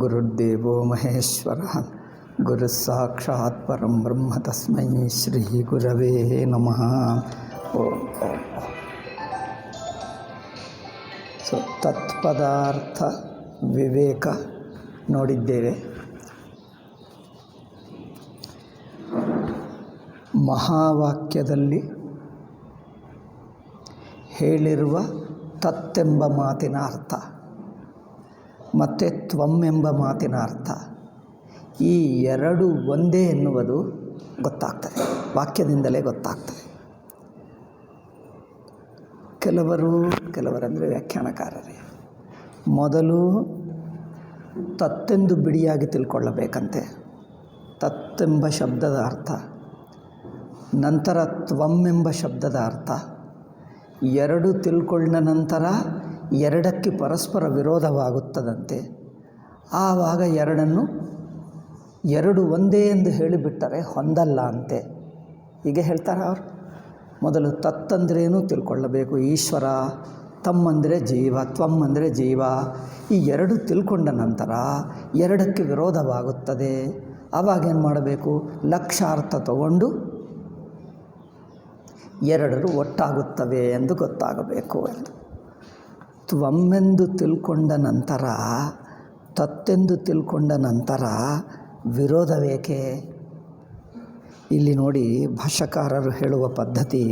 ಗುರುರ್ದೇವೋ ಮಹೇಶ್ವರಃ ಗುರುಸ್ಸಾಕ್ಷಾತ್ ಪರಂ ಬ್ರಹ್ಮ ತಸ್ಮೈ ಶ್ರೀ ಗುರವೇ ನಮಃ. ಓಂ ಓಂ ಓಂ. ಸೊ ತತ್ಪದಾರ್ಥ ವಿವೇಕ ನೋಡಿದ್ದೇವೆ. ಮಹಾವಾಕ್ಯದಲ್ಲಿ ಹೇಳಿರುವ ತತ್ತೆಂಬ ಮಾತಿನ ಅರ್ಥ ಮತ್ತು ತ್ವಂ ಎಂಬ ಮಾತಿನ ಅರ್ಥ, ಈ ಎರಡು ಒಂದೇ ಎನ್ನುವುದು ಗೊತ್ತಾಗ್ತದೆ, ವಾಕ್ಯದಿಂದಲೇ ಗೊತ್ತಾಗ್ತದೆ. ಕೆಲವರಂದರೆ ವ್ಯಾಖ್ಯಾನಕಾರರೇ ಮೊದಲು ತತ್ತೆಂದು ಬಿಡಿಯಾಗಿ ತಿಳ್ಕೊಳ್ಳಬೇಕಂತೆ, ತತ್ತೆಂಬ ಶಬ್ದದ ಅರ್ಥ, ನಂತರ ತ್ವಂ ಎಂಬ ಶಬ್ದದ ಅರ್ಥ. ಎರಡು ತಿಳ್ಕೊಂಡ ನಂತರ ಎರಡಕ್ಕೆ ಪರಸ್ಪರ ವಿರೋಧವಾಗುತ್ತದಂತೆ. ಆವಾಗ ಎರಡು ಒಂದೇ ಎಂದು ಹೇಳಿಬಿಟ್ಟರೆ ಹೊಂದಲ್ಲ ಅಂತೆ. ಹೀಗೆ ಹೇಳ್ತಾರೆ ಅವರು. ಮೊದಲು ತತ್ತಂದ್ರೇನು ತಿಳ್ಕೊಳ್ಳಬೇಕು, ಈಶ್ವರ, ತಮ್ಮಂದರೆ ಜೀವ, ತ್ವಂ ಅಂದರೆ ಜೀವ. ಈ ಎರಡು ತಿಳ್ಕೊಂಡ ನಂತರ ಎರಡಕ್ಕೆ ವಿರೋಧವಾಗುತ್ತದೆ. ಆವಾಗೇನು ಮಾಡಬೇಕು, ಲಕ್ಷಾರ್ಥ ತಗೊಂಡು ಎರಡರು ಒಟ್ಟಾಗುತ್ತವೆ ಎಂದು ಗೊತ್ತಾಗಬೇಕು ಎಂದು. ತ್ವಮ್ಮೆಂದು ತಿಳ್ಕೊಂಡ ನಂತರ ತತ್ತೆಂದು ತಿಳ್ಕೊಂಡ ನಂತರ ವಿರೋಧವೇಕೆ? ಇಲ್ಲಿ ನೋಡಿ, ಭಾಷ್ಯಕಾರರು ಹೇಳುವ ಪದ್ಧತಿ,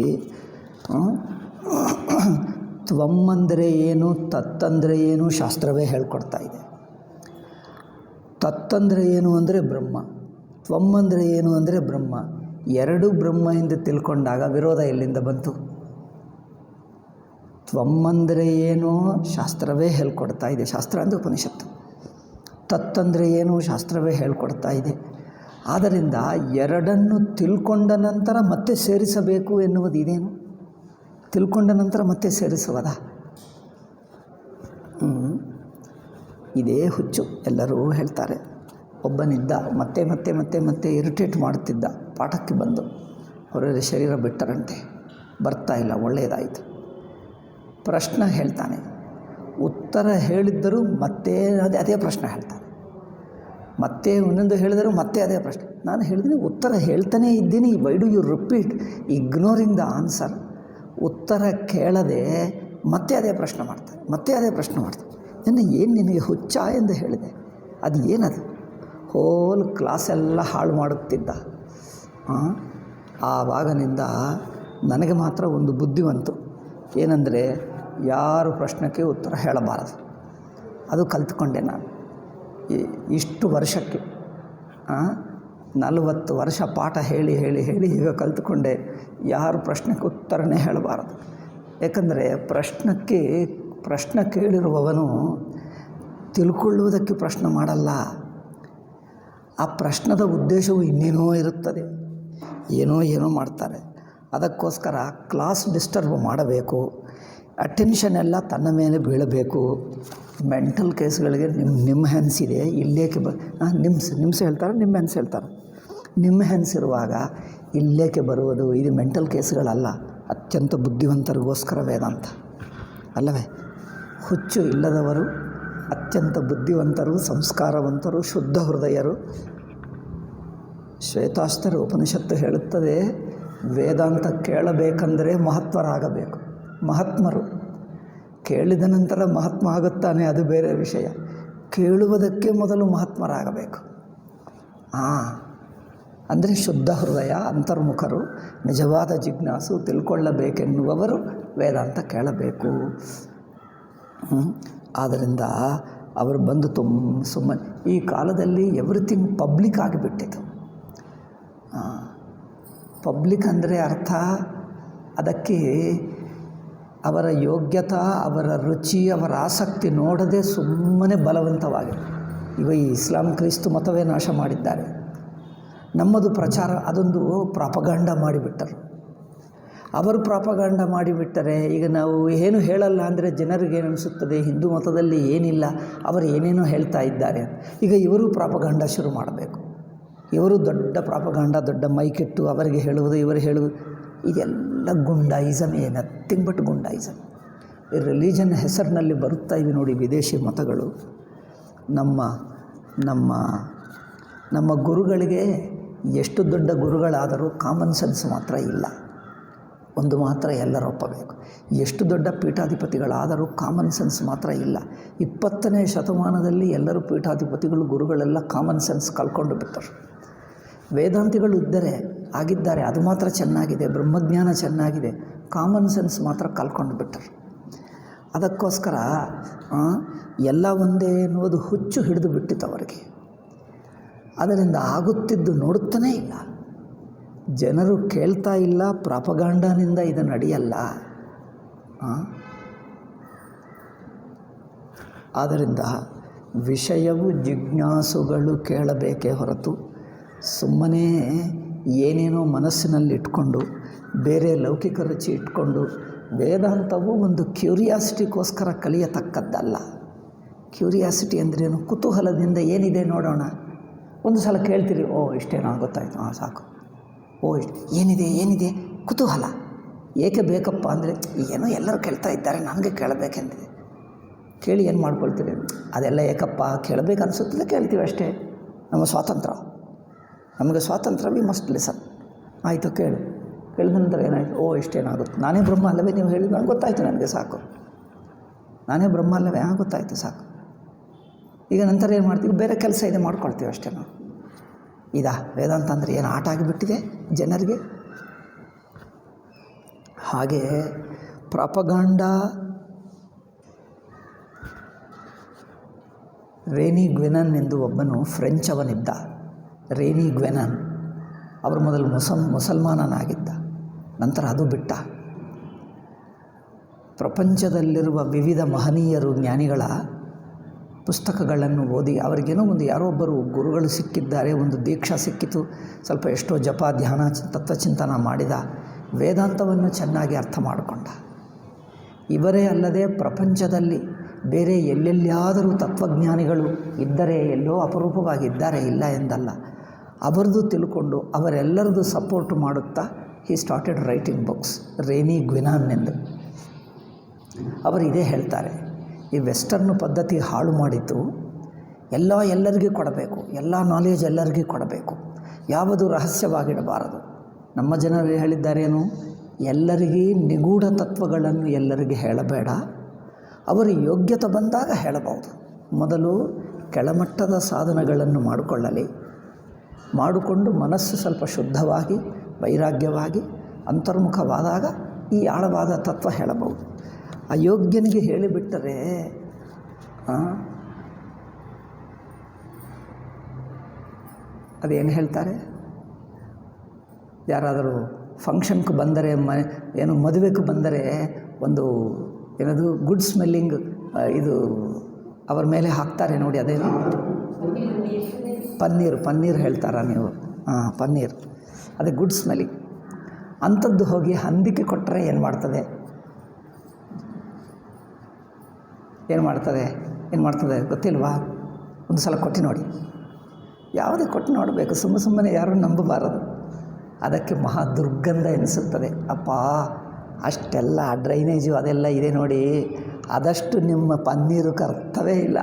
ತ್ವಂ ಅಂದರೆ ಏನು, ತತ್ತಂದರೆ ಏನು ಶಾಸ್ತ್ರವೇ ಹೇಳ್ಕೊಡ್ತಾ ಇದೆ. ತತ್ತಂದರೆ ಏನು ಅಂದರೆ ಬ್ರಹ್ಮ, ತ್ವಂ ಅಂದರೆ ಏನು ಅಂದರೆ ಬ್ರಹ್ಮ. ಎರಡು ಬ್ರಹ್ಮ ಎಂದು ತಿಳ್ಕೊಂಡಾಗ ವಿರೋಧ ಎಲ್ಲಿಂದ ಬಂತು? ತ್ವಂ ಅಂದರೆ ಏನು ಶಾಸ್ತ್ರವೇ ಹೇಳ್ಕೊಡ್ತಾ ಇದೆ, ಶಾಸ್ತ್ರ ಅಂದರೆ ಉಪನಿಷತ್ತು. ತತ್ತಂದರೆ ಏನು ಶಾಸ್ತ್ರವೇ ಹೇಳ್ಕೊಡ್ತಾ ಇದೆ. ಆದ್ದರಿಂದ ಎರಡನ್ನು ತಿಳ್ಕೊಂಡ ನಂತರ ಮತ್ತೆ ಸೇರಿಸಬೇಕು ಎನ್ನುವುದು ಇದೇನು? ತಿಳ್ಕೊಂಡ ನಂತರ ಮತ್ತೆ ಸೇರಿಸುವುದ? ಇದೇ ಹುಚ್ಚು. ಎಲ್ಲರೂ ಹೇಳ್ತಾರೆ. ಒಬ್ಬನಿದ್ದ ಮತ್ತೆ ಮತ್ತೆ ಮತ್ತೆ ಮತ್ತೆ ಇರಿಟೇಟ್ ಮಾಡುತ್ತಿದ್ದ. ಪಾಠಕ್ಕೆ ಬಂದು ಅವರ ಶರೀರ ಬಿಟ್ಟರಂತೆ, ಬರ್ತಾ ಇಲ್ಲ, ಒಳ್ಳೆಯದಾಯಿತು. ಪ್ರಶ್ನೆ ಹೇಳ್ತಾನೆ, ಉತ್ತರ ಹೇಳಿದ್ದರೂ ಮತ್ತೆ ಅದೇ ಪ್ರಶ್ನೆ ಹೇಳ್ತಾನೆ. ಮತ್ತೆ ಇನ್ನೊಂದು ಹೇಳಿದರೂ ಮತ್ತೆ ಅದೇ ಪ್ರಶ್ನೆ. ನಾನು ಹೇಳಿದ್ದೀನಿ, ಉತ್ತರ ಹೇಳ್ತಾನೇ ಇದ್ದೀನಿ, why do you repeat ignoring the answer? ಉತ್ತರ ಕೇಳದೆ ಮತ್ತೆ ಅದೇ ಪ್ರಶ್ನೆ ಮಾಡ್ತಾರೆ, ಮತ್ತೆ ಅದೇ ಪ್ರಶ್ನೆ ಮಾಡ್ತಾರೆ. ಏನು ನಿನಗೆ ಹುಚ್ಚ ಎಂದು ಹೇಳಿದೆ. ಅದು ಏನದು? ಹೋಲ್ ಕ್ಲಾಸೆಲ್ಲ ಹಾಳು ಮಾಡುತ್ತಿದ್ದ. ಆವಾಗನಿಂದ ನನಗೆ ಮಾತ್ರ ಒಂದು ಬುದ್ಧಿವಂತು, ಏನಂದರೆ ಯಾರು ಪ್ರಶ್ನೆಗೆ ಉತ್ತರ ಹೇಳಬಾರದು. ಅದು ಕಲ್ತ್ಕೊಂಡೆ ನಾನು ಇಷ್ಟು ವರ್ಷಕ್ಕೆ. 40 ವರ್ಷ ಪಾಠ ಹೇಳಿ ಹೇಳಿ ಹೇಳಿ ಈಗ ಕಲ್ತ್ಕೊಂಡೆ, ಯಾರು ಪ್ರಶ್ನೆಗೆ ಉತ್ತರನೇ ಹೇಳಬಾರದು. ಏಕೆಂದರೆ ಪ್ರಶ್ನೆ ಕೇಳಿರುವವನು ತಿಳ್ಕೊಳ್ಳುವುದಕ್ಕೆ ಪ್ರಶ್ನೆ ಮಾಡಲ್ಲ. ಆ ಪ್ರಶ್ನದ ಉದ್ದೇಶವು ಇನ್ನೇನೋ ಇರುತ್ತದೆ, ಏನೋ ಮಾಡ್ತಾರೆ. ಅದಕ್ಕೋಸ್ಕರ ಕ್ಲಾಸ್ ಡಿಸ್ಟರ್ಬ್ ಮಾಡಬೇಕು, ಅಟೆನ್ಷನ್ ಎಲ್ಲ ತನ್ನ ಮೇಲೆ ಬೀಳಬೇಕು. ಮೆಂಟಲ್ ಕೇಸ್ಗಳಿಗೆ ನಿಮ್ಮ ಹ್ಯಾನ್ಸ್ ಇದೆ, ಇಲ್ಲೇಕೆ ನಿಮ್ಸ್ ಹೇಳ್ತಾರೆ, ನಿಮ್ಮ ಹ್ಯಾನ್ಸ್ ಹೇಳ್ತಾರೆ. ನಿಮ್ಮ ಹ್ಯಾನ್ಸ್ ಇರುವಾಗ ಇಲ್ಲೇಕೆ ಬರುವುದು? ಇದು ಮೆಂಟಲ್ ಕೇಸ್ಗಳಲ್ಲ, ಅತ್ಯಂತ ಬುದ್ಧಿವಂತರಿಗೋಸ್ಕರ ವೇದಾಂತ ಅಲ್ಲವೇ? ಹುಚ್ಚು ಇಲ್ಲದವರು ಅತ್ಯಂತ ಬುದ್ಧಿವಂತರು, ಸಂಸ್ಕಾರವಂತರು, ಶುದ್ಧ ಹೃದಯರು. ಶ್ವೇತಾಸ್ತ್ರ ಉಪನಿಷತ್ತು ಹೇಳುತ್ತದೆ, ವೇದಾಂತ ಕೇಳಬೇಕಂದರೆ ಮಹತ್ವರಾಗಬೇಕು. ಮಹಾತ್ಮರು ಕೇಳಿದ ನಂತರ ಮಹಾತ್ಮ ಆಗುತ್ತಾನೆ, ಅದು ಬೇರೆ ವಿಷಯ. ಕೇಳುವುದಕ್ಕೆ ಮೊದಲು ಮಹಾತ್ಮರಾಗಬೇಕು. ಅಂದರೆ ಶುದ್ಧ ಹೃದಯ, ಅಂತರ್ಮುಖರು, ನಿಜವಾದ ಜಿಜ್ಞಾಸು, ತಿಳ್ಕೊಳ್ಳಬೇಕೆನ್ನುವವರು ವೇದಾಂತ ಕೇಳಬೇಕು. ಆದ್ದರಿಂದ ಅವರು ಬಂದು ಸುಮ್ಮನೆ ಈ ಕಾಲದಲ್ಲಿ ಎವ್ರಿಥಿಂಗ್ ಪಬ್ಲಿಕ್ ಆಗಿಬಿಟ್ಟಿತು. ಪಬ್ಲಿಕ್ ಅಂದರೆ ಅರ್ಥ, ಅದಕ್ಕೆ ಅವರ ಯೋಗ್ಯತಾ, ಅವರ ರುಚಿ, ಅವರ ಆಸಕ್ತಿ ನೋಡದೆ ಸುಮ್ಮನೆ ಬಲವಂತವಾಗಿದೆ. ಈಗ ಈ ಇಸ್ಲಾಂ ಕ್ರಿಸ್ತು ಮತವೇ ನಾಶ ಮಾಡಿದ್ದಾರೆ. ನಮ್ಮದು ಪ್ರಚಾರ, ಅದೊಂದು ಪ್ರಾಪಗಾಂಡ ಮಾಡಿಬಿಟ್ಟರು. ಅವರು ಪ್ರಾಪಗಾಂಡ ಮಾಡಿಬಿಟ್ಟರೆ ಈಗ ನಾವು ಏನು ಹೇಳಲ್ಲ ಅಂದರೆ ಜನರಿಗೆ ಅನಿಸುತ್ತದೆ ಹಿಂದೂ ಮತದಲ್ಲಿ ಏನಿಲ್ಲ, ಅವರು ಏನೇನೋ ಹೇಳ್ತಾ ಇದ್ದಾರೆ. ಈಗ ಇವರು ಪ್ರಾಪಗಾಂಡ ಶುರು ಮಾಡಬೇಕು. ಇವರು ದೊಡ್ಡ ಪ್ರಾಪಗಾಂಡ, ದೊಡ್ಡ ಮೈಕಿಟ್ಟು ಅವರಿಗೆ ಹೇಳುವುದು, ಇವರು ಹೇಳುವುದು, ಇದೆಲ್ಲ ಗುಂಡಾಯಿಸಮ್, ನಥಿಂಗ್ ಬಟ್ ಗುಂಡಾಯಿಸಮ್. ಈ ರಿಲಿಜನ್ ಹೆಸರಿನಲ್ಲಿ ಬರುತ್ತಾ ಇವೆ ನೋಡಿ ವಿದೇಶಿ ಮತಗಳು. ನಮ್ಮ ನಮ್ಮ ಗುರುಗಳಿಗೆ ಎಷ್ಟು ದೊಡ್ಡ ಗುರುಗಳಾದರೂ ಕಾಮನ್ ಸೆನ್ಸ್ ಮಾತ್ರ ಇಲ್ಲ. ಒಂದು ಮಾತ್ರ ಎಲ್ಲರೂ ಒಪ್ಪಬೇಕು, ಎಷ್ಟು ದೊಡ್ಡ ಪೀಠಾಧಿಪತಿಗಳಾದರೂ ಕಾಮನ್ ಸೆನ್ಸ್ ಮಾತ್ರ ಇಲ್ಲ. 20ನೇ ಶತಮಾನದಲ್ಲಿ ಎಲ್ಲರೂ ಪೀಠಾಧಿಪತಿಗಳು ಗುರುಗಳೆಲ್ಲ ಕಾಮನ್ ಸೆನ್ಸ್ ಕಳ್ಕೊಂಡು ಬಿಟ್ಟರು. ವೇದಾಂತಿಗಳು ಆಗಿದ್ದಾರೆ, ಅದು ಮಾತ್ರ ಚೆನ್ನಾಗಿದೆ, ಬ್ರಹ್ಮಜ್ಞಾನ ಚೆನ್ನಾಗಿದೆ, ಕಾಮನ್ ಸೆನ್ಸ್ ಮಾತ್ರ ಕಳ್ಕೊಂಡು ಬಿಟ್ಟರು. ಅದಕ್ಕೋಸ್ಕರ ಎಲ್ಲ ಒಂದೇ ಎನ್ನುವುದು ಹುಚ್ಚು ಹಿಡಿದು ಬಿಟ್ಟಿತ್ತು ಅವರಿಗೆ. ಅದರಿಂದ ಆಗುತ್ತಿದ್ದು ನೋಡುತ್ತಾನೇ ಇಲ್ಲ, ಜನರು ಕೇಳ್ತಾ ಇಲ್ಲ. ಪ್ರಾಪಗಾಂಡನಿಂದ ಇದು ನಡೆಯಲ್ಲ. ಆದ್ದರಿಂದ ವಿಷಯವು ಜಿಜ್ಞಾಸುಗಳು ಕೇಳಬೇಕೇ ಹೊರತು ಸುಮ್ಮನೆ ಏನೇನೋ ಮನಸ್ಸಿನಲ್ಲಿ ಇಟ್ಕೊಂಡು ಬೇರೆ ಲೌಕಿಕ ರುಚಿ ಇಟ್ಕೊಂಡು ವೇದಾಂತವು ಒಂದು ಕ್ಯೂರಿಯಾಸಿಟಿಗೋಸ್ಕರ ಕಲಿಯತಕ್ಕದ್ದಲ್ಲ. ಕ್ಯೂರಿಯಾಸಿಟಿ ಅಂದ್ರೇನು? ಕುತೂಹಲದಿಂದ ಏನಿದೆ ನೋಡೋಣ. ಒಂದು ಸಲ ಕೇಳ್ತೀರಿ, ಓ ಇಷ್ಟೇನೋ ಗೊತ್ತಾಯ್ತು, ಸಾಕು. ಓ ಏನಿದೆ ಕುತೂಹಲ. ಏಕೆ ಬೇಕಪ್ಪ ಅಂದರೆ ಏನೋ ಎಲ್ಲರೂ ಕೇಳ್ತಾ ಇದ್ದಾರೆ, ನನಗೆ ಕೇಳಬೇಕೆಂದಿದೆ. ಕೇಳಿ ಏನು ಮಾಡ್ಕೊಳ್ತೀರಿ? ಅದೆಲ್ಲ ಏಕಪ್ಪ ಕೇಳಬೇಕು ಅನಿಸುತ್ತದೆ, ಕೇಳ್ತೀವಿ ಅಷ್ಟೇ. ನಮ್ಮ ಸ್ವಾತಂತ್ರ್ಯ, ನಮಗೆ ಸ್ವಾತಂತ್ರ್ಯ, ವಿ ಮಸ್ಟ್ ಲಿಸನ್. ಆಯಿತು, ಕೇಳಿದ ನಂತರ ಏನಾಯಿತು? ಓ ಇಷ್ಟೇನಾಗುತ್ತೆ, ನಾನೇ ಬ್ರಹ್ಮ ಅಲ್ಲವೇ ನೀವು ಹೇಳಿದ ನನಗೆ ಗೊತ್ತಾಯಿತು, ನನಗೆ ಸಾಕು. ನಾನೇ ಬ್ರಹ್ಮ ಅಲ್ಲವೇ? ಗೊತ್ತಾಯಿತು, ಸಾಕು. ಈಗ ನಂತರ ಏನು ಮಾಡ್ತೀವಿ? ಬೇರೆ ಕೆಲಸ ಇದೆ ಮಾಡ್ಕೊಳ್ತೀವಿ ಅಷ್ಟೇ ನಾವು. ವೇದಾಂತ ಅಂದರೆ ಏನು ಆಟ ಆಗಿಬಿಟ್ಟಿದೆ ಜನರಿಗೆ. ಹಾಗೆ ಪ್ರಾಪಗಾಂಡ. ರೇನಿ ಗ್ವೆನನ್ ಎಂದು ಒಬ್ಬನು ಫ್ರೆಂಚ್ ಅವನಿದ್ದ. ರೇನಿ ಗ್ವೆನನ್ ಅವರು ಮೊದಲು ಮುಸಲ್ಮಾನನಾಗಿದ್ದ, ನಂತರ ಅದು ಬಿಟ್ಟ. ಪ್ರಪಂಚದಲ್ಲಿರುವ ವಿವಿಧ ಮಹನೀಯರು ಜ್ಞಾನಿಗಳ ಪುಸ್ತಕಗಳನ್ನು ಓದಿ ಅವರಿಗೇನೋ ಯಾರೋ ಒಬ್ಬರು ಗುರುಗಳು ಸಿಕ್ಕಿದ್ದಾರೆ, ಒಂದು ದೀಕ್ಷಾ ಸಿಕ್ಕಿತು, ಸ್ವಲ್ಪ ಎಷ್ಟೋ ಜಪ ಧ್ಯಾನ ತತ್ವಚಿಂತನ ಮಾಡಿದ, ವೇದಾಂತವನ್ನು ಚೆನ್ನಾಗಿ ಅರ್ಥ ಮಾಡಿಕೊಂಡ. ಇವರೇ ಅಲ್ಲದೆ ಪ್ರಪಂಚದಲ್ಲಿ ಬೇರೆ ಎಲ್ಲೆಲ್ಲಿಯಾದರೂ ತತ್ವಜ್ಞಾನಿಗಳು ಇದ್ದರೆ, ಎಲ್ಲೋ ಅಪರೂಪವಾಗಿದ್ದಾರೆ, ಇಲ್ಲ ಎಂದಲ್ಲ. ಅವರದು ತಿಳ್ಕೊಂಡು ಅವರೆಲ್ಲರದು ಸಪೋರ್ಟ್ ಮಾಡುತ್ತಾ he started writing books. René Guénon ಎಂದು ಅವರು ಇದೇ ಹೇಳ್ತಾರೆ, ಈ ವೆಸ್ಟರ್ನ್ ಪದ್ಧತಿ ಹಾಳು ಮಾಡಿದ್ದು. ಎಲ್ಲರಿಗೂ ಕೊಡಬೇಕು, ಎಲ್ಲ ನಾಲೆಜ್ ಎಲ್ಲರಿಗೂ ಕೊಡಬೇಕು, ಯಾವುದು ರಹಸ್ಯವಾಗಿಡಬಾರದು. ನಮ್ಮ ಜನರು ಹೇಳಿದ್ದಾರೇನು? ಎಲ್ಲರಿಗೂ ನಿಗೂಢ ತತ್ವಗಳನ್ನು ಎಲ್ಲರಿಗೆ ಹೇಳಬೇಡ, ಅವರು ಯೋಗ್ಯತೆ ಬಂದಾಗ ಹೇಳಬಹುದು. ಮೊದಲು ಕೆಳಮಟ್ಟದ ಸಾಧನಗಳನ್ನು ಮಾಡಿಕೊಂಡು ಮನಸ್ಸು ಸ್ವಲ್ಪ ಶುದ್ಧವಾಗಿ ವೈರಾಗ್ಯವಾಗಿ ಅಂತರ್ಮುಖವಾದಾಗ ಈ ಆಳವಾದ ತತ್ವ ಹೇಳಬಹುದು. ಅಯೋಗ್ಯನಿಗೆ ಹೇಳಿಬಿಟ್ಟರೆ ಅದೇನು ಹೇಳ್ತಾರೆ? ಯಾರಾದರೂ ಫಂಕ್ಷನ್ಗೆ ಬಂದರೆ, ಮದುವೆಗೆ ಬಂದರೆ ಒಂದು ಏನದು ಗುಡ್ ಸ್ಮೆಲ್ಲಿಂಗ್ ಇದು ಅವ್ರ ಮೇಲೆ ಹಾಕ್ತಾರೆ ನೋಡಿ, ಅದೇನು ಪನ್ನೀರ್ ಹೇಳ್ತಾರ ನೀವು? ಪನ್ನೀರ್, ಅದೇ ಗುಡ್ ಸ್ಮೆಲ್ಲಿಂಗ್. ಅಂಥದ್ದು ಹೋಗಿ ಹಂದಿಗೆ ಕೊಟ್ಟರೆ ಏನು ಮಾಡ್ತದೆ ಗೊತ್ತಿಲ್ವಾ? ಒಂದು ಸಲ ಕೊಟ್ಟು ನೋಡಿ. ಯಾವುದೇ ಕೊಟ್ಟು ನೋಡಬೇಕು, ಸುಮ್ಮನೆ ಯಾರೂ ನಂಬಬಾರದು. ಅದಕ್ಕೆ ಮಹಾ ದುರ್ಗಂಧ ಎನಿಸುತ್ತದೆ. ಅಪ್ಪ, ಅಷ್ಟೆಲ್ಲ ಡ್ರೈನೇಜು ಅದೆಲ್ಲ ಇದೆ ನೋಡಿ, ಆದಷ್ಟು ನಿಮ್ಮ ಪನ್ನೀರಕ್ಕೆ ಅರ್ಥವೇ ಇಲ್ಲ.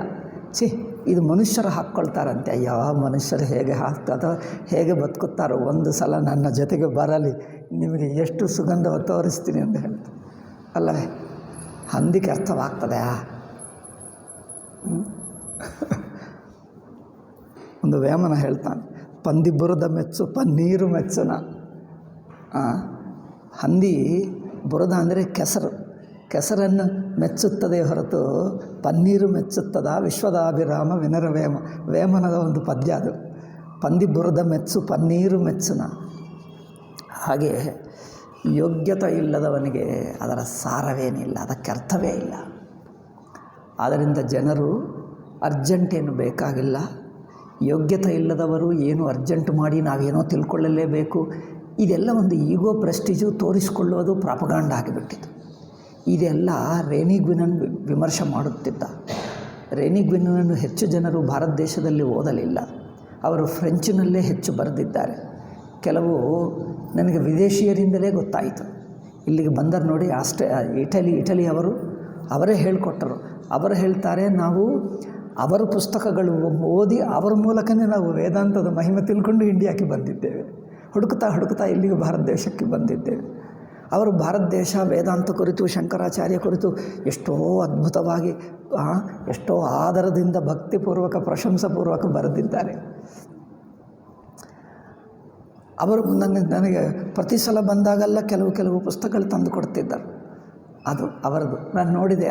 ಇದು ಮನುಷ್ಯರು ಹಾಕ್ಕೊಳ್ತಾರಂತೆ. ಅಯ್ಯೋ, ಮನುಷ್ಯರು ಹೇಗೆ ಹಾಕ್ತದೋ ಹೇಗೆ ಬದುಕುತ್ತಾರೋ, ಒಂದು ಸಲ ನನ್ನ ಜೊತೆಗೆ ಬರಲಿ, ನಿಮಗೆ ಎಷ್ಟು ಸುಗಂಧವ ತೋರಿಸ್ತೀನಿ ಅಂತ ಹೇಳ್ತಾರೆ ಅಲ್ಲವೇ? ಹಂದಿಗೆ ಅರ್ಥವಾಗ್ತದೆ. ಒಂದು ವೇಮನ ಹೇಳ್ತಾನೆ, ಪಂದಿ ಬುರದ ಮೆಚ್ಚು ಪನ್ನೀರು ಮೆಚ್ಚುನ. ಹಂದಿ ಬುರದ ಅಂದರೆ ಕೆಸರನ್ನು ಮೆಚ್ಚುತ್ತದೆ ಹೊರತು ಪನ್ನೀರು ಮೆಚ್ಚುತ್ತದ? ವಿಶ್ವದಾಭಿರಾಮ ವೇಮನದ ಒಂದು ಪದ್ಯ ಅದು. ಪಂದಿ ಬುರದ ಮೆಚ್ಚು ಪನ್ನೀರು ಮೆಚ್ಚುನ. ಹಾಗೆ ಯೋಗ್ಯತೆ ಇಲ್ಲದವನಿಗೆ ಅದರ ಸಾರವೇನಿಲ್ಲ, ಅದಕ್ಕೆ ಅರ್ಥವೇ ಇಲ್ಲ. ಆದ್ದರಿಂದ ಜನರು ಅರ್ಜೆಂಟ್ ಏನು ಬೇಕಾಗಿಲ್ಲ. ಯೋಗ್ಯತೆ ಇಲ್ಲದವರು ಏನು ಅರ್ಜೆಂಟ್ ಮಾಡಿ ನಾವೇನೋ ತಿಳ್ಕೊಳ್ಳಲೇಬೇಕು, ಇದೆಲ್ಲ ಒಂದು ಈಗೋ ಪ್ರೆಸ್ಟೀಜು ತೋರಿಸಿಕೊಳ್ಳೋದು ಪ್ರಾಪಗಾಂಡ ಆಗಿಬಿಟ್ಟಿತು. ಇದೆಲ್ಲ ರೇನಿ ಗ್ವೆನನ್ ವಿಮರ್ಶೆ ಮಾಡುತ್ತಿದ್ದ. ರೇನಿ ಗ್ವೆನನ್ನು ಹೆಚ್ಚು ಜನರು ಭಾರತ ದೇಶದಲ್ಲಿ ಓದಲಿಲ್ಲ, ಅವರು ಫ್ರೆಂಚಿನಲ್ಲೇ ಹೆಚ್ಚು ಬರೆದಿದ್ದಾರೆ. ಕೆಲವು ನನಗೆ ವಿದೇಶಿಯರಿಂದಲೇ ಗೊತ್ತಾಯಿತು. ಇಲ್ಲಿಗೆ ಬಂದರು ನೋಡಿ, ಇಟಲಿ ಅವರೇ ಹೇಳಿಕೊಟ್ಟರು. ಅವರು ಹೇಳ್ತಾರೆ, ನಾವು ಅವರ ಪುಸ್ತಕಗಳು ಓದಿ ಅವರ ಮೂಲಕನೇ ನಾವು ವೇದಾಂತದ ಮಹಿಮೆ ತಿಳ್ಕೊಂಡು ಇಂಡಿಯಾಕ್ಕೆ ಬಂದಿದ್ದೇವೆ. ಹುಡುಕ್ತಾ ಇಲ್ಲಿಗೂ ಭಾರತ ದೇಶಕ್ಕೆ ಬಂದಿದ್ದೇವೆ. ಅವರು ಭಾರತ ದೇಶ ವೇದಾಂತ ಕುರಿತು, ಶಂಕರಾಚಾರ್ಯ ಕುರಿತು ಎಷ್ಟೋ ಅದ್ಭುತವಾಗಿ, ಎಷ್ಟೋ ಆದರದಿಂದ ಭಕ್ತಿಪೂರ್ವಕ ಪ್ರಶಂಸಾಪೂರ್ವಕ ಬರೆದಿದ್ದಾರೆ. ಅವರು ನನಗೆ ಪ್ರತಿ ಸಲ ಬಂದಾಗೆಲ್ಲ ಕೆಲವು ಪುಸ್ತಕಗಳು ತಂದು ಕೊಡ್ತಿದ್ದರು. ಅದು ಅವರದು ನಾನು ನೋಡಿದೆ.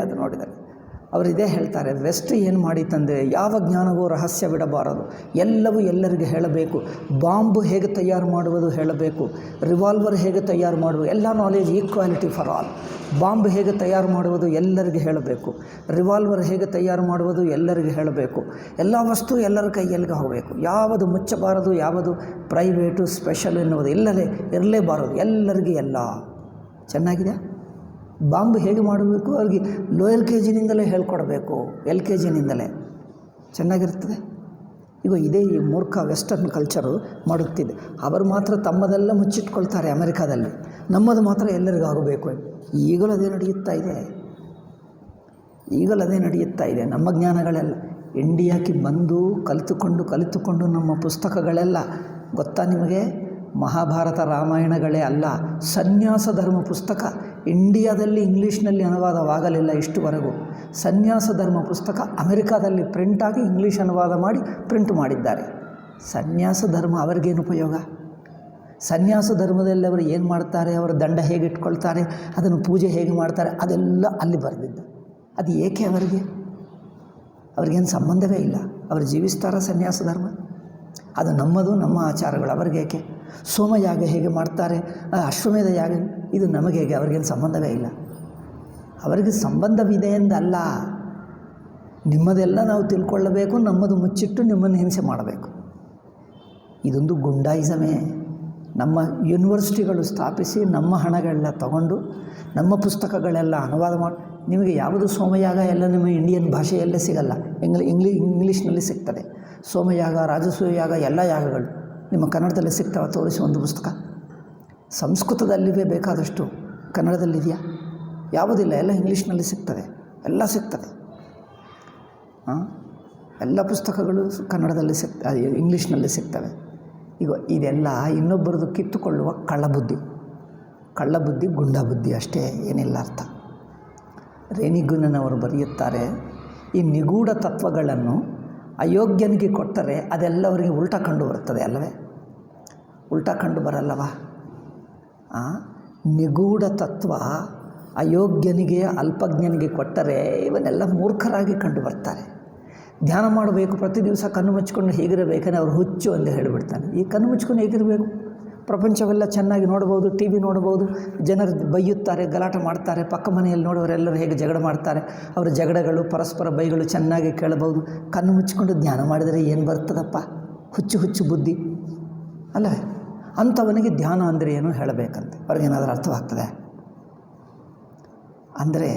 ಅವರು ಇದೇ ಹೇಳ್ತಾರೆ, ವೆಸ್ಟ್ ಏನು ಮಾಡಿತಂದರೆ ಯಾವ ಜ್ಞಾನವೂ ರಹಸ್ಯ ಬಿಡಬಾರದು, ಎಲ್ಲವೂ ಎಲ್ಲರಿಗೆ ಹೇಳಬೇಕು. ಬಾಂಬು ಹೇಗೆ ತಯಾರು ಮಾಡುವುದು ಹೇಳಬೇಕು, ರಿವಾಲ್ವರ್ ಹೇಗೆ ತಯಾರು ಮಾಡುವುದು, ಎಲ್ಲ knowledge equality for all. Bomb ಹೇಗೆ ತಯಾರು ಮಾಡುವುದು ಎಲ್ಲರಿಗೆ ಹೇಳಬೇಕು, ರಿವಾಲ್ವರ್ ಹೇಗೆ ತಯಾರು ಮಾಡುವುದು ಎಲ್ಲರಿಗೆ ಹೇಳಬೇಕು, ಎಲ್ಲ ವಸ್ತು ಎಲ್ಲರ ಕೈಯಲ್ಲಿಗೆ ಹೋಗಬೇಕು, ಯಾವುದು ಮುಚ್ಚಬಾರದು, ಯಾವುದು ಪ್ರೈವೇಟು ಸ್ಪೆಷಲ್ ಎನ್ನುವುದು ಇರಲೇಬಾರದು, ಎಲ್ಲರಿಗೆ ಎಲ್ಲ. ಚೆನ್ನಾಗಿದೆ. ಬಾಂಬ್ ಹೇಗೆ ಮಾಡಬೇಕು ಅವ್ರಿಗೆ ಲೋಯರ್ KG-ನಿಂದಲೇ ಹೇಳ್ಕೊಡ್ಬೇಕು, LKG-ನಿಂದಲೇ. ಚೆನ್ನಾಗಿರ್ತದೆ. ಈಗ ಇದೇ ಈ ಮೂರ್ಖ ವೆಸ್ಟರ್ನ್ ಕಲ್ಚರು ಮಾಡುತ್ತಿದೆ. ಅವರು ಮಾತ್ರ ತಮ್ಮದೆಲ್ಲ ಮುಚ್ಚಿಟ್ಕೊಳ್ತಾರೆ ಅಮೆರಿಕಾದಲ್ಲಿ, ನಮ್ಮದು ಮಾತ್ರ ಎಲ್ಲರಿಗೂ ಆಗಬೇಕು. ಈಗಲೂ ಅದೇ ನಡೆಯುತ್ತಾ ಇದೆ. ನಮ್ಮ ಜ್ಞಾನಗಳೆಲ್ಲ ಇಂಡಿಯಾಕ್ಕೆ ಬಂದು ಕಲಿತುಕೊಂಡು ನಮ್ಮ ಪುಸ್ತಕಗಳೆಲ್ಲ ಗೊತ್ತಾ ನಿಮಗೆ? ಮಹಾಭಾರತ ರಾಮಾಯಣಗಳೇ ಅಲ್ಲ, ಸನ್ಯಾಸ ಧರ್ಮ ಪುಸ್ತಕ ಇಂಡಿಯಾದಲ್ಲಿ ಇಂಗ್ಲೀಷ್ನಲ್ಲಿ ಅನುವಾದವಾಗಲಿಲ್ಲ ಇಷ್ಟುವರೆಗೂ. ಸನ್ಯಾಸ ಧರ್ಮ ಪುಸ್ತಕ ಅಮೆರಿಕಾದಲ್ಲಿ ಪ್ರಿಂಟಾಗಿ ಇಂಗ್ಲೀಷ್ ಅನುವಾದ ಮಾಡಿ ಪ್ರಿಂಟ್ ಮಾಡಿದ್ದಾರೆ. ಸನ್ಯಾಸ ಧರ್ಮ ಅವರಿಗೇನು ಉಪಯೋಗ? ಸನ್ಯಾಸ ಧರ್ಮದಲ್ಲಿ ಅವರು ಏನು ಮಾಡ್ತಾರೆ, ಅವರ ದಂಡ ಹೇಗೆ ಇಟ್ಕೊಳ್ತಾರೆ, ಅದನ್ನು ಪೂಜೆ ಹೇಗೆ ಮಾಡ್ತಾರೆ, ಅದೆಲ್ಲ ಅಲ್ಲಿ ಬರೆದಿದ್ದು. ಅದು ಏಕೆ ಅವ್ರಿಗೇನು ಸಂಬಂಧವೇ ಇಲ್ಲ. ಅವರು ಜೀವಿಸ್ತಾರ ಸನ್ಯಾಸ ಧರ್ಮ? ಅದು ನಮ್ಮದು, ನಮ್ಮ ಆಚಾರಗಳು. ಅವ್ರಿಗೇಕೆ? ಸೋಮಯಾಗ ಹೇಗೆ ಮಾಡ್ತಾರೆ, ಅಶ್ವಮೇಧ ಯಾಗ, ಇದು ನಮಗೆ ಹೇಗೆ? ಅವ್ರಿಗೇನು ಸಂಬಂಧವೇ ಇಲ್ಲ. ಅವರಿಗೆ ಸಂಬಂಧವಿದೆ ಎಂದಲ್ಲ, ನಿಮ್ಮದೆಲ್ಲ ನಾವು ತಿಳ್ಕೊಳ್ಳಬೇಕು, ನಮ್ಮದು ಮುಚ್ಚಿಟ್ಟು ನಿಮ್ಮನ್ನು ಹಿಂಸೆ ಮಾಡಬೇಕು. ಇದೊಂದು ಗುಂಡಾಯಿಸಮೇ. ನಮ್ಮ ಯೂನಿವರ್ಸಿಟಿಗಳು ಸ್ಥಾಪಿಸಿ ನಮ್ಮ ಹಣಗಳೆಲ್ಲ ತಗೊಂಡು ನಮ್ಮ ಪುಸ್ತಕಗಳೆಲ್ಲ ಅನುವಾದ ಮಾಡಿ, ನಿಮಗೆ ಯಾವುದು ಸೋಮಯಾಗ ಎಲ್ಲ ನಿಮ್ಮ ಇಂಡಿಯನ್ ಭಾಷೆಯಲ್ಲೇ ಸಿಗಲ್ಲ, ಇಂಗ್ಲೀಷ್ನಲ್ಲಿ ಸಿಗ್ತದೆ. ಸೋಮಯಾಗ, ರಾಜಸೂಯ ಯಾಗ, ಎಲ್ಲ ಯಾಗಗಳು ನಿಮ್ಮ ಕನ್ನಡದಲ್ಲಿ ಸಿಗ್ತಾವೆ. ತೋರಿಸಿ ಒಂದು ಪುಸ್ತಕ. ಸಂಸ್ಕೃತದಲ್ಲಿವೆ ಬೇಕಾದಷ್ಟು, ಕನ್ನಡದಲ್ಲಿದೆಯಾ? ಯಾವುದಿಲ್ಲ, ಎಲ್ಲ ಇಂಗ್ಲೀಷ್ನಲ್ಲಿ ಸಿಗ್ತದೆ, ಎಲ್ಲ ಸಿಗ್ತದೆ. ಎಲ್ಲ ಪುಸ್ತಕಗಳು ಕನ್ನಡದಲ್ಲಿ ಇಂಗ್ಲೀಷ್ನಲ್ಲಿ ಸಿಗ್ತವೆ. ಈಗ ಇದೆಲ್ಲ ಇನ್ನೊಬ್ಬರದು ಕಿತ್ತುಕೊಳ್ಳುವ ಕಳ್ಳಬುದ್ಧಿ, ಗುಂಡಬುದ್ಧಿ ಅಷ್ಟೇ, ಏನಿಲ್ಲ ಅರ್ಥ. ರೇಣಿಗುನ್ನನವರು ಬರೆಯುತ್ತಾರೆ, ಈ ನಿಗೂಢ ತತ್ವಗಳನ್ನು ಅಯೋಗ್ಯನಿಗೆ ಕೊಟ್ಟರೆ ಅದೆಲ್ಲ ಅವರಿಗೆ ಉಲ್ಟಾ ಕಂಡು ಬರುತ್ತದೆ ಅಲ್ಲವೇ? ಉಲ್ಟಾ ಕಂಡು ಬರಲ್ಲವಾ? ನಿಗೂಢ ತತ್ವ ಅಯೋಗ್ಯನಿಗೆ, ಅಲ್ಪಜ್ಞನಿಗೆ ಕೊಟ್ಟರೆ ಇವನ್ನೆಲ್ಲ ಮೂರ್ಖರಾಗಿ ಕಂಡು ಬರ್ತಾರೆ. ಧ್ಯಾನ ಮಾಡಬೇಕು, ಪ್ರತಿ ದಿವಸ ಕಣ್ಣು ಮುಚ್ಕೊಂಡು ಹೇಗಿರಬೇಕಂದ್ರೆ ಅವ್ರು ಹುಚ್ಚು ಅಂತ ಹೇಳಿಬಿಡ್ತಾನೆ. ಈ ಕಣ್ಣು ಮುಚ್ಕೊಂಡು ಹೇಗಿರಬೇಕು? ಪ್ರಪಂಚವೆಲ್ಲ ಚೆನ್ನಾಗಿ ನೋಡ್ಬೋದು, TV ನೋಡ್ಬೋದು, ಜನರು ಬೈಯುತ್ತಾರೆ, ಗಲಾಟೆ ಮಾಡ್ತಾರೆ, ಪಕ್ಕ ಮನೆಯಲ್ಲಿ ನೋಡೋರೆಲ್ಲರೂ ಹೇಗೆ ಜಗಳ ಮಾಡ್ತಾರೆ, ಅವರ ಜಗಳಗಳು, ಪರಸ್ಪರ ಬೈಗಳು ಚೆನ್ನಾಗಿ ಕೇಳಬಹುದು. ಕಣ್ಣು ಮುಚ್ಕೊಂಡು ಧ್ಯಾನ ಮಾಡಿದರೆ ಏನು ಬರ್ತದಪ್ಪ? ಹುಚ್ಚು ಬುದ್ಧಿ ಅಲ್ಲವೇ? ಅಂಥವನಿಗೆ ಧ್ಯಾನ ಅಂದರೆ ಏನು ಹೇಳಬೇಕಂತೆ. ಅವ್ರಿಗೇನಾದರೂ ಅರ್ಥವಾಗ್ತದೆ? ಅಂದರೆ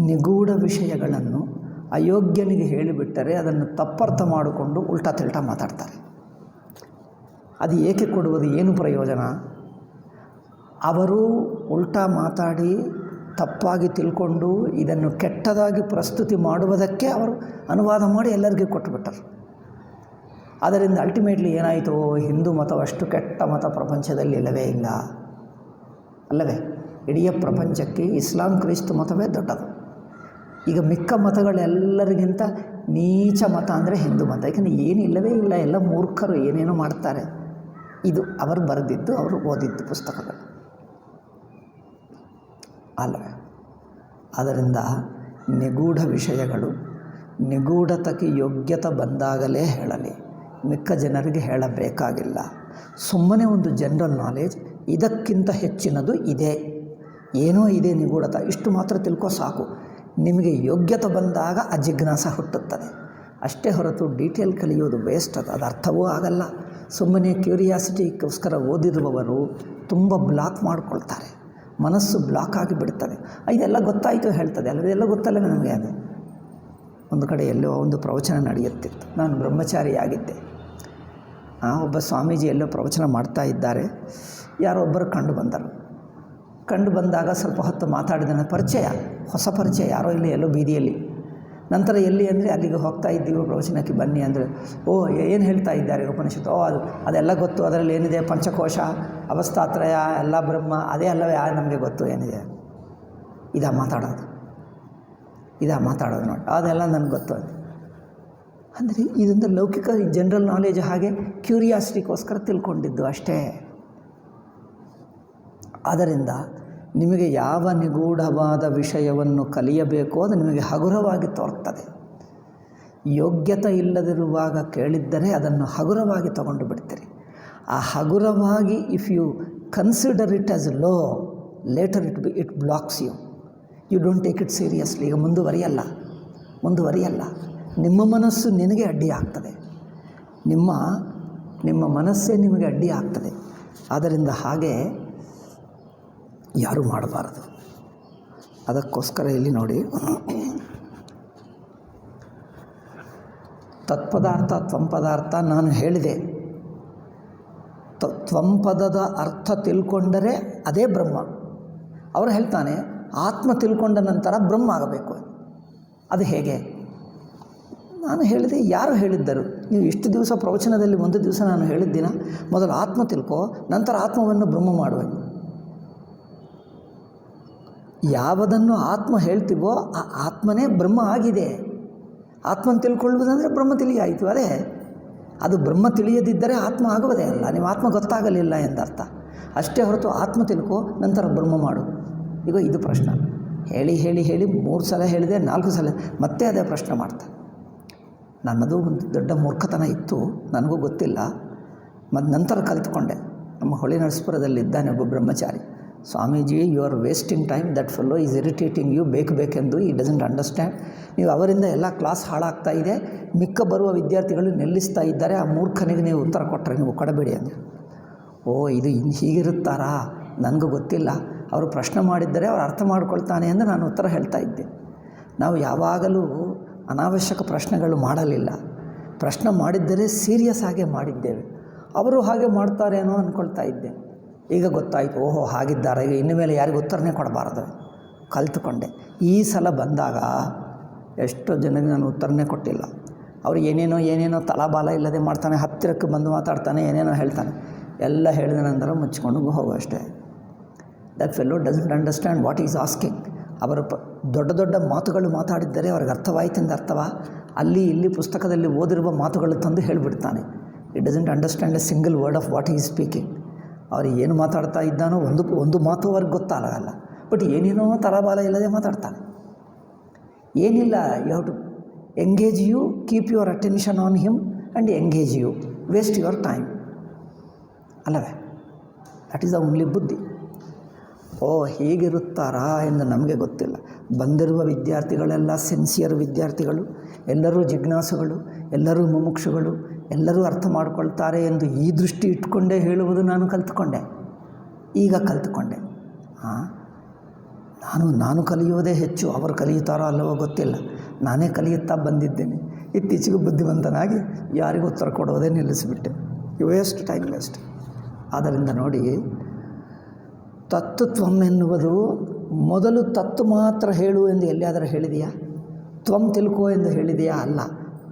ನಿಗೂಢ ವಿಷಯಗಳನ್ನು ಅಯೋಗ್ಯನಿಗೆ ಹೇಳಿಬಿಟ್ಟರೆ ಅದನ್ನು ತಪ್ಪರ್ಥ ಮಾಡಿಕೊಂಡು ಉಲ್ಟಾ ತಿಲ್ಟಾ ಮಾತಾಡ್ತಾರೆ. ಅದು ಏಕೆ ಕೊಡುವುದು? ಏನು ಪ್ರಯೋಜನ? ಅವರು ಉಲ್ಟಾ ಮಾತಾಡಿ ತಪ್ಪಾಗಿ ತಿಳ್ಕೊಂಡು ಇದನ್ನು ಕೆಟ್ಟದಾಗಿ ಪ್ರಸ್ತುತಿ ಮಾಡುವುದಕ್ಕೆ ಅವರು ಅನುವಾದ ಮಾಡಿ ಎಲ್ಲರಿಗೂ ಕೊಟ್ಟುಬಿಟ್ಟರು. ಅದರಿಂದ ಅಲ್ಟಿಮೇಟ್ಲಿ ಏನಾಯಿತು? ಹಿಂದೂ ಮತವಷ್ಟು ಕೆಟ್ಟ ಮತ ಪ್ರಪಂಚದಲ್ಲಿ ಇಲ್ಲವೇ ಇಲ್ಲ ಅಲ್ಲವೇ? ಇಡೀ ಪ್ರಪಂಚಕ್ಕೆ ಇಸ್ಲಾಂ ಕ್ರೈಸ್ತ ಮತವೇ ದೊಡ್ಡದು. ಈಗ ಮಿಕ್ಕ ಮತಗಳೆಲ್ಲರಿಗಿಂತ ನೀಚ ಮತ ಅಂದರೆ ಹಿಂದೂ ಮತ. ಯಾಕೆಂದರೆ ಏನಿಲ್ಲವೇ ಇಲ್ಲ, ಎಲ್ಲ ಮೂರ್ಖರು ಏನೇನೋ ಮಾಡ್ತಾರೆ. ಇದು ಅವರು ಬರೆದಿದ್ದು, ಅವರು ಓದಿದ್ದು ಪುಸ್ತಕಗಳು ಅಲ್ಲವೇ? ಆದ್ದರಿಂದ ನಿಗೂಢ ವಿಷಯಗಳು ನಿಗೂಢತೆಗೆ ಯೋಗ್ಯತೆ ಬಂದಾಗಲೇ ಹೇಳಲಿ, ಮಿಕ್ಕ ಜನರಿಗೆ ಹೇಳಬೇಕಾಗಿಲ್ಲ. ಸುಮ್ಮನೆ ಒಂದು ಜನರಲ್ ನಾಲೆಜ್, ಇದಕ್ಕಿಂತ ಹೆಚ್ಚಿನದು ಇದೆ, ಏನೋ ಇದೆ ನಿಗೂಢತೆ, ಇಷ್ಟು ಮಾತ್ರ ತಿಳ್ಕೋ ಸಾಕು. ನಿಮಗೆ ಯೋಗ್ಯತೆ ಬಂದಾಗ ಆ ಜಿಜ್ಞಾಸ ಹುಟ್ಟುತ್ತದೆ ಅಷ್ಟೇ ಹೊರತು ಡೀಟೇಲ್ ಕಲಿಯೋದು ವೇಸ್ಟ್. ಅದು ಅರ್ಥವೂ ಆಗಲ್ಲ. ಸುಮ್ಮನೆ ಕ್ಯೂರಿಯಾಸಿಟಿಗೋಸ್ಕರ ಓದಿರುವವರು ತುಂಬ ಬ್ಲಾಕ್ ಮಾಡಿಕೊಳ್ತಾರೆ, ಮನಸ್ಸು ಬ್ಲಾಕ್ ಆಗಿ ಬಿಡ್ತದೆ. ಇದೆಲ್ಲ ಗೊತ್ತಾಯಿತು ಹೇಳ್ತದೆ ಅಲ್ಲ, ಇದೆಲ್ಲ ಗೊತ್ತಲ್ಲ ನಮಗೆ. ಅದು ಒಂದು ಕಡೆ ಎಲ್ಲೋ ಒಂದು ಪ್ರವಚನ ನಡೆಯುತ್ತಿತ್ತು. ನಾನು ಬ್ರಹ್ಮಚಾರಿಯಾಗಿದ್ದೆ. ಒಬ್ಬ ಸ್ವಾಮೀಜಿ ಎಲ್ಲೋ ಪ್ರವಚನ ಮಾಡ್ತಾ ಇದ್ದಾರೆ. ಯಾರೋ ಒಬ್ಬರು ಕಂಡು ಬಂದಾಗ ಸ್ವಲ್ಪ ಹೊತ್ತು ಮಾತಾಡಿದ ಪರಿಚಯ, ಹೊಸ ಪರಿಚಯ, ಯಾರೋ ಇಲ್ಲಿ ಎಲ್ಲೋ ಬೀದಿಯಲ್ಲಿ ನಂತರ ಎಲ್ಲಿ ಅಂದರೆ ಅಲ್ಲಿಗೆ ಹೋಗ್ತಾ ಇದ್ದೀವಿ ಪ್ರವಚನಕ್ಕೆ ಬನ್ನಿ ಅಂದರೆ, ಓ ಏನು ಹೇಳ್ತಾ ಇದ್ದಾರೆ ಉಪನಿಷತ್ತು, ಓ ಅದೆಲ್ಲ ಗೊತ್ತು, ಅದರಲ್ಲಿ ಏನಿದೆ ಪಂಚಕೋಶ ಅವಸ್ಥಾತ್ರಯ ಎಲ್ಲ ಬ್ರಹ್ಮ ಅದೇ ಅಲ್ಲವೇ ನಮಗೆ ಗೊತ್ತು ಏನಿದೆ. ಇದಾ ಮಾತಾಡೋದು ನೋಡಿ, ಅದೆಲ್ಲ ನನಗೆ ಗೊತ್ತು ಅಂದರೆ ಇದೊಂದು ಲೌಕಿಕ ಜನರಲ್ ನಾಲೆಜ್, ಹಾಗೆ ಕ್ಯೂರಿಯಾಸಿಟಿಗೋಸ್ಕರ ತಿಳ್ಕೊಂಡಿದ್ದು ಅಷ್ಟೇ. ಆದ್ದರಿಂದ ನಿಮಗೆ ಯಾವ ನಿಗೂಢವಾದ ವಿಷಯವನ್ನು ಕಲಿಯಬೇಕೋ ಅದು ನಿಮಗೆ ಹಗುರವಾಗಿ ತೋರ್ತದೆ. ಯೋಗ್ಯತೆ ಇಲ್ಲದಿರುವಾಗ ಕೇಳಿದ್ದರೆ ಅದನ್ನು ಹಗುರವಾಗಿ ತಗೊಂಡು ಬಿಡ್ತೀರಿ. ಆ ಹಗುರವಾಗಿ if you consider it as low, later it blocks you don't take it seriously. ಈಗ ಮುಂದುವರಿಯಲ್ಲ. ನಿಮ್ಮ ಮನಸ್ಸು ನಿನಗೆ ಅಡ್ಡಿ ಆಗ್ತದೆ, ನಿಮ್ಮ ಮನಸ್ಸೇ ನಿಮಗೆ ಅಡ್ಡಿ ಆಗ್ತದೆ. ಆದ್ದರಿಂದ ಹಾಗೆ ಯಾರೂ ಮಾಡಬಾರದು. ಅದಕ್ಕೋಸ್ಕರ ಇಲ್ಲಿ ನೋಡಿ, ತತ್ಪದಾರ್ಥ ತ್ವಂಪದಾರ್ಥ ನಾನು ಹೇಳಿದೆ. ತ್ವಂಪದದ ಅರ್ಥ ತಿಳ್ಕೊಂಡರೆ ಅದೇ ಬ್ರಹ್ಮ. ಅವರು ಹೇಳ್ತಾನೆ ಆತ್ಮ ತಿಳ್ಕೊಂಡ ನಂತರ ಬ್ರಹ್ಮ ಆಗಬೇಕು. ಅದು ಹೇಗೆ? ನಾನು ಹೇಳಿದೆ, ಯಾರು ಹೇಳಿದ್ದರು? ನೀವು ಇಷ್ಟು ದಿವಸ ಪ್ರವಚನದಲ್ಲಿ ಒಂದು ದಿವಸ ನಾನು ಹೇಳಿದ್ದಿನ, ಮೊದಲು ಆತ್ಮ ತಿಳ್ಕೋ, ನಂತರ ಆತ್ಮವನ್ನು ಬ್ರಹ್ಮ ಮಾಡುವ. ಯಾವುದನ್ನು ಆತ್ಮ ಹೇಳ್ತೀವೋ ಆ ಆತ್ಮನೇ ಬ್ರಹ್ಮ ಆಗಿದೆ. ಆತ್ಮನ ತಿಳ್ಕೊಳ್ಳುವುದಂದರೆ ಬ್ರಹ್ಮ ತಿಳಿಯಾಯಿತು. ಅದು ಬ್ರಹ್ಮ ತಿಳಿಯದಿದ್ದರೆ ಆತ್ಮ ಆಗುವುದೇ ಅಲ್ಲ. ನೀವು ಆತ್ಮ ಗೊತ್ತಾಗಲಿಲ್ಲ ಎಂದರ್ಥ ಅಷ್ಟೇ ಹೊರತು ಆತ್ಮ ತಿಳ್ಕೋ ನಂತರ ಬ್ರಹ್ಮ ಮಾಡು. ಈಗ ಇದು ಪ್ರಶ್ನೆ ಹೇಳಿ 3 ಸಲ ಹೇಳಿದೆ, 4 ಸಲ ಮತ್ತೆ ಅದೇ ಪ್ರಶ್ನೆ ಮಾಡ್ತಾರೆ. ನನ್ನದು ಒಂದು ದೊಡ್ಡ ಮೂರ್ಖತನ ಇತ್ತು, ನನಗೂ ಗೊತ್ತಿಲ್ಲ. ಮತ್ತು ನಂತರ ಕಲಿತುಕೊಂಡೆ. ನಮ್ಮ ಹೊಳೆ ನರಸೀಪುರದಲ್ಲಿದ್ದಾನೆ ಒಬ್ಬ ಬ್ರಹ್ಮಚಾರಿ. Swamiji, you are wasting time, that fellow is irritating you, ಬೇಕೆಂದು ಈ ಡಸಂಟ್ ಅಂಡರ್ಸ್ಟ್ಯಾಂಡ್. ನೀವು ಅವರಿಂದ ಎಲ್ಲ ಕ್ಲಾಸ್ ಹಾಳಾಗ್ತಾ ಇದೆ, ಮಿಕ್ಕ ಬರುವ ವಿದ್ಯಾರ್ಥಿಗಳು ನಿಲ್ಲಿಸ್ತಾ ಇದ್ದಾರೆ, ಆ ಮೂರ್ಖನಿಗೆ ನೀವು ಉತ್ತರ ಕೊಟ್ಟರೆ ನೀವು ಕೊಡಬೇಡಿ ಅಂದರೆ, ಓ ಇದು ಹೀಗಿರುತ್ತಾರಾ, ನನಗೂ ಗೊತ್ತಿಲ್ಲ, ಅವರು ಪ್ರಶ್ನೆ ಮಾಡಿದ್ದರೆ ಅವ್ರು ಅರ್ಥ ಮಾಡ್ಕೊಳ್ತಾನೆ ಎಂದು ನಾನು ಉತ್ತರ ಹೇಳ್ತಾ ಇದ್ದೆ. ನಾವು ಯಾವಾಗಲೂ ಅನಾವಶ್ಯಕ ಪ್ರಶ್ನೆಗಳು ಮಾಡಲಿಲ್ಲ. ಪ್ರಶ್ನೆ ಮಾಡಿದ್ದರೆ ಸೀರಿಯಸ್ ಆಗೇ ಮಾಡಿದ್ದೇವೆ. ಅವರು ಹಾಗೆ ಮಾಡ್ತಾರೇನೋ ಅಂದ್ಕೊಳ್ತಾ ಇದ್ದೆ. ಈಗ ಗೊತ್ತಾಯಿತು, ಓಹೋ ಹಾಗಿದ್ದಾರೆ, ಈಗ ಇನ್ನು ಮೇಲೆ ಯಾರಿಗೂ ಉತ್ತರನೇ ಕೊಡಬಾರದು. ಕಲಿತುಕೊಂಡೆ. ಈ ಸಲ ಬಂದಾಗ ಎಷ್ಟೋ ಜನರಿಗೆ ನಾನು ಉತ್ತರನೇ ಕೊಟ್ಟಿಲ್ಲ. ಅವರು ಏನೇನೋ ತಲಾಬಾಲ ಇಲ್ಲದೆ ಮಾಡ್ತಾನೆ, ಹತ್ತಿರಕ್ಕೆ ಬಂದು ಮಾತಾಡ್ತಾನೆ, ಏನೇನೋ ಹೇಳ್ತಾನೆ. ಎಲ್ಲ ಹೇಳಿದ ನಂತರ ಮುಚ್ಕೊಂಡು ಹೋಗೋ ಅಷ್ಟೇ. That fellow doesn't understand what is asking. ಅವರು ದೊಡ್ಡ ಮಾತುಗಳು ಮಾತಾಡಿದ್ದರೆ ಅವ್ರಿಗೆ ಅರ್ಥವಾಯಿತೆಂದು ಅರ್ಥವಾ? ಅಲ್ಲಿ ಇಲ್ಲಿ ಪುಸ್ತಕದಲ್ಲಿ ಓದಿರುವ ಮಾತುಗಳು ತಂದು ಹೇಳಿಬಿಡ್ತಾನೆ. It doesn't understand a single word of what is speaking. ಅವ್ರು ಏನು ಮಾತಾಡ್ತಾ ಇದ್ದಾನೋ ಒಂದು ಮಾತು ಅವ್ರಿಗೆ ಗೊತ್ತಾಗಲ್ಲ. ಬಟ್ ಏನೇನೋ ತಲಾಬಾಲ ಇಲ್ಲದೆ ಮಾತಾಡ್ತಾನೆ. ಏನಿಲ್ಲ, you have to engage you, keep your attention on him and engage you, waste your time ಅಲ್ಲವೇ? ದಟ್ ಈಸ್ ದ ಓನ್ಲಿ ಬುದ್ಧಿ. ಓ ಹೀಗಿರುತ್ತಾರಾ ಎಂದು ನಮಗೆ ಗೊತ್ತಿಲ್ಲ. ಬಂದಿರುವ ವಿದ್ಯಾರ್ಥಿಗಳೆಲ್ಲ ಸಿನ್ಸಿಯರ್ ವಿದ್ಯಾರ್ಥಿಗಳು, ಎಲ್ಲರೂ ಜಿಜ್ಞಾಸುಗಳು, ಎಲ್ಲರೂ ಮುಮುಕ್ಷುಗಳು, ಎಲ್ಲರೂ ಅರ್ಥ ಮಾಡಿಕೊಳ್ತಾರೆ ಎಂದು ಈ ದೃಷ್ಟಿ ಇಟ್ಕೊಂಡೇ ಹೇಳುವುದು ನಾನು ಕಲಿತುಕೊಂಡೆ. ಈಗ ಕಲಿತುಕೊಂಡೆ. ನಾನು ಕಲಿಯೋದೇ ಹೆಚ್ಚು, ಅವರು ಕಲಿಯುತ್ತಾರೋ ಅಲ್ಲವೋ ಗೊತ್ತಿಲ್ಲ. ನಾನೇ ಕಲಿಯುತ್ತಾ ಬಂದಿದ್ದೇನೆ. ಇತ್ತೀಚೆಗೆ ಬುದ್ಧಿವಂತನಾಗಿ ಯಾರಿಗೂ ಉತ್ತರ ಕೊಡೋದೇ ನಿಲ್ಲಿಸಿಬಿಟ್ಟೆ. Waste, time waste. ಆದ್ದರಿಂದ ನೋಡಿ, ತತ್ವಂ ಎನ್ನುವುದು ಮೊದಲು ತತ್ವ ಮಾತ್ರ ಹೇಳು ಎಂದು ಎಲ್ಲಿಯಾದರೂ ಹೇಳಿದೆಯಾ? ತ್ವಂ ತಿಳ್ಕೋ ಎಂದು ಹೇಳಿದೆಯಾ? ಅಲ್ಲ.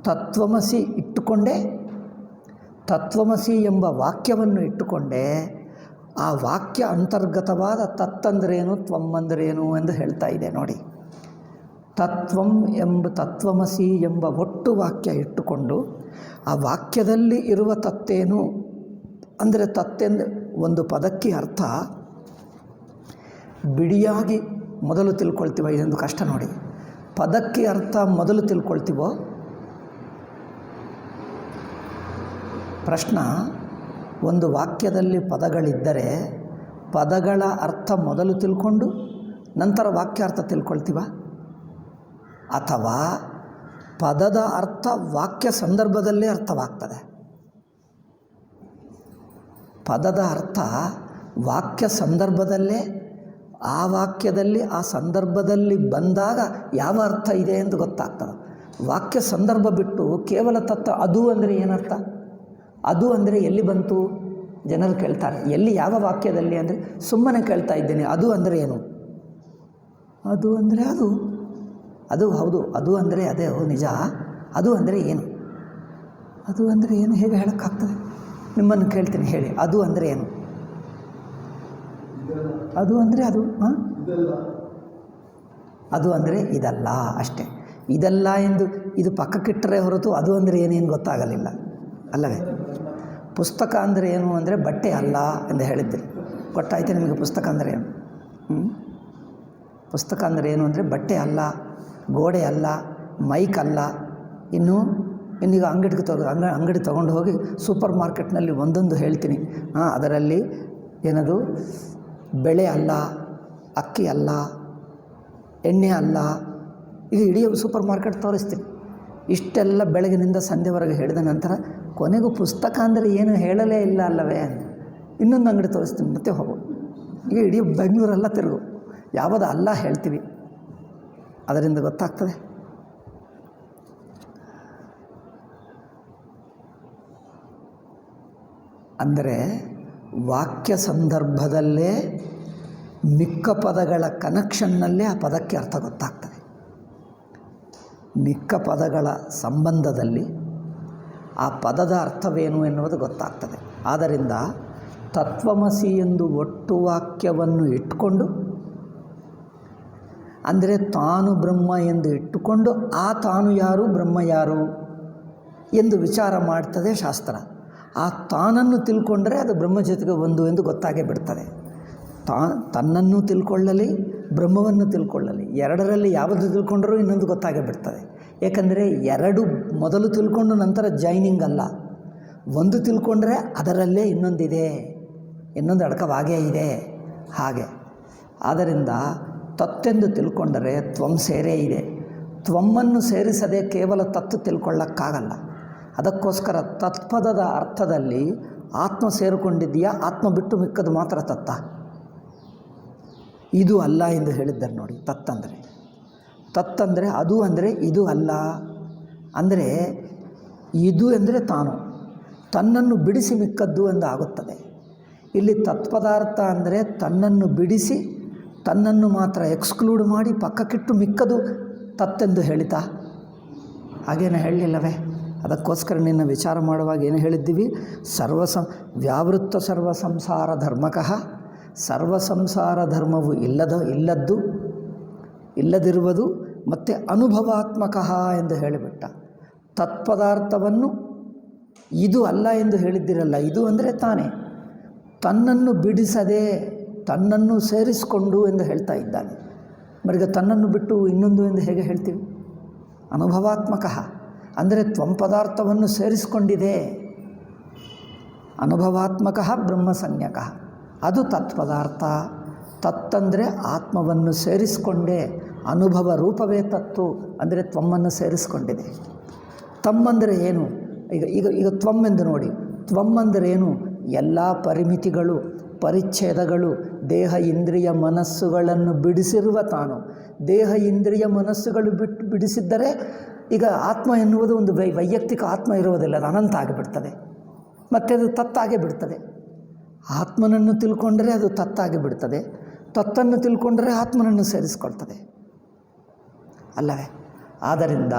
ತತ್ವಮಸಿ ಇಟ್ಟುಕೊಂಡೇ, ತತ್ವಮಸಿ ಎಂಬ ವಾಕ್ಯವನ್ನು ಇಟ್ಟುಕೊಂಡೇ ಆ ವಾಕ್ಯ ಅಂತರ್ಗತವಾದ ತತ್ತಂದ್ರೇನು ತ್ವಂ ಅಂದ್ರೇನು ಎಂದು ಹೇಳ್ತಾ ಇದೆ ನೋಡಿ. ತತ್ವಂ ಎಂಬ ತತ್ವಮಸಿ ಎಂಬ ಒಟ್ಟು ವಾಕ್ಯ ಇಟ್ಟುಕೊಂಡು ಆ ವಾಕ್ಯದಲ್ಲಿ ಇರುವ ತತ್ತೇನು ಅಂದರೆ, ತತ್ತೆಂದು ಒಂದು ಪದಕ್ಕೆ ಅರ್ಥ ಬಿಡಿಯಾಗಿ ಮೊದಲು ತಿಳ್ಕೊಳ್ತೀವೋ ಇದೊಂದು ಕಷ್ಟ ನೋಡಿ. ಪದಕ್ಕೆ ಅರ್ಥ ಮೊದಲು ತಿಳ್ಕೊಳ್ತೀವೋ? ಪ್ರಶ್ನೆ, ಒಂದು ವಾಕ್ಯದಲ್ಲಿ ಪದಗಳಿದ್ದರೆ ಪದಗಳ ಅರ್ಥ ಮೊದಲು ತಿಳ್ಕೊಂಡು ನಂತರ ವಾಕ್ಯಾರ್ಥ ತಿಳ್ಕೊಳ್ತೀವ? ಅಥವಾ ಪದದ ಅರ್ಥ ವಾಕ್ಯ ಸಂದರ್ಭದಲ್ಲೇ ಅರ್ಥವಾಗ್ತದೆ? ಪದದ ಅರ್ಥ ವಾಕ್ಯ ಸಂದರ್ಭದಲ್ಲೇ, ಆ ವಾಕ್ಯದಲ್ಲಿ ಆ ಸಂದರ್ಭದಲ್ಲಿ ಬಂದಾಗ ಯಾವ ಅರ್ಥ ಇದೆ ಎಂದು ಗೊತ್ತಾಗ್ತದೆ. ವಾಕ್ಯ ಸಂದರ್ಭ ಬಿಟ್ಟು ಕೇವಲ ತತ್ವ ಅದು ಅಂದರೆ ಏನರ್ಥ? ಅದು ಅಂದರೆ ಎಲ್ಲಿ ಬಂತು? ಜನರು ಕೇಳ್ತಾರೆ, ಎಲ್ಲಿ ಯಾವ ವಾಕ್ಯದಲ್ಲಿ ಅಂದರೆ ಸುಮ್ಮನೆ ಕೇಳ್ತಾ ಇದ್ದೇನೆ. ಅದು ಅಂದರೆ ಏನು? ಅದು ಅಂದರೆ ಅದು ಅದು ಹೌದು, ಅದು ಅಂದರೆ ಅದೇ ನಿಜ. ಅದು ಅಂದರೆ ಏನು? ಅದು ಅಂದರೆ ಏನು ಹೇಗೆ ಹೇಳೋಕ್ಕಾಗ್ತದೆ? ನಿಮ್ಮನ್ನು ಕೇಳ್ತೀನಿ, ಹೇಳಿ, ಅದು ಅಂದರೆ ಏನು? ಅದು ಅಂದರೆ ಅದು ಅದು ಅಂದರೆ ಇದಲ್ಲ ಅಷ್ಟೇ. ಇದಲ್ಲ ಎಂದು ಇದು ಪಕ್ಕಕ್ಕಿಟ್ಟರೆ ಹೊರತು ಅದು ಅಂದರೆ ಏನೇನು ಗೊತ್ತಾಗಲಿಲ್ಲ ಅಲ್ಲವೇ? ಪುಸ್ತಕ ಅಂದರೆ ಏನು ಅಂದರೆ ಬಟ್ಟೆ ಅಲ್ಲ ಎಂದು ಹೇಳಿದ್ರಿ. ಗೊತ್ತಾಯ್ತು ನಿಮಗೆ ಪುಸ್ತಕ ಅಂದರೆ ಏನು? ಪುಸ್ತಕ ಅಂದರೆ ಏನು ಅಂದರೆ ಬಟ್ಟೆ ಅಲ್ಲ, ಗೋಡೆ ಅಲ್ಲ, ಮೈಕ್ ಅಲ್ಲ. ಇನ್ನೀಗ ಅಂಗಡಿ ತೊಗೊಂಡು ಹೋಗಿ ಸೂಪರ್ ಮಾರ್ಕೆಟ್ನಲ್ಲಿ ಒಂದೊಂದು ಹೇಳ್ತೀನಿ. ಅದರಲ್ಲಿ ಏನದು ಬೆಳೆ ಅಲ್ಲ, ಅಕ್ಕಿ ಅಲ್ಲ, ಎಣ್ಣೆ ಅಲ್ಲ. ಈಗ ಇಡೀ ಸೂಪರ್ ಮಾರ್ಕೆಟ್ ತೋರಿಸ್ತೀನಿ. ಇಷ್ಟೆಲ್ಲ ಬೆಳಗಿನಿಂದ ಸಂಜೆವರೆಗೆ ಹೇಳಿದ ನಂತರ ಕೊನೆಗೂ ಪುಸ್ತಕ ಅಂದರೆ ಏನು ಹೇಳಲೇ ಇಲ್ಲ ಅಲ್ಲವೇ? ಇನ್ನೊಂದು ಅಂಗಡಿ ತೋರಿಸ್ತೀನಿ, ಮತ್ತೆ ಹೋಗು. ಈಗ ಇಡೀ ಬೆಂಗಳೂರೆಲ್ಲ ತಿರುಗು, ಯಾವುದು ಅಲ್ಲ ಹೇಳ್ತೀವಿ, ಅದರಿಂದ ಗೊತ್ತಾಗ್ತದೆ. ಅಂದರೆ ವಾಕ್ಯ ಸಂದರ್ಭದಲ್ಲೇ ಮಿಕ್ಕ ಪದಗಳ ಕನೆಕ್ಷನ್ನಲ್ಲೇ ಆ ಪದಕ್ಕೆ ಅರ್ಥ ಗೊತ್ತಾಗ್ತದೆ. ಮಿಕ್ಕ ಪದಗಳ ಸಂಬಂಧದಲ್ಲಿ ಆ ಪದದ ಅರ್ಥವೇನು ಎನ್ನುವುದು ಗೊತ್ತಾಗ್ತದೆ. ಆದ್ದರಿಂದ ತತ್ವಮಸಿ ಎಂದು ಒಟ್ಟು ವಾಕ್ಯವನ್ನು ಇಟ್ಟುಕೊಂಡು, ಅಂದರೆ ತಾನು ಬ್ರಹ್ಮ ಎಂದು ಇಟ್ಟುಕೊಂಡು ಆ ತಾನು ಯಾರು, ಬ್ರಹ್ಮ ಯಾರು ಎಂದು ವಿಚಾರ ಮಾಡ್ತದೆ ಶಾಸ್ತ್ರ. ಆ ತಾನನ್ನು ತಿಳ್ಕೊಂಡ್ರೆ ಅದು ಬ್ರಹ್ಮ ಜೊತೆಗೆ ಒಂದು ಎಂದು ಗೊತ್ತಾಗೇ ಬಿಡ್ತದೆ. ತನ್ನನ್ನು ತಿಳ್ಕೊಳ್ಳಲಿ, ಬ್ರಹ್ಮವನ್ನು ತಿಳ್ಕೊಳ್ಳಲಿ, ಎರಡರಲ್ಲಿ ಯಾವುದು ತಿಳ್ಕೊಂಡರೂ ಇನ್ನೊಂದು ಗೊತ್ತಾಗೇ ಬಿಡ್ತದೆ. ಏಕೆಂದರೆ ಎರಡು ಮೊದಲು ತಿಳ್ಕೊಂಡು ನಂತರ ಜಾಯ್ನಿಂಗ್ ಅಲ್ಲ. ಒಂದು ತಿಳ್ಕೊಂಡ್ರೆ ಅದರಲ್ಲೇ ಇನ್ನೊಂದಿದೆ, ಇನ್ನೊಂದು ಅಡಕವಾಗೇ ಇದೆ ಹಾಗೆ. ಆದ್ದರಿಂದ ತತ್ತೆಂದು ತಿಳ್ಕೊಂಡರೆ ತ್ವಂ ಸೇರೇ ಇದೆ. ತ್ವಮ್ಮನ್ನು ಸೇರಿಸದೆ ಕೇವಲ ತತ್ತು ತಿಳ್ಕೊಳ್ಳೋಕ್ಕಾಗಲ್ಲ. ಅದಕ್ಕೋಸ್ಕರ ತತ್ಪದದ ಅರ್ಥದಲ್ಲಿ ಆತ್ಮ ಸೇರಿಕೊಂಡಿದೆಯಾ, ಆತ್ಮ ಬಿಟ್ಟು ಮಿಕ್ಕದು ಮಾತ್ರ ತತ್ತ. ಇದು ಅಲ್ಲ ಎಂದು ಹೇಳಿದ್ದಾರೆ ನೋಡಿ. ತತ್ತಂದರೆ ಅದು ಅಂದರೆ ಇದು ಅಲ್ಲ. ಅಂದರೆ ಇದು ಅಂದರೆ ತಾನು, ತನ್ನನ್ನು ಬಿಡಿಸಿ ಮಿಕ್ಕದ್ದು ಎಂದು ಆಗುತ್ತದೆ. ಇಲ್ಲಿ ತತ್ಪದಾರ್ಥ ಅಂದರೆ ತನ್ನನ್ನು ಬಿಡಿಸಿ ತನ್ನನ್ನು ಮಾತ್ರ ಎಕ್ಸ್ಕ್ಲೂಡ್ ಮಾಡಿ ಪಕ್ಕಕ್ಕಿಟ್ಟು ಮಿಕ್ಕದು ತತ್ತೆಂದು ಹೇಳಿತಾ? ಹಾಗೇನು ಹೇಳಲಿಲ್ಲವೇ? ಅದಕ್ಕೋಸ್ಕರ ನಿನ್ನ ವಿಚಾರ ಮಾಡುವಾಗ ಏನು ಹೇಳಿದ್ದೀವಿ? ವ್ಯಾವೃತ್ತ ಸರ್ವ ಸಂಸಾರ ಧರ್ಮಕಃ, ಸರ್ವ ಸಂಸಾರ ಧರ್ಮವು ಇಲ್ಲದಿರುವುದು ಮತ್ತು ಅನುಭವಾತ್ಮಕಃ ಎಂದು ಹೇಳಿಬಿಟ್ಟ. ತತ್ಪದಾರ್ಥವನ್ನು ಇದು ಅಲ್ಲ ಎಂದು ಹೇಳಿದ್ದಿರಲ್ಲ. ಇದು ಅಂದರೆ ತಾನೇ, ತನ್ನನ್ನು ಬಿಡಿಸದೆ ತನ್ನನ್ನು ಸೇರಿಸಿಕೊಂಡು ಎಂದು ಹೇಳ್ತಾ ಇದ್ದಾನೆ. ಮರೀಗ ತನ್ನನ್ನು ಬಿಟ್ಟು ಇನ್ನೊಂದು ಎಂದು ಹೇಗೆ ಹೇಳ್ತೀವಿ? ಅನುಭವಾತ್ಮಕಃ ಅಂದರೆ ತ್ವಂ ಪದಾರ್ಥವನ್ನು ಸೇರಿಸಿಕೊಂಡಿದೆ. ಅನುಭವಾತ್ಮಕಃ ಬ್ರಹ್ಮಸಂಜ್ಞಕಃ, ಅದು ತತ್ಪದಾರ್ಥ. ತತ್ತಂದರೆ ಆತ್ಮವನ್ನು ಸೇರಿಸಿಕೊಂಡೇ, ಅನುಭವ ರೂಪವೇ ತತ್ತು ಅಂದರೆ ತ್ವಮ್ಮನ್ನು ಸೇರಿಸಿಕೊಂಡಿದೆ. ತಮ್ಮಂದರೆ ಏನು? ಈಗ ತ್ವಮ್ಮೆಂದು ನೋಡಿ. ತ್ವಮ್ಮಂದರೆ ಏನು? ಎಲ್ಲ ಪರಿಮಿತಿಗಳು, ಪರಿಚ್ಛೇದಗಳು, ದೇಹ ಇಂದ್ರಿಯ ಮನಸ್ಸುಗಳನ್ನು ಬಿಡಿಸಿರುವ ತಾನು. ದೇಹ ಇಂದ್ರಿಯ ಮನಸ್ಸುಗಳು ಬಿಡಿಸಿದ್ದರೆ ಈಗ ಆತ್ಮ ಎನ್ನುವುದು ಒಂದು ವೈಯಕ್ತಿಕ ಆತ್ಮ ಇರುವುದಿಲ್ಲ, ಅದು ಅನಂತ ಆಗಿಬಿಡ್ತದೆ. ಮತ್ತು ಅದು ತತ್ತಾಗಿ ಬಿಡ್ತದೆ. ಆತ್ಮನನ್ನು ತಿಳ್ಕೊಂಡ್ರೆ ಅದು ತತ್ತಾಗಿ ಬಿಡ್ತದೆ, ತತ್ತನ್ನು ತಿಳ್ಕೊಂಡ್ರೆ ಆತ್ಮನನ್ನು ಸೇರಿಸ್ಕೊಳ್ತದೆ ಅಲ್ಲವೇ? ಆದ್ದರಿಂದ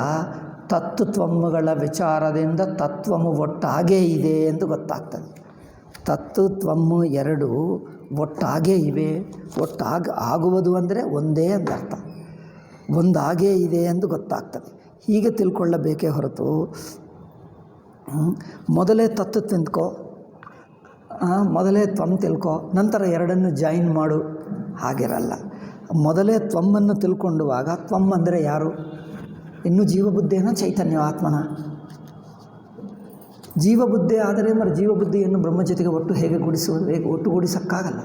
ತತ್ವಗಳ ವಿಚಾರದಿಂದ ತತ್ವಮು ಒಟ್ಟಾಗೇ ಇದೆ ಎಂದು ಗೊತ್ತಾಗ್ತದೆ. ತತ್ತು ತ್ವಮ್ಮು ಎರಡು ಒಟ್ಟಾಗೇ ಇವೆ. ಆಗುವುದು ಅಂದರೆ ಒಂದೇ ಅಂದರ್ಥ, ಒಂದಾಗೇ ಇದೆ ಎಂದು ಗೊತ್ತಾಗ್ತದೆ. ಹೀಗೆ ತಿಳ್ಕೊಳ್ಳಬೇಕೇ ಹೊರತು ಮೊದಲೇ ತತ್ತು ತಿಂದ್ಕೋ, ಮೊದಲೇ ತ್ವಮ್ ತಿಳ್ಕೊ, ನಂತರ ಎರಡನ್ನು ಜಾಯಿನ್ ಮಾಡು, ಹಾಗಿರಲ್ಲ. ಮೊದಲೇ ತ್ವಮ್ಮನ್ನು ತಿಳ್ಕೊಂಡುವಾಗ ತ್ವಮ್ ಅಂದರೆ ಯಾರು? ಇನ್ನು ಜೀವಬುದ್ಧಿನ ಚೈತನ್ಯ ಆತ್ಮನ? ಜೀವಬುದ್ಧಿ ಆದರೆ మరి ಜೀವಬುದ್ಧಿಯನ್ನು ಬ್ರಹ್ಮ ಜೊತೆಗೆ ಒಟ್ಟುಗೂಡಿಸೋಕ್ಕಾಗಲ್ಲ.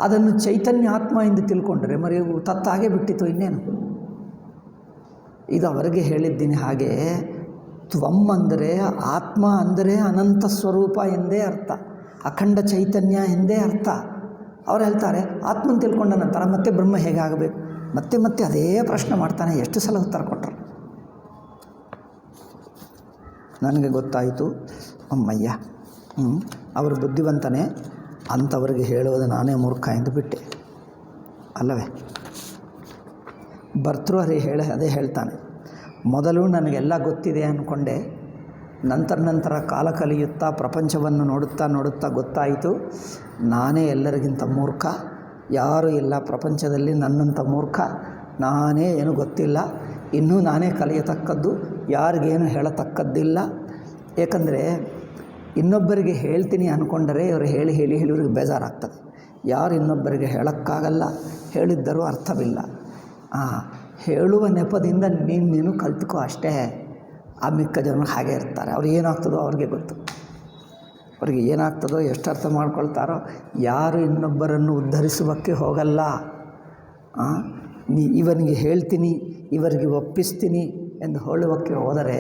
ಅದನ್ನು ಚೈತನ್ಯ ಆತ್ಮ ಎಂದು ತಿಳ್ಕೊಂಡ್ರೆ మరి ತತ್ತಾಗೆ ಬಿಟ್ಟಿತು ಇನ್ನೇನು. ಇದು ಅವರಿಗೆ ಹೇಳಿದ್ದೀನಿ. ಹಾಗೆ ತ್ವಮ್ ಅಂದರೆ ಆತ್ಮ ಅಂದರೆ ಅನಂತ ಸ್ವರೂಪ ಎಂದೇ ಅರ್ಥ, ಅಖಂಡ ಚೈತನ್ಯ ಎಂದೇ ಅರ್ಥ. ಅವರು ಹೇಳ್ತಾರೆ ಆತ್ಮನ ತಿಳ್ಕೊಂಡ ನಂತರ ಮತ್ತೆ ಬ್ರಹ್ಮ ಹೇಗೆ ಆಗಬೇಕು? ಮತ್ತೆ ಅದೇ ಪ್ರಶ್ನೆ ಮಾಡ್ತಾನೆ. ಎಷ್ಟು ಸಲ ಉತ್ತರ ಕೊಟ್ಟರು? ನನಗೆ ಗೊತ್ತಾಯಿತು, ಅಮ್ಮಯ್ಯ ಅವರು ಬುದ್ಧಿವಂತನೇ, ಅಂಥವ್ರಿಗೆ ಹೇಳೋದು ನಾನೇ ಮೂರ್ಖ ಎಂದು ಬಿಟ್ಟೆ ಅಲ್ಲವೇ? ಭರ್ತೃಹರಿ ಅದೇ ಹೇಳ್ತಾನೆ, ಮೊದಲು ನನಗೆಲ್ಲ ಗೊತ್ತಿದೆ ಅಂದ್ಕೊಂಡೆ, ನಂತರ ಕಾಲ ಕಲಿಯುತ್ತಾ ಪ್ರಪಂಚವನ್ನು ನೋಡುತ್ತಾ ಗೊತ್ತಾಯಿತು ನಾನೇ ಎಲ್ಲರಿಗಿಂತ ಮೂರ್ಖ, ಯಾರೂ ಇಲ್ಲ ಪ್ರಪಂಚದಲ್ಲಿ ನನ್ನಂಥ ಮೂರ್ಖ, ನಾನೇ ಏನು ಗೊತ್ತಿಲ್ಲ, ಇನ್ನೂ ನಾನೇ ಕಲಿಯತಕ್ಕದ್ದು, ಯಾರಿಗೇನು ಹೇಳತಕ್ಕದ್ದಿಲ್ಲ. ಏಕೆಂದರೆ ಇನ್ನೊಬ್ಬರಿಗೆ ಹೇಳ್ತೀನಿ ಅಂದ್ಕೊಂಡರೆ ಇವರು ಹೇಳಿ ಇವ್ರಿಗೆ ಬೇಜಾರಾಗ್ತದೆ. ಯಾರು ಇನ್ನೊಬ್ಬರಿಗೆ ಹೇಳೋಕ್ಕಾಗಲ್ಲ, ಹೇಳಿದ್ದರೂ ಅರ್ಥವಿಲ್ಲ. ಹೇಳುವ ನೆಪದಿಂದ ನೀನು ಕಲ್ತ್ಕೋ ಅಷ್ಟೇ. ಆ ಮಿಕ್ಕ ಜನರು ಹಾಗೆ ಇರ್ತಾರೆ, ಅವ್ರಿಗೆ ಏನಾಗ್ತದೋ ಅವ್ರಿಗೆ ಗೊತ್ತು. ಅವ್ರಿಗೆ ಏನಾಗ್ತದೋ ಎಷ್ಟು ಅರ್ಥ ಮಾಡ್ಕೊಳ್ತಾರೋ. ಯಾರು ಇನ್ನೊಬ್ಬರನ್ನು ಉದ್ಧರಿಸುವಕ್ಕೆ ಹೋಗಲ್ಲ. ಇವನಿಗೆ ಹೇಳ್ತೀನಿ, ಇವರಿಗೆ ಒಪ್ಪಿಸ್ತೀನಿ ಎಂದು ಹೇಳುವಕ್ಕೆ ಹೋದರೆ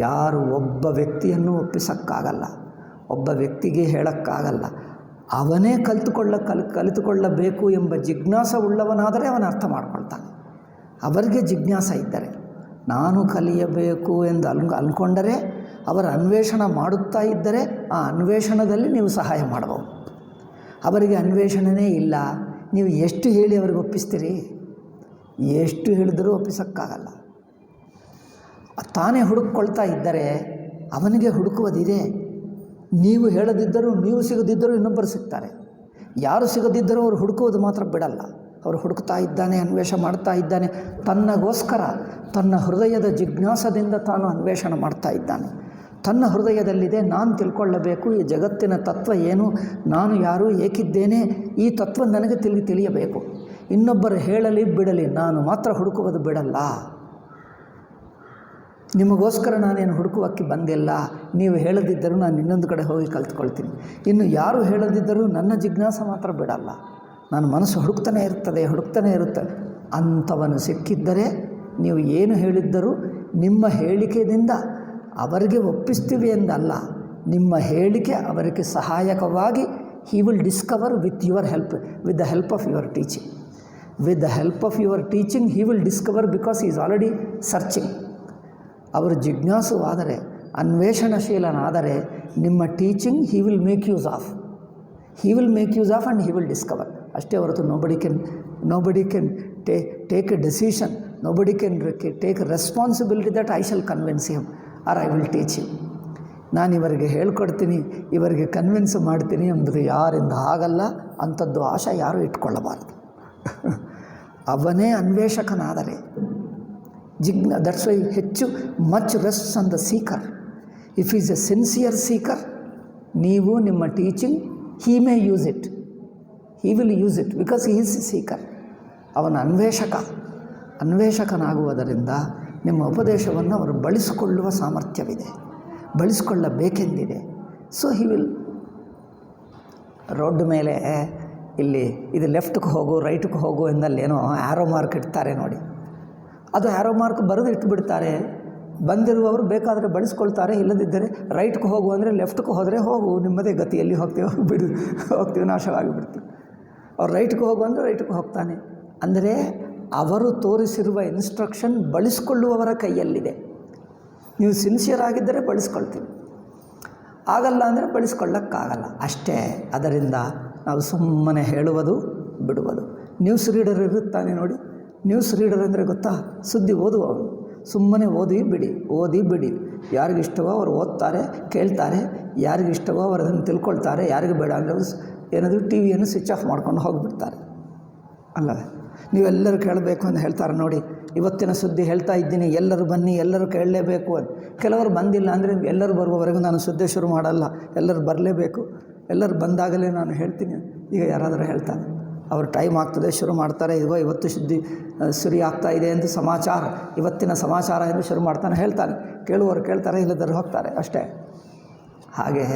ಯಾರು ಒಬ್ಬ ವ್ಯಕ್ತಿಯನ್ನು ಒಪ್ಪಿಸೋಕ್ಕಾಗಲ್ಲ, ಒಬ್ಬ ವ್ಯಕ್ತಿಗೆ ಹೇಳೋಕ್ಕಾಗಲ್ಲ. ಅವನೇ ಕಲಿತುಕೊಳ್ಳಬೇಕು ಎಂಬ ಜಿಜ್ಞಾಸ ಉಳ್ಳವನಾದರೆ ಅವನ ಅರ್ಥ ಮಾಡ್ಕೊಳ್ತಾನೆ. ಅವರಿಗೆ ಜಿಜ್ಞಾಸ ಇದ್ದರೆ, ನಾನು ಕಲಿಯಬೇಕು ಎಂದು ಅಂದ್ಕೊಂಡರೆ, ಅವರ ಅನ್ವೇಷಣೆ ಮಾಡುತ್ತಾ ಇದ್ದರೆ ಆ ಅನ್ವೇಷಣದಲ್ಲಿ ನೀವು ಸಹಾಯ ಮಾಡಬಹುದು. ಅವರಿಗೆ ಅನ್ವೇಷಣೆಯೇ ಇಲ್ಲ, ನೀವು ಎಷ್ಟು ಹೇಳಿ ಅವ್ರಿಗೆ ಒಪ್ಪಿಸ್ತೀರಿ? ಎಷ್ಟು ಹೇಳಿದರೂ ಒಪ್ಪಿಸೋಕ್ಕಾಗಲ್ಲ. ತಾನೇ ಹುಡುಕೊಳ್ತಾ ಇದ್ದರೆ ಅವನಿಗೆ ಹುಡುಕುವುದಿದೆ. ನೀವು ಹೇಳದಿದ್ದರೂ, ನೀವು ಸಿಗದಿದ್ದರೂ ಇನ್ನೊಬ್ಬರು ಸಿಗ್ತಾರೆ. ಯಾರು ಸಿಗದಿದ್ದರೂ ಅವರು ಹುಡುಕುವುದು ಮಾತ್ರ ಬಿಡಲ್ಲ. ಅವರು ಹುಡುಕ್ತಾ ಇದ್ದಾನೆ, ಅನ್ವೇಷಣೆ ಮಾಡ್ತಾ ಇದ್ದಾನೆ. ತನ್ನಗೋಸ್ಕರ ತನ್ನ ಹೃದಯದ ಜಿಜ್ಞಾಸದಿಂದ ತಾನು ಅನ್ವೇಷಣೆ ಮಾಡ್ತಾ ಇದ್ದಾನೆ. ತನ್ನ ಹೃದಯದಲ್ಲಿದೆ, ನಾನು ತಿಳ್ಕೊಳ್ಳಬೇಕು, ಈ ಜಗತ್ತಿನ ತತ್ವ ಏನು, ನಾನು ಯಾರು, ಏಕಿದ್ದೇನೆ, ಈ ತತ್ವ ನನಗೆ ತಿಳಿಯಬೇಕು. ಇನ್ನೊಬ್ಬರು ಹೇಳಲಿ ಬಿಡಲಿ, ನಾನು ಮಾತ್ರ ಹುಡುಕುವುದು ಬಿಡಲ್ಲ. ನಿಮಗೋಸ್ಕರ ನಾನೇನು ಹುಡುಕುವಕ್ಕೆ ಬಂದಿಲ್ಲ. ನೀವು ಹೇಳದಿದ್ದರೂ ನಾನು ಇನ್ನೊಂದು ಕಡೆ ಹೋಗಿ ಕಲ್ತ್ಕೊಳ್ತೀನಿ. ಇನ್ನು ಯಾರು ಹೇಳದಿದ್ದರೂ ನನ್ನ ಜಿಜ್ಞಾಸ ಮಾತ್ರ ಬಿಡಲ್ಲ. ನನ್ನ ಮನಸ್ಸು ಹುಡುಕ್ತಾನೆ ಇರುತ್ತೆ. ಅಂಥವನು ಸಿಕ್ಕಿದ್ದರೆ ನೀವು ಏನು ಹೇಳಿದ್ದರೂ ನಿಮ್ಮ ಹೇಳಿಕೆಯಿಂದ ಅವರಿಗೆ ಒಪ್ಪಿಸ್ತೀವಿ ಎಂದಲ್ಲ, ನಿಮ್ಮ ಹೇಳಿಕೆ ಅವರಿಗೆ ಸಹಾಯಕವಾಗಿ he will discover with your help, with the help of your teaching. With the help of your teaching he will discover, because he is already searching. ಅವರು ಜಿಜ್ಞಾಸುವಾದರೆ, ಅನ್ವೇಷಣಶೀಲನಾದರೆ ನಿಮ್ಮ teaching he will make use of and he will discover. ಅಷ್ಟೇ ಹೊರತು nobody can take a decision, nobody can take a responsibility that I shall convince him or I will teach him. ನಾನು ಇವರಿಗೆ ಹೇಳ್ಕೊಡ್ತೀನಿ, ಇವರಿಗೆ convince ಮಾಡ್ತೀನಿ ಎಂಬುದು ಯಾರಿಂದ ಆಗಲ್ಲ. ಅಂಥದ್ದು ಆಶೆ ಯಾರೂ ಇಟ್ಕೊಳ್ಳಬಾರದು. ಅವನೇ ಅನ್ವೇಷಕನಾದರೆ that's why much rests on the seeker. If is a sincere seeker, ನೀವು ನಿಮ್ಮ teaching he may use it, he will use it because he is a seeker. ಅವನ ಅನ್ವೇಷಕನಾಗುವುದರಿಂದ ನಿಮ್ಮ ಉಪದೇಶವನ್ನು ಅವರು ಬಳಸಿಕೊಳ್ಳುವ ಸಾಮರ್ಥ್ಯವಿದೆ, ಬಳಸಿಕೊಳ್ಳಬೇಕೆಂದಿದೆ. So he will. ರೋಡ್ ಮೇಲೆ ಇಲ್ಲಿ ಇದು ಲೆಫ್ಟ್ಗೆ ಹೋಗು, ರೈಟ್ಗೆ ಹೋಗು ಎಂದಲ್ಲೇನೋ ಆ್ಯರೋ ಮಾರ್ಕ್ ಇಡ್ತಾರೆ ನೋಡಿ. ಅದು ಆ್ಯರೋ ಮಾರ್ಕ್ ಬರೆದು ಇಟ್ಟುಬಿಡ್ತಾರೆ. ಬಂದಿರುವವರು ಬೇಕಾದರೆ ಬಳಸ್ಕೊಳ್ತಾರೆ, ಇಲ್ಲದಿದ್ದರೆ ರೈಟ್ಗೆ ಹೋಗು ಅಂದರೆ ಲೆಫ್ಟ್ಗೆ ಹೋದರೆ ಹೋಗು, ನಿಮ್ಮದೇ ಗತಿ, ಎಲ್ಲಿ ಹೋಗ್ತೀವಿ ನಾಶವಾಗಿಬಿಡ್ತೀವಿ. ಅವ್ರು ರೈಟ್ಗೆ ಹೋಗು ಅಂದರೆ ರೈಟ್ಗೆ ಹೋಗ್ತಾನೆ. ಅಂದರೆ ಅವರು ತೋರಿಸಿರುವ ಇನ್ಸ್ಟ್ರಕ್ಷನ್ ಬಳಸ್ಕೊಳ್ಳುವವರ ಕೈಯಲ್ಲಿದೆ. ನೀವು ಸಿನ್ಸಿಯರ್ ಆಗಿದ್ದರೆ ಬಳಸ್ಕೊಳ್ತೀವಿ, ಆಗಲ್ಲ ಅಂದರೆ ಬಳಸ್ಕೊಳ್ಳೋಕ್ಕಾಗಲ್ಲ ಅಷ್ಟೇ. ಅದರಿಂದ ನಾವು ಸುಮ್ಮನೆ ಹೇಳುವುದು ಬಿಡುವುದು. ನ್ಯೂಸ್ ರೀಡರ್ ಇರುತ್ತಾನೆ ನೋಡಿ. ನ್ಯೂಸ್ ರೀಡರ್ ಅಂದರೆ ಗೊತ್ತಾ? ಸುದ್ದಿ ಓದುವವನು. ಸುಮ್ಮನೆ ಓದಿ ಬಿಡಿ. ಯಾರಿಗಿಷ್ಟವೋ ಅವರು ಓದ್ತಾರೆ, ಕೇಳ್ತಾರೆ. ಯಾರಿಗಿಷ್ಟವೋ ಅವರು ಅದನ್ನು ತಿಳ್ಕೊಳ್ತಾರೆ. ಯಾರಿಗೆ ಬೇಡ ಅಂದರೆ ಏನಾದರೂ ಟಿ ವಿಯನ್ನು ಸ್ವಿಚ್ ಆಫ್ ಮಾಡ್ಕೊಂಡು ಹೋಗಿಬಿಡ್ತಾರೆ. ಅಲ್ಲವೇ? ನೀವೆಲ್ಲರೂ ಕೇಳಬೇಕು ಅಂತ ಹೇಳ್ತಾರೆ ನೋಡಿ. ಇವತ್ತಿನ ಸುದ್ದಿ ಹೇಳ್ತಾ ಇದ್ದೀನಿ, ಎಲ್ಲರೂ ಬನ್ನಿ, ಎಲ್ಲರೂ ಕೇಳಲೇಬೇಕು ಅಂತ. ಕೆಲವರು ಬಂದಿಲ್ಲ ಅಂದರೆ ಎಲ್ಲರೂ ಬರುವವರೆಗೂ ನಾನು ಸುದ್ದಿ ಶುರು ಮಾಡಲ್ಲ, ಎಲ್ಲರೂ ಬರಲೇಬೇಕು, ಎಲ್ಲರೂ ಬಂದಾಗಲೇ ನಾನು ಹೇಳ್ತೀನಿ. ಈಗ ಯಾರಾದರೂ ಹೇಳ್ತಾರೆ, ಅವ್ರ ಟೈಮ್ ಆಗ್ತದೆ, ಶುರು ಮಾಡ್ತಾರೆ. ಇವತ್ತು ಸುದ್ದಿ ಸುರಿ ಆಗ್ತಾ ಇದೆ ಅಂತ ಸಮಾಚಾರ, ಇವತ್ತಿನ ಸಮಾಚಾರ ಎಂದು ಶುರು ಮಾಡ್ತಾನೆ, ಹೇಳ್ತಾನೆ. ಕೇಳುವವರು ಕೇಳ್ತಾರೆ, ಇಲ್ಲದರು ಹೋಗ್ತಾರೆ ಅಷ್ಟೇ. ಹಾಗೆ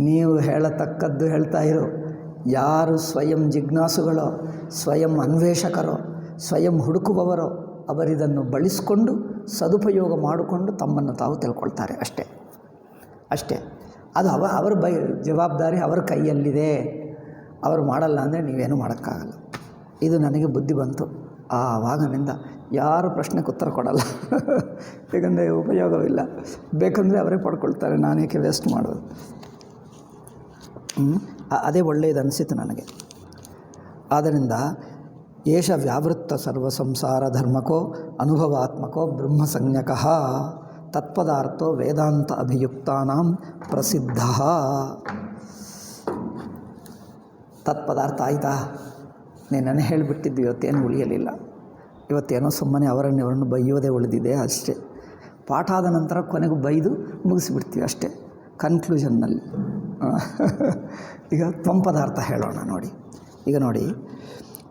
ನೀವು ಹೇಳತಕ್ಕದ್ದು ಹೇಳ್ತಾ ಇರು. ಯಾರು ಸ್ವಯಂ ಜಿಜ್ಞಾಸುಗಳೋ, ಸ್ವಯಂ ಅನ್ವೇಷಕರೋ, ಸ್ವಯಂ ಹುಡುಕುವವರೋ ಅವರಿದನ್ನು ಬಳಸಿಕೊಂಡು ಸದುಪಯೋಗ ಮಾಡಿಕೊಂಡು ತಮ್ಮನ್ನು ತಾವು ತಿಳ್ಕೊಳ್ತಾರೆ ಅಷ್ಟೇ. ಅದು ಅವರ ಜವಾಬ್ದಾರಿ ಅವರ ಕೈಯಲ್ಲಿದೆ. ಅವರು ಮಾಡಲ್ಲ ಅಂದರೆ ನೀವೇನು ಮಾಡೋಕ್ಕಾಗಲ್ಲ. ಇದು ನನಗೆ ಬುದ್ಧಿ ಬಂತು. ಆವಾಗಿನಿಂದ ಯಾರು ಪ್ರಶ್ನೆಗೆ ಉತ್ತರ ಕೊಡಲ್ಲ, ಏಕೆಂದರೆ ಉಪಯೋಗವಿಲ್ಲ. ಬೇಕಂದರೆ ಅವರೇ ಪಡ್ಕೊಳ್ತಾರೆ, ನಾನೇಕೆ ವೇಸ್ಟ್ ಮಾಡೋದು. ಅದೇ ಒಳ್ಳೆಯದು ಅನಿಸಿತು ನನಗೆ. ಆದ್ದರಿಂದ ಏಷ ವ್ಯಾವೃತ್ತ ಸರ್ವಸಂಸಾರ ಧರ್ಮಕೋ ಅನುಭವಾತ್ಮಕೋ ಬ್ರಹ್ಮಸಂಜ್ಞಕಃ ತತ್ಪದಾರ್ಥೋ ವೇದಾಂತ ಅಭಿಯುಕ್ತಾನಾಂ ಪ್ರಸಿದ್ಧ. ತತ್ಪದಾರ್ಥ ಆಯಿತಾ? ನೀನು ಹೇಳಿಬಿಟ್ಟಿದ್ದು ಇವತ್ತೇನು ಉಳಿಯಲಿಲ್ಲ. ಇವತ್ತೇನೋ ಸುಮ್ಮನೆ ಅವರನ್ನು ಬೈಯೋದೇ ಉಳಿದಿದೆ ಅಷ್ಟೇ. ಪಾಠ ಆದ ನಂತರ ಕೊನೆಗೂ ಬೈದು ಮುಗಿಸಿಬಿಡ್ತೀವಿ ಅಷ್ಟೇ ಕನ್ಕ್ಲೂಷನ್ನಲ್ಲಿ. ಈಗ ತ್ವಂ ಪದಾರ್ಥ ಹೇಳೋಣ ನೋಡಿ. ಈಗ ನೋಡಿ,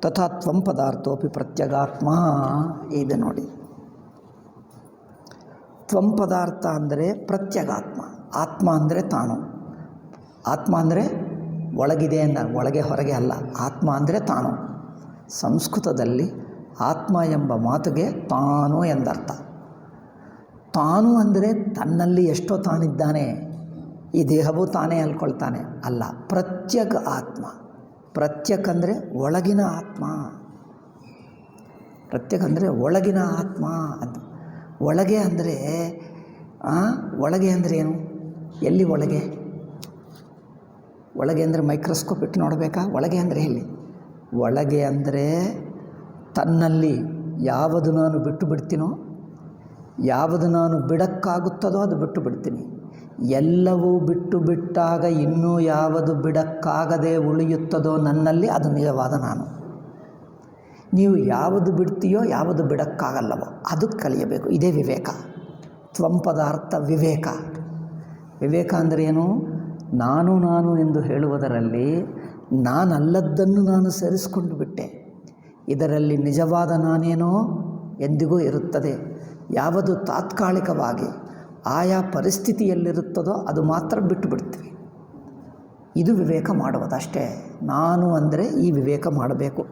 ತಥಾ ತ್ವಂ ಪದಾರ್ಥೋಪಿ ಪ್ರತ್ಯಗಾತ್ಮ ಇದೆ ನೋಡಿ. ತ್ವಂ ಪದಾರ್ಥ ಅಂದರೆ ಪ್ರತ್ಯಗಾತ್ಮ. ಆತ್ಮ ಅಂದರೆ ತಾನು. ಆತ್ಮ ಅಂದರೆ ಒಳಗಿದೆ ಎಂದ, ಒಳಗೆ ಹೊರಗೆ ಅಲ್ಲ. ಆತ್ಮ ಅಂದರೆ ತಾನು. ಸಂಸ್ಕೃತದಲ್ಲಿ ಆತ್ಮ ಎಂಬ ಮಾತುಗೆ ತಾನು ಎಂದರ್ಥ. ತಾನು ಅಂದರೆ ತನ್ನಲ್ಲಿ ಎಷ್ಟೋ ತಾನಿದ್ದಾನೆ, ಈ ದೇಹವೂ ತಾನೇ ಅಲ್ಕೊಳ್ತಾನೆ ಅಲ್ಲ. ಪ್ರತ್ಯಗ ಆತ್ಮ. ಪ್ರತ್ಯಕ್ ಅಂದರೆ ಒಳಗಿನ ಆತ್ಮ. ಪ್ರತ್ಯಕ್ ಅಂದರೆ ಒಳಗಿನ ಆತ್ಮ ಅದು. ಒಳಗೆ ಅಂದರೆ ಒಳಗೆ ಅಂದರೆ ಏನು? ಎಲ್ಲಿ ಒಳಗೆ? ಒಳಗೆ ಅಂದರೆ ಮೈಕ್ರೋಸ್ಕೋಪ್ ಇಟ್ಟು ನೋಡಬೇಕಾ? ಒಳಗೆ ಅಂದರೆ ಎಲ್ಲಿ? ಒಳಗೆ ಅಂದರೆ ತನ್ನಲ್ಲಿ ಯಾವುದು ನಾನು ಬಿಟ್ಟು ಬಿಡ್ತೀನೋ, ಯಾವುದು ನಾನು ಬಿಡಕ್ಕಾಗುತ್ತದೋ ಅದು ಬಿಟ್ಟು ಬಿಡ್ತೀನಿ. ಎಲ್ಲವೂ ಬಿಟ್ಟು ಬಿಟ್ಟಾಗ ಇನ್ನೂ ಯಾವುದು ಬಿಡಕ್ಕಾಗದೆ ಉಳಿಯುತ್ತದೋ ನನ್ನಲ್ಲಿ, ಅದು ನಿಜವಾದ ನಾನು. ನೀವು ಯಾವುದು ಬಿಡ್ತೀಯೋ, ಯಾವುದು ಬಿಡಕ್ಕಾಗಲ್ಲವೋ ಅದು ಕಲಿಯಬೇಕು. ಇದೇ ವಿವೇಕ. ತ್ವಂ ಪದಾರ್ಥ ವಿವೇಕ. ವಿವೇಕ ಅಂದರೆ ಏನು? ನಾನು ಎಂದು ಹೇಳುವುದರಲ್ಲಿ ನಾನಲ್ಲದ್ದನ್ನು ನಾನು ಸೇರಿಸ್ಕೊಂಡು ಬಿಟ್ಟೆ. ಇದರಲ್ಲಿ ನಿಜವಾದ ನಾನೇನೋ ಎಂದಿಗೂ ಇರುತ್ತದೆ. ಯಾವುದು ತಾತ್ಕಾಲಿಕವಾಗಿ ಆಯಾ ಪರಿಸ್ಥಿತಿಯಲ್ಲಿರುತ್ತದೋ ಅದು ಮಾತ್ರ ಬಿಟ್ಟು ಬಿಡ್ತೀವಿ. ಇದು ವಿವೇಕ ಮಾಡುವುದಷ್ಟೇ. ನಾನು ಅಂದರೆ ಈ ವಿವೇಕ ಮಾಡಬೇಕು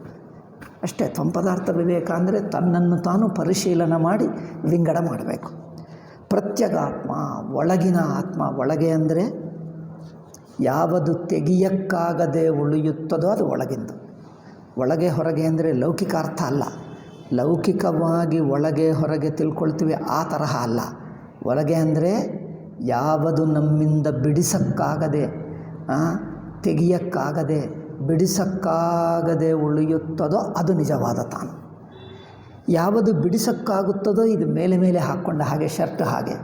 ಅಷ್ಟೇ. ತ್ವಂ ಪದಾರ್ಥ ವಿವೇಕ ಅಂದರೆ ತನ್ನನ್ನು ತಾನು ಪರಿಶೀಲನೆ ಮಾಡಿ ವಿಂಗಡ ಮಾಡಬೇಕು. ಪ್ರತ್ಯಗಾತ್ಮ ಒಳಗಿನ ಆತ್ಮ. ಒಳಗೆ ಅಂದರೆ ಯಾವುದು ತೆಗೆಯಕ್ಕಾಗದೆ ಉಳಿಯುತ್ತದೋ ಅದು ಒಳಗಿಂದು. ಒಳಗೆ ಹೊರಗೆ ಅಂದರೆ ಲೌಕಿಕ ಅರ್ಥ ಅಲ್ಲ. ಲೌಕಿಕವಾಗಿ ಒಳಗೆ ಹೊರಗೆ ತಿಳ್ಕೊಳ್ತೀವಿ ಆ ತರಹ ಅಲ್ಲ. ಒಳಗೆ ಅಂದರೆ ಯಾವುದು ನಮ್ಮಿಂದ ಬಿಡಿಸಕ್ಕಾಗದೆ, ತೆಗೆಯಕ್ಕಾಗದೆ, ಬಿಡಿಸಕ್ಕಾಗದೆ ಉಳಿಯುತ್ತದೋ ಅದು ನಿಜವಾದ ತಾನು. ಯಾವುದು ಬಿಡಿಸಕ್ಕಾಗುತ್ತದೋ ಇದು ಮೇಲೆ ಮೇಲೆ ಹಾಕ್ಕೊಂಡ ಹಾಗೆ, ಹಾಗೆ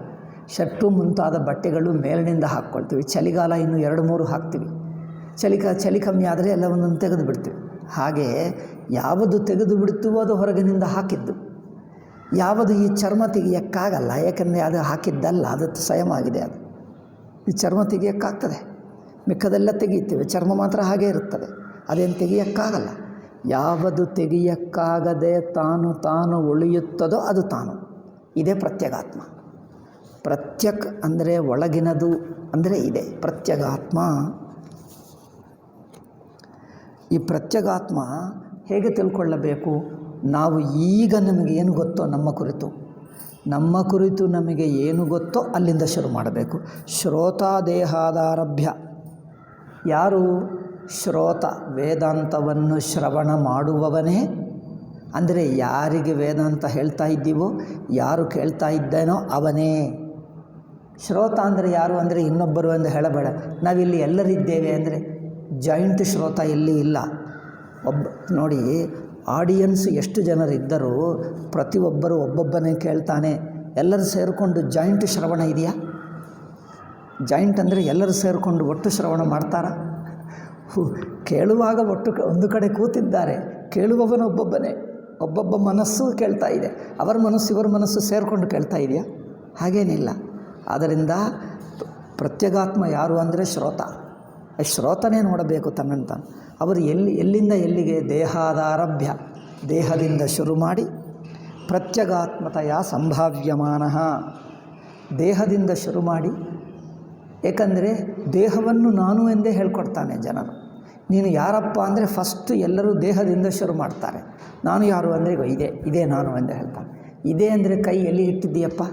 ಶರ್ಟು ಮುಂತಾದ ಬಟ್ಟೆಗಳು ಮೇಲಿನಿಂದ ಹಾಕ್ಕೊಳ್ತೀವಿ. ಚಳಿಗಾಲ ಇನ್ನು 2-3 ಹಾಕ್ತೀವಿ. ಚಳಿ ಕಮ್ಮಿ ಆದರೆ ಎಲ್ಲವನ್ನೂ ತೆಗೆದು ಬಿಡ್ತೀವಿ. ಹಾಗೆ ಯಾವುದು ತೆಗೆದು ಬಿಡ್ತೀವೋ ಅದು ಹೊರಗಿನಿಂದ ಹಾಕಿದ್ದು. ಯಾವುದು ಈ ಚರ್ಮ ತೆಗೆಯೋಕ್ಕಾಗಲ್ಲ, ಯಾಕೆಂದರೆ ಅದು ಹಾಕಿದ್ದಲ್ಲ, ಅದು ಸ್ವಯಂ ಆಗಿದೆ. ಅದು ಈ ಚರ್ಮ ತೆಗೆಯೋಕ್ಕಾಗ್ತದೆ, ಮಿಕ್ಕದೆಲ್ಲ ತೆಗೀತೀವಿ, ಚರ್ಮ ಮಾತ್ರ ಹಾಗೇ ಇರುತ್ತದೆ. ಅದೇನು ತೆಗೆಯೋಕ್ಕಾಗಲ್ಲ. ಯಾವುದು ತೆಗೆಯೋಕ್ಕಾಗದೆ ತಾನು ಉಳಿಯುತ್ತದೋ ಅದು ತಾನು. ಇದೇ ಪ್ರತ್ಯಗಾತ್ಮ. ಪ್ರತ್ಯಕ್ ಅಂದರೆ ಒಳಗಿನದು ಅಂದರೆ ಇದೆ ಪ್ರತ್ಯಗಾತ್ಮ. ಈ ಪ್ರತ್ಯಗಾತ್ಮ ಹೇಗೆ ತಿಳ್ಕೊಳ್ಳಬೇಕು? ನಾವು ಈಗ ನಮಗೆ ಏನು ಗೊತ್ತೋ ನಮ್ಮ ಕುರಿತು ನಮಗೆ ಏನು ಗೊತ್ತೋ ಅಲ್ಲಿಂದ ಶುರು ಮಾಡಬೇಕು. ಶ್ರೋತಾದೇಹಾದಾರಭ್ಯ. ಯಾರು ಶ್ರೋತ? ವೇದಾಂತವನ್ನು ಶ್ರವಣ ಮಾಡುವವನೇ. ಅಂದರೆ ಯಾರಿಗೆ ವೇದಾಂತ ಹೇಳ್ತಾ ಇದ್ದೀವೋ, ಯಾರು ಕೇಳ್ತಾ ಇದ್ದೇನೋ ಅವನೇ ಶ್ರೋತ. ಅಂದರೆ ಯಾರು ಅಂದರೆ ಇನ್ನೊಬ್ಬರು ಎಂದು ಹೇಳಬೇಡ. ನಾವಿಲ್ಲಿ ಎಲ್ಲರಿದ್ದೇವೆ ಅಂದರೆ ಜಾಯಿಂಟ್ ಶ್ರೋತ ಎಲ್ಲಿ ಇಲ್ಲ. ನೋಡಿ, ಆಡಿಯನ್ಸ್ ಎಷ್ಟು ಜನರಿದ್ದರೂ ಪ್ರತಿಯೊಬ್ಬರು ಒಬ್ಬೊಬ್ಬನೇ ಕೇಳ್ತಾನೆ. ಎಲ್ಲರೂ ಸೇರಿಕೊಂಡು ಜಾಯಿಂಟ್ ಶ್ರವಣ ಇದೆಯಾ? ಜಾಯಿಂಟ್ ಅಂದರೆ ಎಲ್ಲರೂ ಸೇರಿಕೊಂಡು ಒಟ್ಟು ಶ್ರವಣ ಮಾಡ್ತಾರಾ? ಕೇಳುವಾಗ ಒಂದು ಕಡೆ ಕೂತಿದ್ದಾರೆ, ಕೇಳುವವನು ಒಬ್ಬೊಬ್ಬ ಮನಸ್ಸು ಕೇಳ್ತಾ ಇದೆ. ಅವರ ಮನಸ್ಸು ಇವರ ಮನಸ್ಸು ಸೇರಿಕೊಂಡು ಕೇಳ್ತಾ ಇದೆಯಾ? ಹಾಗೇನಿಲ್ಲ. ಆದ್ದರಿಂದ ಪ್ರತ್ಯಗಾತ್ಮ ಯಾರು ಅಂದರೆ ಶ್ರೋತ. ಶ್ರೋತನೇ ನೋಡಬೇಕು ತನ್ನನ್ನು ತಾನು. ಅವರು ಎಲ್ಲಿಂದ ಎಲ್ಲಿಗೆ? ದೇಹಾದಾರಭ್ಯ, ದೇಹದಿಂದ ಶುರು ಮಾಡಿ ಪ್ರತ್ಯಗಾತ್ಮತೆಯ ಸಂಭಾವ್ಯಮಾನ, ದೇಹದಿಂದ ಶುರು ಮಾಡಿ. ಏಕೆಂದರೆ ದೇಹವನ್ನು ನಾನು ಎಂದೇ ಹೇಳ್ಕೊಡ್ತಾನೆ ಜನರು. ನೀನು ಯಾರಪ್ಪ ಅಂದರೆ ಫಸ್ಟು ಎಲ್ಲರೂ ದೇಹದಿಂದ ಶುರು ಮಾಡ್ತಾರೆ. ನಾನು ಯಾರು ಅಂದರೆ ಇದೇ ನಾನು ಎಂದು ಹೇಳ್ತಾನೆ. ಇದೇ ಅಂದರೆ ಕೈ ಎಲ್ಲಿ ಇಟ್ಟಿದ್ದೀಯಪ್ಪ?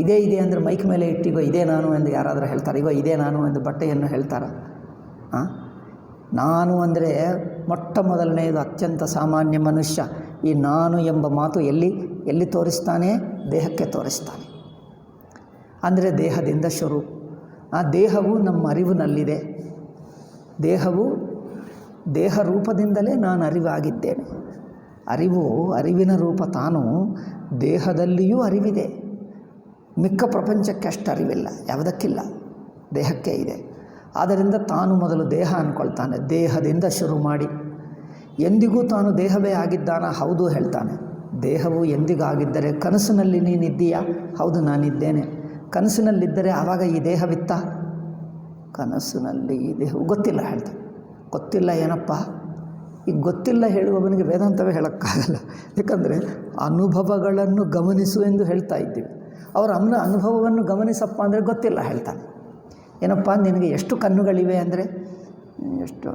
ಇದೇ ಅಂದರೆ ಮೈಕ್ ಮೇಲೆ ಇಟ್ಟಿಗೋ ಇದೇ ನಾನು ಎಂದು ಯಾರಾದರೂ ಹೇಳ್ತಾರೆ? ಇದೇ ನಾನು ಎಂದು ಬಟ್ಟೆಯನ್ನು ಹೇಳ್ತಾರೆ. ನಾನು ಅಂದರೆ ಮೊಟ್ಟ ಮೊದಲನೆಯದು ಅತ್ಯಂತ ಸಾಮಾನ್ಯ ಮನುಷ್ಯ. ಈ ನಾನು ಎಂಬ ಮಾತು ಎಲ್ಲಿ ತೋರಿಸ್ತಾನೆ? ದೇಹಕ್ಕೆ ತೋರಿಸ್ತಾನೆ. ಅಂದರೆ ದೇಹದಿಂದ ಶುರು. ಆ ದೇಹವು ನಮ್ಮ ಅರಿವಿನಲ್ಲಿದೆ. ದೇಹ ರೂಪದಿಂದಲೇ ನಾನು ಅರಿವಾಗಿದ್ದೇನೆ. ಅರಿವಿನ ರೂಪ ತಾನು. ದೇಹದಲ್ಲಿಯೂ ಅರಿವಿದೆ, ಮಿಕ್ಕ ಪ್ರಪಂಚಕ್ಕೆ ಅಷ್ಟು ಅರಿವಿಲ್ಲ, ಯಾವುದಕ್ಕಿಲ್ಲ, ದೇಹಕ್ಕೆ ಇದೆ. ಆದ್ದರಿಂದ ತಾನು ಮೊದಲು ದೇಹ ಅಂದ್ಕೊಳ್ತಾನೆ, ದೇಹದಿಂದ ಶುರು ಮಾಡಿ ಎಂದಿಗೂ ತಾನು ದೇಹವೇ ಆಗಿದ್ದಾನ? ಹೌದು ಹೇಳ್ತಾನೆ. ದೇಹವು ಎಂದಿಗಾಗಿದ್ದರೆ ಕನಸಿನಲ್ಲಿ ನೀನಿದ್ದೀಯಾ? ಹೌದು, ನಾನಿದ್ದೇನೆ. ಕನಸಿನಲ್ಲಿದ್ದರೆ ಆವಾಗ ಈ ದೇಹವಿತ್ತ? ಕನಸಿನಲ್ಲಿ ಈ ದೇಹವು ಗೊತ್ತಿಲ್ಲ ಹೇಳ್ತಾನೆ. ಗೊತ್ತಿಲ್ಲ ಏನಪ್ಪ? ಈಗ ಗೊತ್ತಿಲ್ಲ ಹೇಳುವವನಿಗೆ ವೇದಾಂತವೇ ಹೇಳೋಕ್ಕಾಗಲ್ಲ. ಯಾಕಂದರೆ ಅನುಭವಗಳನ್ನು ಗಮನಿಸು ಎಂದು ಹೇಳ್ತಾ ಇದ್ದೀವಿ. ಅವರ ಅನುಭವವನ್ನು ಗಮನಿಸಪ್ಪ ಅಂದರೆ ಗೊತ್ತಿಲ್ಲ ಹೇಳ್ತಾನೆ. ಏನಪ್ಪ ನಿನಗೆ ಎಷ್ಟು ಕಣ್ಣುಗಳಿವೆ ಅಂದರೆ ಎಷ್ಟು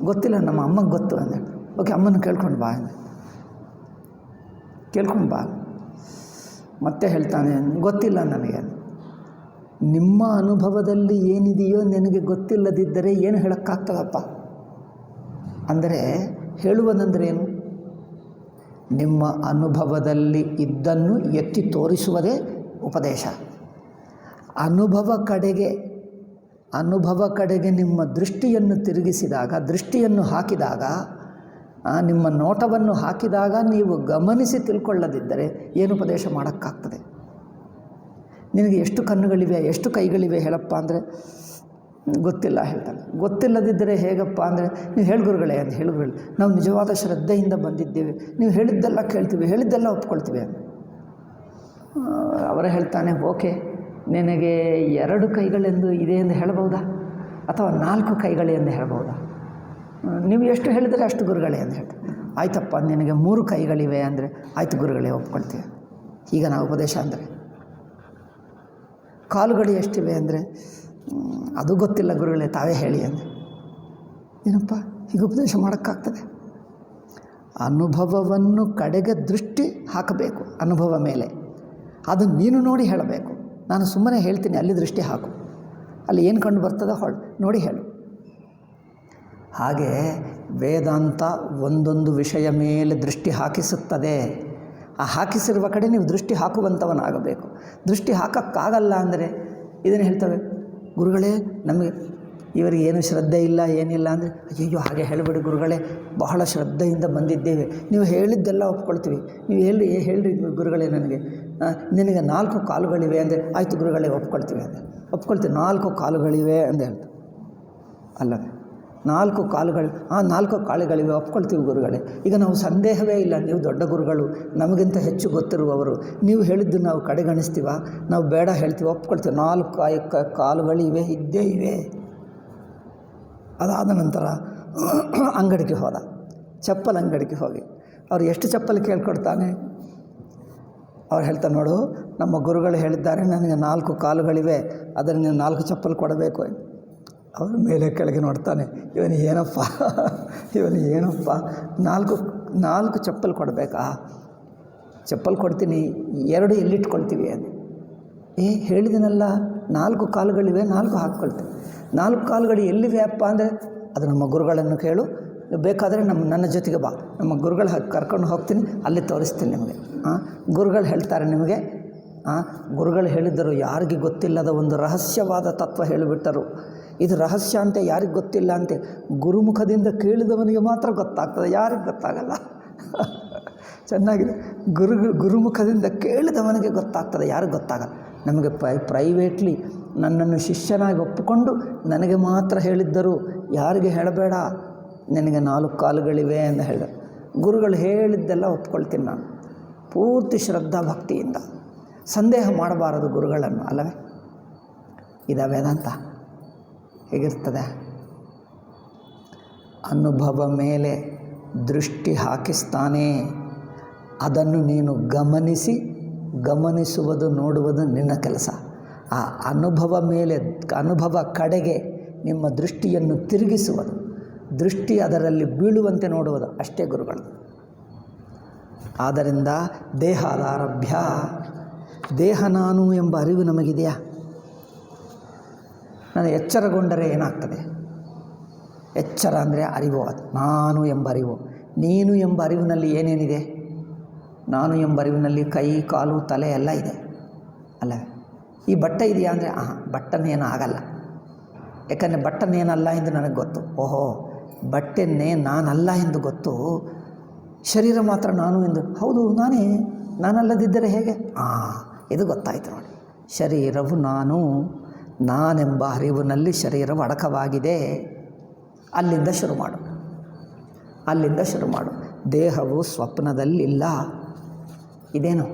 ಗೊತ್ತಿಲ್ಲ, ನಮ್ಮ ಅಮ್ಮಗೆ ಗೊತ್ತು ಅಂದರೆ ಓಕೆ, ಅಮ್ಮನ ಕೇಳ್ಕೊಂಡು ಬಾ ಅಂದರೆ ಕೇಳ್ಕೊಂಡು ಬಾ. ಮತ್ತೆ ಹೇಳ್ತಾನೆ ಗೊತ್ತಿಲ್ಲ ನನಗೆ. ನಿಮ್ಮ ಅನುಭವದಲ್ಲಿ ಏನಿದೆಯೋ ನಿನಗೆ ಗೊತ್ತಿಲ್ಲದಿದ್ದರೆ ಏನು ಹೇಳೋಕ್ಕಾಗ್ತದಪ್ಪ? ಅಂದರೆ ಹೇಳುವುದಂದರೆ ಏನು? ನಿಮ್ಮ ಅನುಭವದಲ್ಲಿ ಇದ್ದನ್ನು ಎತ್ತಿ ತೋರಿಸುವುದೇ ಉಪದೇಶ. ಅನುಭವ ಕಡೆಗೆ ನಿಮ್ಮ ದೃಷ್ಟಿಯನ್ನು ತಿರುಗಿಸಿದಾಗ, ದೃಷ್ಟಿಯನ್ನು ಹಾಕಿದಾಗ, ನಿಮ್ಮ ನೋಟವನ್ನು ಹಾಕಿದಾಗ ನೀವು ಗಮನಿಸಿ ತಿಳ್ಕೊಳ್ಳದಿದ್ದರೆ ಏನು ಉಪದೇಶ ಮಾಡೋಕ್ಕಾಗ್ತದೆ? ನಿನಗೆ ಎಷ್ಟು ಕಣ್ಣುಗಳಿವೆ, ಎಷ್ಟು ಕೈಗಳಿವೆ ಹೇಳಪ್ಪ ಅಂದರೆ ಗೊತ್ತಿಲ್ಲ ಹೇಳ್ತಾನೆ. ಗೊತ್ತಿಲ್ಲದಿದ್ದರೆ ಹೇಗಪ್ಪ ಅಂದರೆ ನೀವು ಹೇಳು ಗುರುಗಳೇ ಅಂತ. ಹೇಳು ಗುರುಗಳೇ, ನಾವು ನಿಜವಾದ ಶ್ರದ್ಧೆಯಿಂದ ಬಂದಿದ್ದೇವೆ, ನೀವು ಹೇಳಿದ್ದೆಲ್ಲ ಕೇಳ್ತೀವಿ, ಹೇಳಿದ್ದೆಲ್ಲ ಒಪ್ಕೊಳ್ತೀವಿ ಅಂತ. ಅವರೇ ಹೇಳ್ತಾನೆ, ಓಕೆ, ನಿನಗೆ 2 ಕೈಗಳೆಂದು ಇದೆ ಎಂದು ಹೇಳಬಹುದಾ, ಅಥವಾ 4 ಕೈಗಳೇ ಎಂದು ಹೇಳಬಹುದಾ? ನೀವು ಎಷ್ಟು ಹೇಳಿದರೆ ಅಷ್ಟು ಗುರುಗಳೇ ಅಂತ ಹೇಳ್ತಾರೆ. ಆಯ್ತಪ್ಪ, ನಿನಗೆ 3 ಕೈಗಳಿವೆ ಅಂದರೆ ಆಯ್ತು ಗುರುಗಳೇ, ಒಪ್ಕೊಳ್ತೀವಿ. ಈಗ ನಾವು ಉಪದೇಶ ಅಂದರೆ ಕಾಲುಗಳು ಎಷ್ಟಿವೆ ಅಂದರೆ ಅದು ಗೊತ್ತಿಲ್ಲ ಗುರುಗಳೇ, ತಾವೇ ಹೇಳಿ ಅಂದರೆ ಏನಪ್ಪ ಹೀಗೆ ಉಪದೇಶ ಮಾಡೋಕ್ಕಾಗ್ತದೆ? ಅನುಭವವನ್ನು ಕಡೆಗೆ ದೃಷ್ಟಿ ಹಾಕಬೇಕು, ಅನುಭವ ಮೇಲೆ. ಅದು ನೀನು ನೋಡಿ ಹೇಳಬೇಕು. ನಾನು ಸುಮ್ಮನೆ ಹೇಳ್ತೀನಿ, ಅಲ್ಲಿ ದೃಷ್ಟಿ ಹಾಕು, ಅಲ್ಲಿ ಏನು ಕಂಡು ಬರ್ತದೋ ನೋಡಿ ಹೇಳು. ಹಾಗೆ ವೇದಾಂತ ಒಂದೊಂದು ವಿಷಯ ಮೇಲೆ ದೃಷ್ಟಿ ಹಾಕಿಸುತ್ತದೆ. ಆ ಹಾಕಿಸಿರುವ ಕಡೆ ನೀವು ದೃಷ್ಟಿ ಹಾಕುವಂಥವನಾಗಬೇಕು. ದೃಷ್ಟಿ ಹಾಕೋಕ್ಕಾಗಲ್ಲ ಅಂದರೆ ಇದನ್ನು ಹೇಳ್ತವೆ, ಗುರುಗಳೇ ನಮಗೆ ಇವರಿಗೆ ಏನು ಶ್ರದ್ಧೆ ಇಲ್ಲ, ಏನಿಲ್ಲ ಅಂದರೆ ಅಯ್ಯೋ ಹಾಗೆ ಹೇಳಿಬಿಡಿ ಗುರುಗಳೇ, ಬಹಳ ಶ್ರದ್ಧೆಯಿಂದ ಬಂದಿದ್ದೇವೆ, ನೀವು ಹೇಳಿದ್ದೆಲ್ಲ ಒಪ್ಕೊಳ್ತೀವಿ, ನೀವು ಹೇಳ್ರಿ ಗುರುಗಳೇ, ನಿನಗೆ 4 ಕಾಲುಗಳಿವೆ ಅಂದರೆ ಆಯಿತು ಗುರುಗಳೇ ಒಪ್ಕೊಳ್ತೀವಿ ಅಂದರೆ ಒಪ್ಕೊಳ್ತೀವಿ. 4 ಕಾಲುಗಳಿವೆ ಅಂತ ಹೇಳ್ತಾರೆ ಅಲ್ಲವೇ? 4 ಕಾಲುಗಳು, 4 ಕಾಲುಗಳಿವೆ ಒಪ್ಕೊಳ್ತೀವಿ ಗುರುಗಳೇ. ಈಗ ನಾವು ಸಂದೇಹವೇ ಇಲ್ಲ, ನೀವು ದೊಡ್ಡ ಗುರುಗಳು, ನಮಗಿಂತ ಹೆಚ್ಚು ಗೊತ್ತಿರುವವರು, ನೀವು ಹೇಳಿದ್ದು ನಾವು ಕಡೆಗಣಿಸ್ತೀವ? ನಾವು ಬೇಡ ಹೇಳ್ತೀವಿ, ಒಪ್ಕೊಳ್ತೀವಿ. 4 ಕಾಲುಗಳಿವೆ, ಇದ್ದೇ ಇವೆ. ಅದಾದ ನಂತರ ಅಂಗಡಿಗೆ ಹೋದ, ಚಪ್ಪಲ್ ಅಂಗಡಿಗೆ ಹೋಗಿ ಅವ್ರು ಎಷ್ಟು ಚಪ್ಪಲಿ ಕೇಳ್ಕೊಡ್ತಾನೆ? ಅವ್ರು ಹೇಳ್ತಾರೆ, ನೋಡು ನಮ್ಮ ಗುರುಗಳು ಹೇಳಿದ್ದಾರೆ, ನನಗೆ 4 ಕಾಲುಗಳಿವೆ, ಅದನ್ನು ನೀವು 4 ಚಪ್ಪಲ್ ಕೊಡಬೇಕು. ಅವರ ಮೇಲೆ ಕೆಳಗೆ ನೋಡ್ತಾನೆ, ಇವನು ಏನಪ್ಪ 4 ಚಪ್ಪಲ್ ಕೊಡಬೇಕಾ? ಚಪ್ಪಲ್ ಕೊಡ್ತೀನಿ, 2 ಎಲ್ಲಿಟ್ಕೊಳ್ತೀವಿ ಅಂತ. ಹೇಳಿದನಲ್ಲ 4 ಕಾಲುಗಳಿವೆ, 4 ಹಾಕ್ಕೊಳ್ತೀವಿ. 4 ಕಾಲುಗಳು ಎಲ್ಲಿವೆ ಅಪ್ಪ ಅಂದರೆ ಅದು ನಮ್ಮ ಗುರುಗಳನ್ನು ಕೇಳು, ಬೇಕಾದರೆ ನನ್ನ ಜೊತೆಗೆ ಬಾ, ನಮ್ಮ ಗುರುಗಳು ಕರ್ಕೊಂಡು ಹೋಗ್ತೀನಿ, ಅಲ್ಲಿ ತೋರಿಸ್ತೀನಿ ನಿಮಗೆ. ಗುರುಗಳು ಹೇಳ್ತಾರೆ ನಿಮಗೆ. ಗುರುಗಳು ಹೇಳಿದ್ದರು, ಯಾರಿಗೆ ಗೊತ್ತಿಲ್ಲದ ಒಂದು ರಹಸ್ಯವಾದ ತತ್ವ ಹೇಳಿಬಿಟ್ಟರು. ಇದು ರಹಸ್ಯ ಅಂತ ಯಾರಿಗೆ ಗೊತ್ತಿಲ್ಲ ಅಂತೆ, ಗುರುಮುಖದಿಂದ ಕೇಳಿದವನಿಗೆ ಮಾತ್ರ ಗೊತ್ತಾಗ್ತದೆ, ಯಾರಿಗೆ ಗೊತ್ತಾಗಲ್ಲ. ಚೆನ್ನಾಗಿದೆ. ಗುರುಮುಖದಿಂದ ಕೇಳಿದವನಿಗೆ ಗೊತ್ತಾಗ್ತದೆ, ಯಾರಿಗೆ ಗೊತ್ತಾಗಲ್ಲ. ನಮಗೆ ಪ್ರೈವೇಟ್ಲಿ ನನ್ನನ್ನು ಶಿಷ್ಯನಾಗಿ ಒಪ್ಪಿಕೊಂಡು ನನಗೆ ಮಾತ್ರ ಹೇಳಿದ್ದರು, ಯಾರಿಗೆ ಹೇಳಬೇಡ, ನಿನಗೆ 4 ಕಾಲುಗಳಿವೆ ಅಂತ ಹೇಳಿದರು. ಗುರುಗಳು ಹೇಳಿದ್ದೆಲ್ಲ ಒಪ್ಕೊಳ್ತೀನಿ ನಾನು, ಪೂರ್ತಿ ಶ್ರದ್ಧಾ ಭಕ್ತಿಯಿಂದ. ಸಂದೇಹ ಮಾಡಬಾರದು ಗುರುಗಳನ್ನು, ಅಲ್ಲವೇ? ಇದ ವೇದಾಂತ ಹೇಗಿರ್ತದೆ? ಅನುಭವ ಮೇಲೆ ದೃಷ್ಟಿ ಹಾಕಿಸ್ತಾನೆ, ಅದನ್ನು ನೀನು ಗಮನಿಸುವುದು, ನೋಡುವುದು ನಿನ್ನ ಕೆಲಸ. ಆ ಅನುಭವ ಕಡೆಗೆ ನಿಮ್ಮ ದೃಷ್ಟಿಯನ್ನು ತಿರುಗಿಸುವುದು, ದೃಷ್ಟಿ ಅದರಲ್ಲಿ ಬೀಳುವಂತೆ ನೋಡುವುದು, ಅಷ್ಟೇ ಗುರುಗಳು. ಆದ್ದರಿಂದ ದೇಹಾದಾರಭ್ಯ, ದೇಹ ನಾನು ಎಂಬ ಅರಿವು ನಮಗಿದೆಯಾ? ನಾನು ಎಚ್ಚರಗೊಂಡರೆ ಏನಾಗ್ತದೆ? ಎಚ್ಚರ ಅಂದರೆ ಅರಿವು, ಅದು ನಾನು ಎಂಬ ಅರಿವು. ನೀನು ಎಂಬ ಅರಿವಿನಲ್ಲಿ ಏನೇನಿದೆ? ನಾನು ಎಂಬ ಅರಿವಿನಲ್ಲಿ ಕೈ, ಕಾಲು, ತಲೆ ಎಲ್ಲ ಇದೆ, ಅಲ್ಲವೇ? ಈ ಬಟ್ಟೆ ಇದೆಯಾ ಅಂದರೆ ಬಟ್ಟನೇನು ಆಗಲ್ಲ, ಯಾಕಂದರೆ ಬಟ್ಟನೇನಲ್ಲ ಎಂದು ನನಗೆ ಗೊತ್ತು. ಓಹೋ, ಬಟ್ಟೆನ್ನೇ ನಾನಲ್ಲ ಎಂದು ಗೊತ್ತು. ಶರೀರ ಮಾತ್ರ ನಾನು ಎಂದು. ಹೌದು, ನಾನೇ. ನಾನಲ್ಲದಿದ್ದರೆ ಹೇಗೆ? ಇದು ಗೊತ್ತಾಯಿತು ನೋಡಿ. ಶರೀರವು ನಾನೆಂಬ ಅರಿವಿನಲ್ಲಿ ಶರೀರವು ಅಡಕವಾಗಿದೆ. ಅಲ್ಲಿಂದ ಶುರು ಮಾಡು. ದೇಹವು ಸ್ವಪ್ನದಲ್ಲಿಲ್ಲ. ಇದೇನು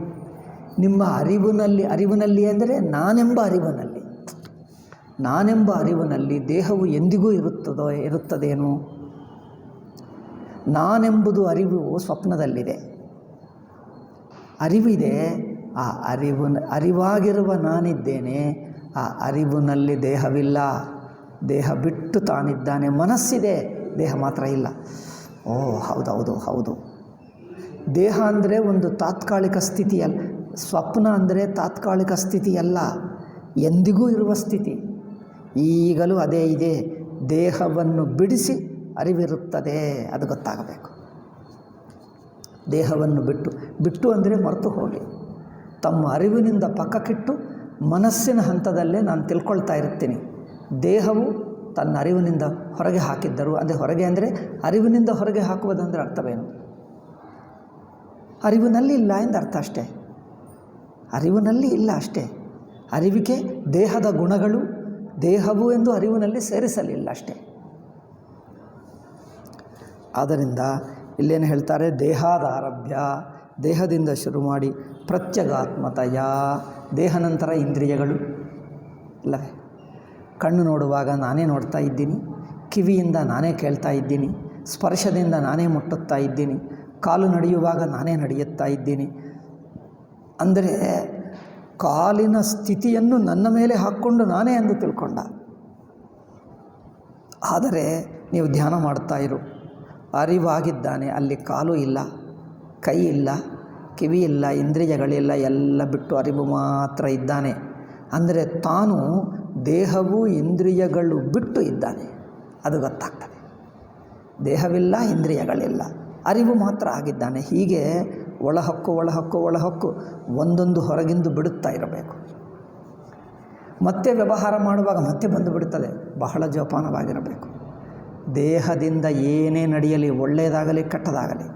ನಿಮ್ಮ ಅರಿವಿನಲ್ಲಿ ಅಂದರೆ ನಾನೆಂಬ ಅರಿವಿನಲ್ಲಿ ದೇಹವು ಎಂದಿಗೂ ಇರುತ್ತದೇನು? ನಾನೆಂಬುದು ಅರಿವು ಸ್ವಪ್ನದಲ್ಲಿದೆ. ಅರಿವಿದೆ. ಆ ಅರಿವಾಗಿರುವ ನಾನಿದ್ದೇನೆ. ಆ ಅರಿವಿನಲ್ಲಿ ದೇಹವಿಲ್ಲ. ದೇಹ ಬಿಟ್ಟು ತಾನಿದ್ದಾನೆ. ಮನಸ್ಸಿದೆ, ದೇಹ ಮಾತ್ರ ಇಲ್ಲ. ಹೌದು. ದೇಹ ಅಂದರೆ ಒಂದು ತಾತ್ಕಾಲಿಕ ಸ್ಥಿತಿಯಲ್ಲ. ಸ್ವಪ್ನ ಅಂದರೆ ತಾತ್ಕಾಲಿಕ ಸ್ಥಿತಿಯಲ್ಲ, ಎಂದಿಗೂ ಇರುವ ಸ್ಥಿತಿ. ಈಗಲೂ ಅದೇ ಇದೆ. ದೇಹವನ್ನು ಬಿಡಿಸಿ ಅರಿವಿರುತ್ತದೆ. ಅದು ಗೊತ್ತಾಗಬೇಕು. ದೇಹವನ್ನು ಬಿಟ್ಟು ಅಂದರೆ ಮರೆತು ಹೋಗಿ ತಮ್ಮ ಅರಿವಿನಿಂದ ಪಕ್ಕಕ್ಕಿಟ್ಟು ಮನಸ್ಸಿನ ಹಂತದಲ್ಲೇ ನಾನು ತಿಳ್ಕೊಳ್ತಾ ಇರ್ತೀನಿ. ದೇಹವು ತನ್ನ ಅರಿವಿನಿಂದ ಹೊರಗೆ ಹಾಕಿದ್ದರು. ಅದೇ ಹೊರಗೆ ಅಂದರೆ ಅರಿವಿನಿಂದ ಹೊರಗೆ ಹಾಕುವುದಂದರೆ ಅರ್ಥವೇನು? ಅರಿವಿನಲ್ಲಿ ಇಲ್ಲ ಎಂದು ಅರ್ಥ ಅಷ್ಟೇ. ಅರಿವಿನಲ್ಲಿ ಇಲ್ಲ ಅಷ್ಟೇ. ಅರಿವಿಗೆ ದೇಹದ ಗುಣಗಳು ದೇಹವು ಎಂದು ಅರಿವಿನಲ್ಲಿ ಸೇರಿಸಲಿಲ್ಲ ಅಷ್ಟೇ. ಆದ್ದರಿಂದ ಇಲ್ಲೇನು ಹೇಳ್ತಾರೆ? ದೇಹಾದಾರಭ್ಯ, ದೇಹದಿಂದ ಶುರು ಮಾಡಿ ಪ್ರತ್ಯಗಾತ್ಮತಯ, ದೇಹ ನಂತರ ಇಂದ್ರಿಯಗಳು ಅಲ್ಲವೇ? ಕಣ್ಣು ನೋಡುವಾಗ ನಾನೇ ನೋಡ್ತಾ ಇದ್ದೀನಿ, ಕಿವಿಯಿಂದ ನಾನೇ ಕೇಳ್ತಾ ಇದ್ದೀನಿ, ಸ್ಪರ್ಶದಿಂದ ನಾನೇ ಮುಟ್ಟುತ್ತಾ ಇದ್ದೀನಿ, ಕಾಲು ನಡೆಯುವಾಗ ನಾನೇ ನಡೆಯುತ್ತಾ ಇದ್ದೀನಿ. ಅಂದರೆ ಕಾಲಿನ ಸ್ಥಿತಿಯನ್ನು ನನ್ನ ಮೇಲೆ ಹಾಕ್ಕೊಂಡು ನಾನೇ ಎಂದು ತಿಳ್ಕೊಂಡ. ಆದರೆ ನೀವು ಧ್ಯಾನ ಮಾಡ್ತಾ ಇರು, ಅರಿವಾಗಿದ್ದಾನೆ. ಅಲ್ಲಿ ಕಾಲು ಇಲ್ಲ, ಕೈ ಇಲ್ಲ, ಕಿವಿ ಇಲ್ಲ, ಇಂದ್ರಿಯಗಳಿಲ್ಲ, ಎಲ್ಲ ಬಿಟ್ಟು ಅರಿವು ಮಾತ್ರ ಇದ್ದಾನೆ. ಅಂದರೆ ತಾನು ದೇಹವು ಇಂದ್ರಿಯಗಳು ಬಿಟ್ಟು ಇದ್ದಾನೆ. ಅದು ಗೊತ್ತಾಗ್ತದೆ. ದೇಹವಿಲ್ಲ, ಇಂದ್ರಿಯಗಳಿಲ್ಲ, ಅರಿವು ಮಾತ್ರ ಆಗಿದ್ದಾನೆ. ಹೀಗೆ ಒಳಹೊಕ್ಕು ಒಂದೊಂದು ಹೊರಗಿಂದು ಬಿಡುತ್ತಾ ಇರಬೇಕು. ಮತ್ತೆ ವ್ಯವಹಾರ ಮಾಡುವಾಗ ಮತ್ತೆ ಬಂದು ಬಿಡುತ್ತದೆ. ಬಹಳ ಜೋಪಾನವಾಗಿರಬೇಕು. ದೇಹದಿಂದ ಏನೇ ನಡೆಯಲಿ, ಒಳ್ಳೆಯದಾಗಲಿ ಕೆಟ್ಟದಾಗಲಿ,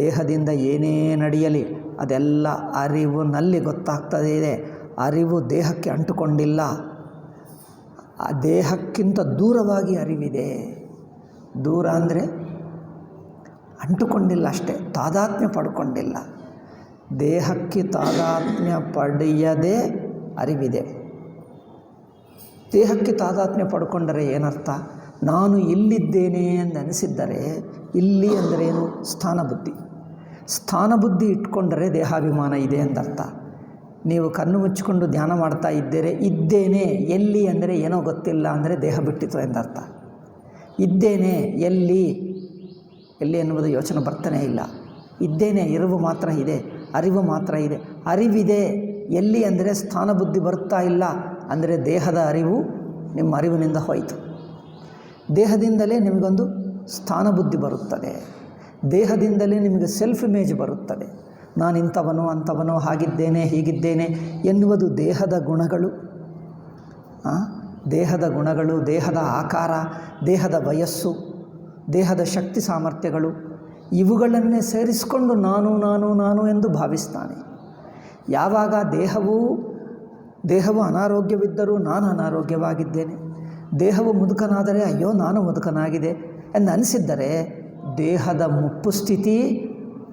ದೇಹದಿಂದ ಏನೇ ನಡೆಯಲಿ ಅದೆಲ್ಲ ಅರಿವಿನಲ್ಲಿ ಗೊತ್ತಾಗ್ತದೆ ಇದೆ. ಅರಿವು ದೇಹಕ್ಕೆ ಅಂಟುಕೊಂಡಿಲ್ಲ. ಆ ದೇಹಕ್ಕಿಂತ ದೂರವಾಗಿ ಅರಿವಿದೆ. ದೂರ ಅಂದರೆ ಅಂಟುಕೊಂಡಿಲ್ಲ ಅಷ್ಟೇ, ತಾದಾತ್ಮ್ಯ ಪಡ್ಕೊಂಡಿಲ್ಲ. ದೇಹಕ್ಕೆ ತಾದಾತ್ಮ್ಯ ಪಡೆಯದೇ ಅರಿವಿದೆ. ದೇಹಕ್ಕೆ ತಾದಾತ್ಮ್ಯ ಪಡ್ಕೊಂಡರೆ ಏನರ್ಥ? ನಾನು ಇಲ್ಲಿದ್ದೇನೆ ಎಂದು ಅನಿಸಿದ್ದರೆ, ಇಲ್ಲಿ ಅಂದರೇನು? ಸ್ಥಾನಬುದ್ಧಿ ಇಟ್ಕೊಂಡರೆ ದೇಹಾಭಿಮಾನ ಇದೆ ಎಂದರ್ಥ. ನೀವು ಕಣ್ಣು ಮುಚ್ಚಿಕೊಂಡು ಧ್ಯಾನ ಮಾಡ್ತಾ ಇದ್ದೇನೆ ಎಲ್ಲಿ ಅಂದರೆ ಏನೋ ಗೊತ್ತಿಲ್ಲ ಅಂದರೆ ದೇಹ ಬಿಟ್ಟಿತು ಎಂದರ್ಥ. ಇದ್ದೇನೆ ಎಲ್ಲಿ ಎನ್ನುವುದು ಯೋಚನೆ ಬರ್ತಾನೇ ಇಲ್ಲ. ಇದ್ದೇನೆ, ಇರುವು ಮಾತ್ರ ಇದೆ, ಅರಿವು ಮಾತ್ರ ಇದೆ. ಅರಿವಿದೆ ಎಲ್ಲಿ ಅಂದರೆ ಸ್ಥಾನಬುದ್ಧಿ ಬರ್ತಾ ಇಲ್ಲ ಅಂದರೆ ದೇಹದ ಅರಿವು ನಿಮ್ಮ ಅರಿವಿನಿಂದ ಹೋಯಿತು. ದೇಹದಿಂದಲೇ ನಿಮಗೊಂದು ಸ್ಥಾನಬುದ್ಧಿ ಬರುತ್ತದೆ. ದೇಹದಿಂದಲೇ ನಿಮಗೆ ಸೆಲ್ಫ್ ಇಮೇಜ್ ಬರುತ್ತದೆ. ನಾನು ಇಂಥವನು ಅಂಥವನು, ಹಾಗಿದ್ದೇನೆ ಹೀಗಿದ್ದೇನೆ ಎನ್ನುವುದು ದೇಹದ ಗುಣಗಳು. ದೇಹದ ಆಕಾರ, ದೇಹದ ವಯಸ್ಸು, ದೇಹದ ಶಕ್ತಿ ಸಾಮರ್ಥ್ಯಗಳು, ಇವುಗಳನ್ನೇ ಸೇರಿಸಿಕೊಂಡು ನಾನು ಎಂದು ಭಾವಿಸ್ತಾನೆ. ಯಾವಾಗ ದೇಹವು ಅನಾರೋಗ್ಯವಿದ್ದರೂ ನಾನು ಅನಾರೋಗ್ಯವಾಗಿದ್ದೇನೆ, ದೇಹವು ಮುದುಕನಾದರೆ ಅಯ್ಯೋ ನಾನು ಮುದುಕನಾಗಿದೆ ಎಂದು ಅನಿಸಿದ್ದರೆ ದೇಹದ ಮುಪ್ಪು ಸ್ಥಿತಿ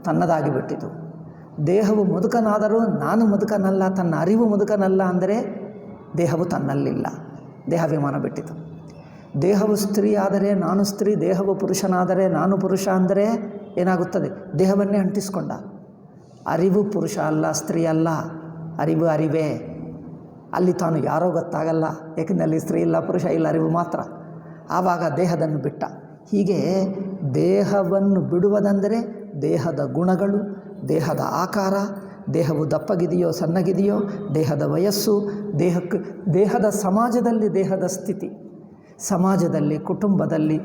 ತನ್ನದಾಗಿಬಿಟ್ಟಿತು. ದೇಹವು ಮುದುಕನಾದರೂ ನಾನು ಮುದುಕನಲ್ಲ, ತನ್ನ ಅರಿವು ಮುದುಕನಲ್ಲ ಅಂದರೆ ದೇಹವು ತನ್ನಲ್ಲಿಲ್ಲ, ದೇಹಾಭಿಮಾನ ಬಿಟ್ಟಿತು. ದೇಹವು ಸ್ತ್ರೀ ಆದರೆ ನಾನು ಸ್ತ್ರೀ, ದೇಹವು ಪುರುಷನಾದರೆ ನಾನು ಪುರುಷ ಅಂದರೆ ಏನಾಗುತ್ತದೆ? ದೇಹವನ್ನೇ ಅಂಟಿಸ್ಕೊಂಡ. ಅರಿವು ಪುರುಷ ಅಲ್ಲ, ಸ್ತ್ರೀ ಅಲ್ಲ, ಅರಿವೇ. ಅಲ್ಲಿ ತಾನು ಯಾರೋ ಗೊತ್ತಾಗಲ್ಲ, ಏಕೆಂದರೆ ಅಲ್ಲಿ ಸ್ತ್ರೀ ಇಲ್ಲ, ಪುರುಷ ಇಲ್ಲ, ಅರಿವು ಮಾತ್ರ. ಆವಾಗ ದೇಹದನ್ನು ಬಿಟ್ಟ. ಹೀಗೆ ದೇಹವನ್ನು ಬಿಡುವುದಂದರೆ ದೇಹದ ಗುಣಗಳು, ದೇಹದ ಆಕಾರ, ದೇಹವು ದಪ್ಪಗಿದೆಯೋ ಸಣ್ಣಗಿದೆಯೋ, ದೇಹದ ವಯಸ್ಸು, ದೇಹದ ಸಮಾಜದಲ್ಲಿ ದೇಹದ ಸ್ಥಿತಿ, ಸಮಾಜದಲ್ಲಿ ಕುಟುಂಬದಲ್ಲಿ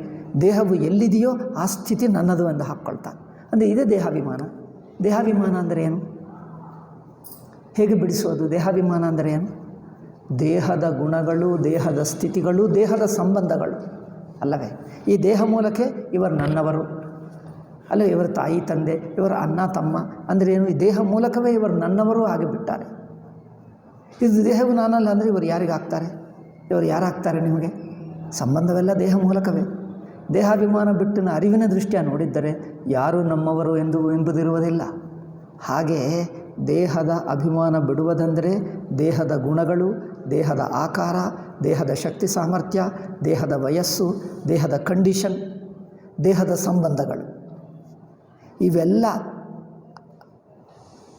ದೇಹವು ಎಲ್ಲಿದೆಯೋ ಆ ಸ್ಥಿತಿ ನನ್ನದು ಎಂದು ಹಾಕ್ಕೊಳ್ತಾನೆ. ಅಂದರೆ ಇದೇ ದೇಹಾಭಿಮಾನ. ದೇಹಾಭಿಮಾನ ಅಂದರೆ ಏನು? ಹೇಗೆ ಬಿಡಿಸೋದು? ದೇಹಾಭಿಮಾನ ಅಂದರೆ ಏನು? ದೇಹದ ಗುಣಗಳು, ದೇಹದ ಸ್ಥಿತಿಗಳು, ದೇಹದ ಸಂಬಂಧಗಳು ಅಲ್ಲವೇ? ಈ ದೇಹ ಮೂಲಕ ಇವರು ನನ್ನವರು ಅಲ್ಲ ಇವರ ತಾಯಿ ತಂದೆ, ಇವರ ಅಣ್ಣ ತಮ್ಮ ಅಂದರೆ ಏನು, ಈ ದೇಹ ಮೂಲಕವೇ ಇವರು ನನ್ನವರು ಆಗಿಬಿಟ್ಟಾರೆ. ಇದು ದೇಹವು ನಾನಲ್ಲ ಅಂದರೆ ಇವರು ಯಾರಿಗಾಗ್ತಾರೆ? ಇವರು ಯಾರಾಗ್ತಾರೆ ನಿಮಗೆ? ಸಂಬಂಧವೆಲ್ಲ ದೇಹ ಮೂಲಕವೇ. ದೇಹಾಭಿಮಾನ ಬಿಟ್ಟಿನ ಅರಿವಿನ ದೃಷ್ಟಿಯ ನೋಡಿದ್ದರೆ ಯಾರೂ ನಮ್ಮವರು ಎಂಬುದಿರುವುದಿಲ್ಲ. ಹಾಗೆ ದೇಹದ ಅಭಿಮಾನ ಬಿಡುವುದೆಂದರೆ ದೇಹದ ಗುಣಗಳು, ದೇಹದ ಆಕಾರ, ದೇಹದ ಶಕ್ತಿ ಸಾಮರ್ಥ್ಯ, ದೇಹದ ವಯಸ್ಸು, ದೇಹದ ಕಂಡೀಷನ್, ದೇಹದ ಸಂಬಂಧಗಳು ಇವೆಲ್ಲ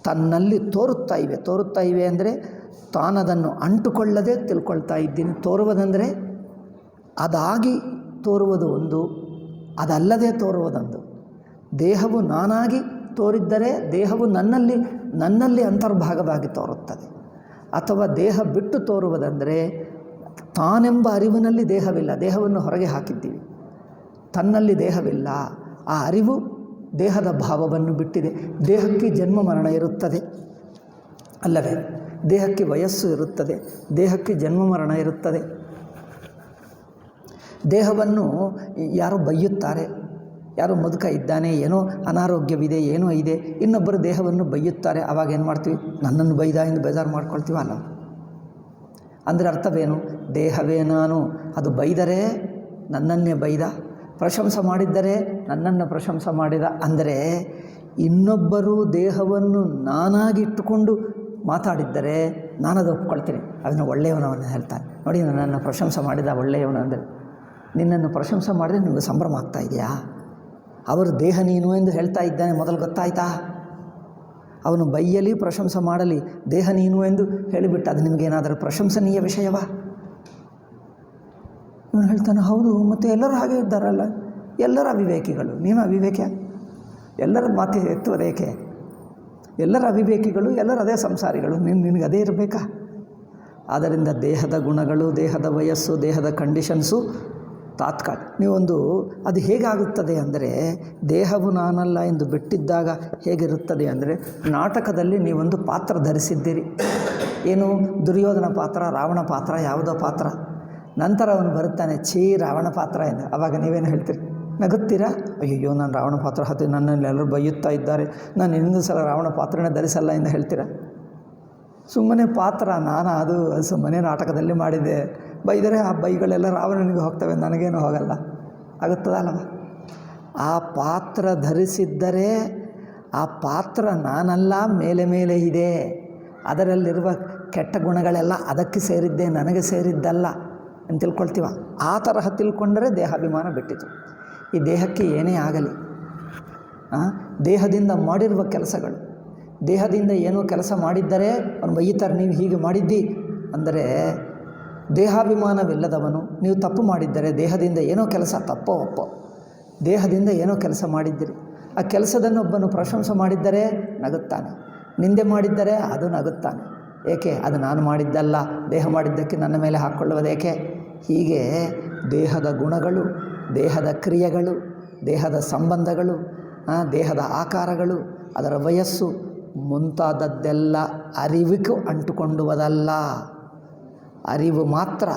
ತನ್ನಲ್ಲಿ ತೋರುತ್ತಾ ಇವೆ ಅಂದರೆ ತಾನದನ್ನು ಅಂಟುಕೊಳ್ಳದೆ ತಿಳ್ಕೊಳ್ತಾ ಇದ್ದೀನಿ. ತೋರುವುದೆಂದರೆ ಅದಾಗಿ ತೋರುವುದು ಒಂದು, ಅದಲ್ಲದೆ ತೋರುವುದೊಂದು. ದೇಹವು ನಾನಾಗಿ ತೋರಿದ್ದರೆ ದೇಹವು ನನ್ನಲ್ಲಿ ಅಂತರ್ಭಾಗವಾಗಿ ತೋರುತ್ತದೆ. ಅಥವಾ ದೇಹ ಬಿಟ್ಟು ತೋರುವುದೆಂದರೆ ತಾನೆಂಬ ಅರಿವಿನಲ್ಲಿ ದೇಹವಿಲ್ಲ, ದೇಹವನ್ನು ಹೊರಗೆ ಹಾಕಿದ್ದೀವಿ, ತನ್ನಲ್ಲಿ ದೇಹವಿಲ್ಲ. ಆ ಅರಿವು ದೇಹದ ಭಾವವನ್ನು ಬಿಟ್ಟಿದೆ. ದೇಹಕ್ಕೆ ಜನ್ಮ ಮರಣ ಇರುತ್ತದೆ ಅಲ್ಲವೇ? ದೇಹಕ್ಕೆ ವಯಸ್ಸು ಇರುತ್ತದೆ, ದೇಹಕ್ಕೆ ಜನ್ಮ ಮರಣ ಇರುತ್ತದೆ. ದೇಹವನ್ನು ಯಾರೋ ಬೈಯುತ್ತಾರೆ, ಯಾರೋ ಮುದುಕ ಇದ್ದಾನೆ, ಏನೋ ಅನಾರೋಗ್ಯವಿದೆ, ಏನೋ ಇದೆ, ಇನ್ನೊಬ್ಬರು ದೇಹವನ್ನು ಬೈಯುತ್ತಾರೆ. ಆವಾಗ ಏನು ಮಾಡ್ತೀವಿ? ನನ್ನನ್ನು ಬೈದ ಎಂದು ಬೇಜಾರು ಮಾಡ್ಕೊಳ್ತೀವಿ ಅಲ್ಲ? ಅಂದರೆ ಅರ್ಥವೇನು? ದೇಹವೇ ನಾನು. ಅದು ಬೈದರೆ ನನ್ನನ್ನೇ ಬೈದ, ಪ್ರಶಂಸೆ ಮಾಡಿದ್ದರೆ ನನ್ನನ್ನು ಪ್ರಶಂಸೆ ಮಾಡಿದ. ಅಂದರೆ ಇನ್ನೊಬ್ಬರು ದೇಹವನ್ನು ನಾನಾಗಿಟ್ಟುಕೊಂಡು ಮಾತಾಡಿದ್ದರೆ ನಾನದು ಒಪ್ಕೊಳ್ತೀನಿ, ಅದನ್ನು ಒಳ್ಳೆಯವನವನ್ನ ಹೇಳ್ತಾನೆ. ನೋಡಿ, ನನ್ನನ್ನು ಪ್ರಶಂಸೆ ಮಾಡಿದ ಒಳ್ಳೆಯವನು. ಅಂದರೆ ನಿನ್ನನ್ನು ಪ್ರಶಂಸೆ ಮಾಡಿದ್ರೆ ನಿಮಗೆ ಸಂಭ್ರಮ ಆಗ್ತಾ ಇದೆಯಾ? ಅವರು ದೇಹ ನೀನು ಎಂದು ಹೇಳ್ತಾ ಇದ್ದಾನೆ, ಮೊದಲು ಗೊತ್ತಾಯ್ತಾ? ಅವನು ಬೈಯಲಿ ಪ್ರಶಂಸೆ ಮಾಡಲಿ, ದೇಹ ನೀನು ಎಂದು ಹೇಳಿಬಿಟ್ಟು ಅದು ನಿಮಗೇನಾದರೂ ಪ್ರಶಂಸನೀಯ ವಿಷಯವಾ? ಇವನು ಹೇಳ್ತಾನೆ, ಹೌದು, ಮತ್ತು ಎಲ್ಲರೂ ಹಾಗೆ ಇದ್ದಾರಲ್ಲ, ಎಲ್ಲರ ಅವಿವೇಕಿಗಳು. ನೀನು ಅವಿವೇಕ್ಯ? ಎಲ್ಲರ ಮಾತು ಎತ್ತುವುದೇಕೆ? ಎಲ್ಲರ ಅವಿವೇಕಿಗಳು, ಎಲ್ಲರ ಅದೇ ಸಂಸಾರಿಗಳು, ನಿನಗೆ ಅದೇ ಇರಬೇಕಾ? ಆದ್ದರಿಂದ ದೇಹದ ಗುಣಗಳು, ದೇಹದ ವಯಸ್ಸು, ದೇಹದ ಕಂಡೀಷನ್ಸು ತಾತ್ಕಾಲ. ನೀವೊಂದು ಅದು ಹೇಗಾಗುತ್ತದೆ ಅಂದರೆ, ದೇಹವು ನಾನಲ್ಲ ಎಂದು ಬಿಟ್ಟಿದ್ದಾಗ ಹೇಗಿರುತ್ತದೆ ಅಂದರೆ, ನಾಟಕದಲ್ಲಿ ನೀವೊಂದು ಪಾತ್ರ ಧರಿಸಿದ್ದೀರಿ. ಏನು? ದುರ್ಯೋಧನ ಪಾತ್ರ, ರಾವಣ ಪಾತ್ರ, ಯಾವುದೋ ಪಾತ್ರ. ನಂತರ ಅವನು ಬರುತ್ತಾನೆ, ರಾವಣ ಪಾತ್ರ ಎಂದು. ಆವಾಗ ನೀವೇನು ಹೇಳ್ತೀರಿ? ನಗುತ್ತೀರಾ? ಅಯ್ಯೋ, ನಾನು ರಾವಣ ಪಾತ್ರ ಹತ್ತಿ ನನ್ನಲ್ಲಿ ಎಲ್ಲರೂ ಬೈಯುತ್ತಾ ಇದ್ದಾರೆ, ನಾನು ಇನ್ನೊಂದು ಸಲ ರಾವಣ ಪಾತ್ರನೇ ಧರಿಸಲ್ಲ ಎಂದು ಹೇಳ್ತೀರಾ? ಸುಮ್ಮನೆ ಪಾತ್ರ, ಅದು ಸುಮ್ಮನೆ ನಾಟಕದಲ್ಲಿ ಮಾಡಿದೆ. ಬೈದರೆ ಆ ಬೈಗಳೆಲ್ಲ ರಾವಣನಿಗೆ ಹೋಗ್ತವೆ, ನನಗೇನು ಹೋಗಲ್ಲ. ಆಗುತ್ತದಲ್ಲವ? ಆ ಪಾತ್ರ ಧರಿಸಿದ್ದರೆ ಆ ಪಾತ್ರ ನಾನಲ್ಲ, ಮೇಲೆ ಇದೆ. ಅದರಲ್ಲಿರುವ ಕೆಟ್ಟ ಗುಣಗಳೆಲ್ಲ ಅದಕ್ಕೆ ಸೇರಿದ್ದೆ, ನನಗೆ ಸೇರಿದ್ದಲ್ಲ ಅಂತ ತಿಳ್ಕೊಳ್ತೀವ. ಆ ತರಹ ತಿಳ್ಕೊಂಡರೆ ದೇಹಾಭಿಮಾನ ಬಿಟ್ಟಿತು. ಈ ದೇಹಕ್ಕೆ ಏನೇ ಆಗಲಿ, ದೇಹದಿಂದ ಮಾಡಿರುವ ಕೆಲಸಗಳು, ದೇಹದಿಂದ ಏನೋ ಕೆಲಸ ಮಾಡಿದ್ದರೆ ಅವನು ಬೈಯುತ್ತಾರೆ, ನೀವು ಹೀಗೆ ಮಾಡಿದ್ದಿ ಅಂದರೆ ದೇಹಾಭಿಮಾನವಿಲ್ಲದವನು. ನೀವು ತಪ್ಪು ಮಾಡಿದ್ದರೆ ದೇಹದಿಂದ ಏನೋ ಕೆಲಸ, ತಪ್ಪೋ ಒಪ್ಪೋ, ದೇಹದಿಂದ ಏನೋ ಕೆಲಸ ಮಾಡಿದ್ದೀರಿ. ಆ ಕೆಲಸದನ್ನು ಒಬ್ಬನು ಪ್ರಶಂಸೆ ಮಾಡಿದ್ದರೆ ನಗುತ್ತಾನೆ, ನಿಂದೆ ಮಾಡಿದ್ದರೆ ಅದು ನಗುತ್ತಾನೆ. ಏಕೆ? ಅದು ನಾನು ಮಾಡಿದ್ದಲ್ಲ, ದೇಹ ಮಾಡಿದ್ದಕ್ಕೆ ನನ್ನ ಮೇಲೆ ಹಾಕ್ಕೊಳ್ಳುವುದೇಕೆ? ಹೀಗೆ ದೇಹದ ಗುಣಗಳು, ದೇಹದ ಕ್ರಿಯೆಗಳು, ದೇಹದ ಸಂಬಂಧಗಳು, ದೇಹದ ಆಕಾರಗಳು, ಅದರ ವಯಸ್ಸು ಮುಂತಾದದ್ದೆಲ್ಲ ಅರಿವಿಗೂ ಅಂಟುಕೊಂಡುವುದಲ್ಲ. ಅರಿವು ಮಾತ್ರ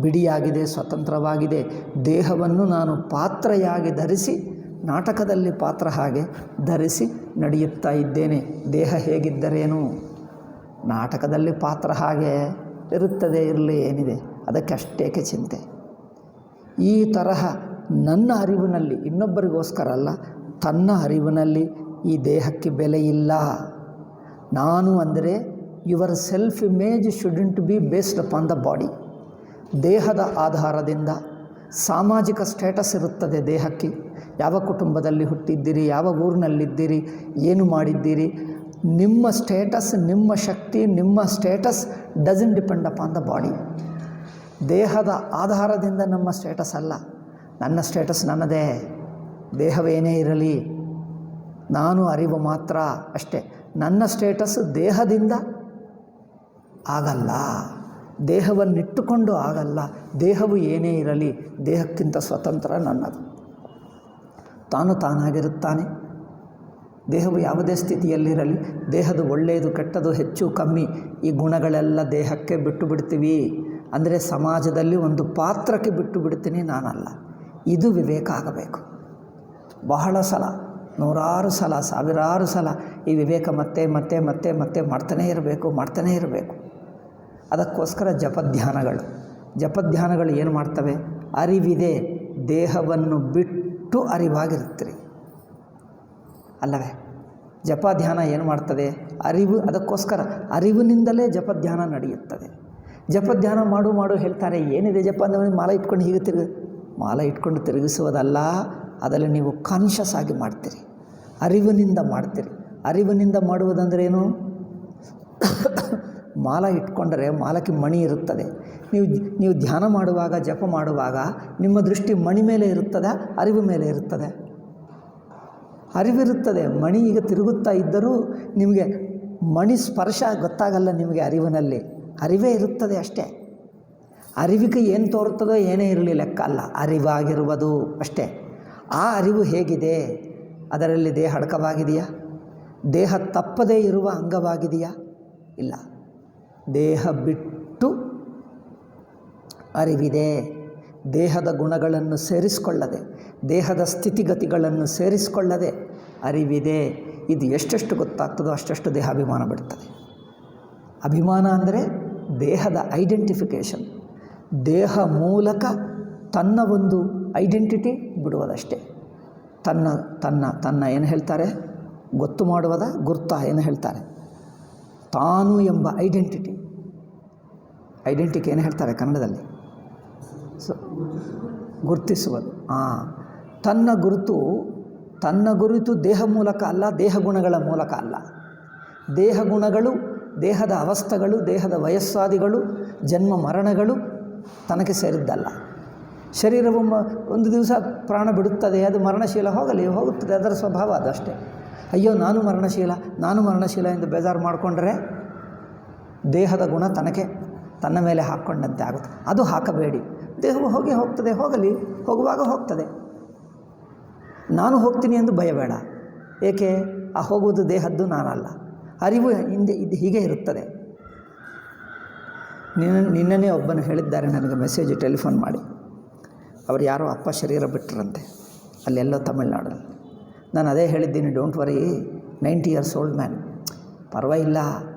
ಬಿಡಿಯಾಗಿದೆ, ಸ್ವತಂತ್ರವಾಗಿದೆ. ದೇಹವನ್ನು ನಾನು ಪಾತ್ರೆಯಾಗಿ ಧರಿಸಿ, ನಾಟಕದಲ್ಲಿ ಪಾತ್ರ ಹಾಗೆ ಧರಿಸಿ ನಡೆಯುತ್ತಾ ಇದ್ದೇನೆ. ದೇಹ ಹೇಗಿದ್ದರೇನು? ನಾಟಕದಲ್ಲಿ ಪಾತ್ರ ಹಾಗೆ ಇರುತ್ತದೆ, ಇರಲಿ, ಏನಿದೆ ಅದಕ್ಕೆ ಅಷ್ಟೇಕೆ ಚಿಂತೆ. ಈ ತರಹ ನನ್ನ ಅರಿವಿನಲ್ಲಿ, ಇನ್ನೊಬ್ಬರಿಗೋಸ್ಕರ ಅಲ್ಲ, ತನ್ನ ಅರಿವಿನಲ್ಲಿ ಈ ದೇಹಕ್ಕೆ ಬೆಲೆ ಇಲ್ಲ. ನಾನು ಅಂದರೆ your self image shouldn't B based upon the body. ದೇಹದ ಆಧಾರದಿಂದ ಸಾಮಾಜಿಕ ಸ್ಟೇಟಸ್ ಇರುತ್ತದೆ ದೇಹಕ್ಕೆ. ಯಾವ ಕುಟುಂಬದಲ್ಲಿ ಹುಟ್ಟಿದ್ದೀರಿ, ಯಾವ ಊರಿನಲ್ಲಿದ್ದೀರಿ, ಏನು ಮಾಡಿದ್ದೀರಿ, ನಿಮ್ಮ ಸ್ಟೇಟಸ್, ನಿಮ್ಮ ಶಕ್ತಿ, ನಿಮ್ಮ status doesn't depend upon the body. ದೇಹದ ಆಧಾರದಿಂದ ನಮ್ಮ ಸ್ಟೇಟಸ್ ಅಲ್ಲ. ನನ್ನ ಸ್ಟೇಟಸ್ ನನ್ನದೇ, ದೇಹವೇನೇ ಇರಲಿ, ನಾನು ಅರಿವು ಮಾತ್ರ ಅಷ್ಟೇ. ನನ್ನ ಸ್ಟೇಟಸ್ ದೇಹದಿಂದ ಆಗಲ್ಲ, ದೇಹವನ್ನಿಟ್ಟುಕೊಂಡು ಆಗಲ್ಲ. ದೇಹವು ಏನೇ ಇರಲಿ, ದೇಹಕ್ಕಿಂತ ಸ್ವತಂತ್ರ ನನ್ನದು. ತಾನಾಗಿರುತ್ತಾನೆ. ದೇಹವು ಯಾವುದೇ ಸ್ಥಿತಿಯಲ್ಲಿರಲಿ, ದೇಹದ ಒಳ್ಳೆಯದು ಕೆಟ್ಟದು ಹೆಚ್ಚು ಕಮ್ಮಿ ಈ ಗುಣಗಳೆಲ್ಲ ದೇಹಕ್ಕೆ ಬಿಟ್ಟು ಬಿಡ್ತೀವಿ. ಅಂದರೆ ಸಮಾಜದಲ್ಲಿ ಒಂದು ಪಾತ್ರಕ್ಕೆ ಬಿಟ್ಟು ಬಿಡ್ತೀನಿ, ನಾನಲ್ಲ. ಇದು ವಿವೇಕ ಆಗಬೇಕು. ಬಹಳ ಸಲ ನೂರಾರು ಸಲ, ಸಾವಿರಾರು ಸಲ ಈ ವಿವೇಕ ಮತ್ತೆ ಮತ್ತೆ ಮತ್ತೆ ಮತ್ತೆ ಮಾಡ್ತಾನೇ ಇರಬೇಕು. ಅದಕ್ಕೋಸ್ಕರ ಜಪಧ್ಯಾನಗಳು ಏನು ಮಾಡ್ತವೆ? ಅರಿವಿದೆ, ದೇಹವನ್ನು ಬಿಟ್ಟು ಅರಿವಾಗಿರುತ್ತೀರಿ ಅಲ್ಲವೇ? ಜಪಧ್ಯಾನ ಏನು ಮಾಡ್ತದೆ? ಅರಿವು. ಅದಕ್ಕೋಸ್ಕರ ಅರಿವಿನಿಂದಲೇ ಜಪಧ್ಯಾನ ನಡೆಯುತ್ತದೆ. ಜಪಧ್ಯಾನ ಮಾಡು ಹೇಳ್ತಾರೆ. ಏನಿದೆ ಜಪ ಅಂದರೆ ಮಾಲೆ ಇಟ್ಕೊಂಡು ಹೀಗೆ ಮಾಲೆ ಇಟ್ಕೊಂಡು ತಿರುಗಿಸುವುದಲ್ಲ, ಅದರಲ್ಲಿ ನೀವು ಕಾನ್ಷಿಯಸ್ ಆಗಿ ಮಾಡ್ತೀರಿ, ಅರಿವಿನಿಂದ ಮಾಡ್ತೀರಿ. ಅರಿವಿನಿಂದ ಮಾಡುವುದಂದ್ರೇನು? ಮಾಲ ಇಟ್ಕೊಂಡರೆ ಮಾಲಕ್ಕೆ ಮಣಿ ಇರುತ್ತದೆ. ನೀವು ಧ್ಯಾನ ಮಾಡುವಾಗ, ಜಪ ಮಾಡುವಾಗ ನಿಮ್ಮ ದೃಷ್ಟಿ ಮಣಿ ಮೇಲೆ ಇರುತ್ತದೆ, ಅರಿವು ಮೇಲೆ ಇರುತ್ತದೆ? ಅರಿವಿರುತ್ತದೆ. ಮಣಿ ಈಗ ತಿರುಗುತ್ತಾ ಇದ್ದರೂ ನಿಮಗೆ ಮಣಿ ಸ್ಪರ್ಶ ಗೊತ್ತಾಗಲ್ಲ ನಿಮಗೆ. ಅರಿವಿನಲ್ಲಿ ಅರಿವೇ ಇರುತ್ತದೆ ಅಷ್ಟೇ. ಅರಿವಿಗೆ ಏನು ತೋರುತ್ತದೋ ಏನೇ ಇರಲಿ ಲೆಕ್ಕ ಅಲ್ಲ, ಅರಿವಾಗಿರುವುದು ಅಷ್ಟೇ. ಆ ಅರಿವು ಹೇಗಿದೆ? ಅದರಲ್ಲಿ ದೇಹ ಅಡಕವಾಗಿದೆಯಾ? ದೇಹ ತಪ್ಪದೇ ಇರುವ ಅಂಗವಾಗಿದೆಯಾ? ಇಲ್ಲ. ದೇಹ ಬಿಟ್ಟು ಅರಿವಿದೆ. ದೇಹದ ಗುಣಗಳನ್ನು ಸೇರಿಸಿಕೊಳ್ಳದೆ, ದೇಹದ ಸ್ಥಿತಿಗತಿಗಳನ್ನು ಸೇರಿಸಿಕೊಳ್ಳದೆ ಅರಿವಿದೆ. ಇದು ಎಷ್ಟೆಷ್ಟು ಗೊತ್ತಾಗ್ತದೋ ಅಷ್ಟೆಷ್ಟು ದೇಹಾಭಿಮಾನ ಬಿಡ್ತದೆ. ಅಭಿಮಾನ ಅಂದರೆ ದೇಹದ ಐಡೆಂಟಿಫಿಕೇಷನ್. ದೇಹ ಮೂಲಕ ತನ್ನ ಒಂದು ಐಡೆಂಟಿಟಿ ಬಿಡುವುದಷ್ಟೇ. ತನ್ನ ಏನು ಹೇಳ್ತಾರೆ? ಗೊತ್ತು ಮಾಡುವುದ ಗುರ್ತ ಏನು ಹೇಳ್ತಾರೆ? ತಾನು ಎಂಬ ಐಡೆಂಟಿಟಿ ಏನು ಹೇಳ್ತಾರೆ ಕನ್ನಡದಲ್ಲಿ? ಗುರುತಿಸುವುದು. ತನ್ನ ಗುರುತು ದೇಹ ಮೂಲಕ ಅಲ್ಲ, ದೇಹ ಗುಣಗಳ ಮೂಲಕ ಅಲ್ಲ. ದೇಹ ಗುಣಗಳು, ದೇಹದ ಅವಸ್ಥೆಗಳು, ದೇಹದ ವಯಸ್ಸಾದಿಗಳು, ಜನ್ಮ ಮರಣಗಳು ತನಗೆ ಸೇರಿದ್ದಲ್ಲ. ಶರೀರವು ಒಂದು ದಿವಸ ಪ್ರಾಣ ಬಿಡುತ್ತದೆ, ಅದು ಮರಣಶೀಲ, ಹೋಗುತ್ತದೆ, ಅದರ ಸ್ವಭಾವ ಅದಷ್ಟೇ. ಅಯ್ಯೋ ನಾನು ಮರಣಶೀಲ ಎಂದು ಬೇಜಾರು ಮಾಡಿಕೊಂಡ್ರೆ ದೇಹದ ಗುಣ ತನ್ನ ಮೇಲೆ ಹಾಕ್ಕೊಂಡಂತೆ ಆಗುತ್ತೆ. ಅದು ಹಾಕಬೇಡಿ. ದೇಹವು ಹೋಗ್ತದೆ, ಹೋಗುವಾಗ ಹೋಗ್ತದೆ. ನಾನು ಹೋಗ್ತೀನಿ ಎಂದು ಭಯಬೇಡ. ಏಕೆ? ಆ ಹೋಗುವುದು ದೇಹದ್ದು, ನಾನಲ್ಲ. ಅರಿವು ಹಿಂದೆ ಇದು ಹೀಗೆ ಇರುತ್ತದೆ. ನಿನ್ನೆ ಒಬ್ಬನು ಹೇಳಿದ್ದಾರೆ ನನಗೆ ಮೆಸೇಜ್, ಟೆಲಿಫೋನ್ ಮಾಡಿ. ಅವರು ಯಾರೋ ಅಪ್ಪ ಶರೀರ ಬಿಟ್ಟರಂತೆ, ಅಲ್ಲೆಲ್ಲೋ ತಮಿಳ್ನಾಡಲ್ಲಿ. ನಾನು ಅದೇ ಹೇಳಿದ್ದೀನಿ, don't worry, 90 years old man, ಪರವಾಗಿಲ್ಲ.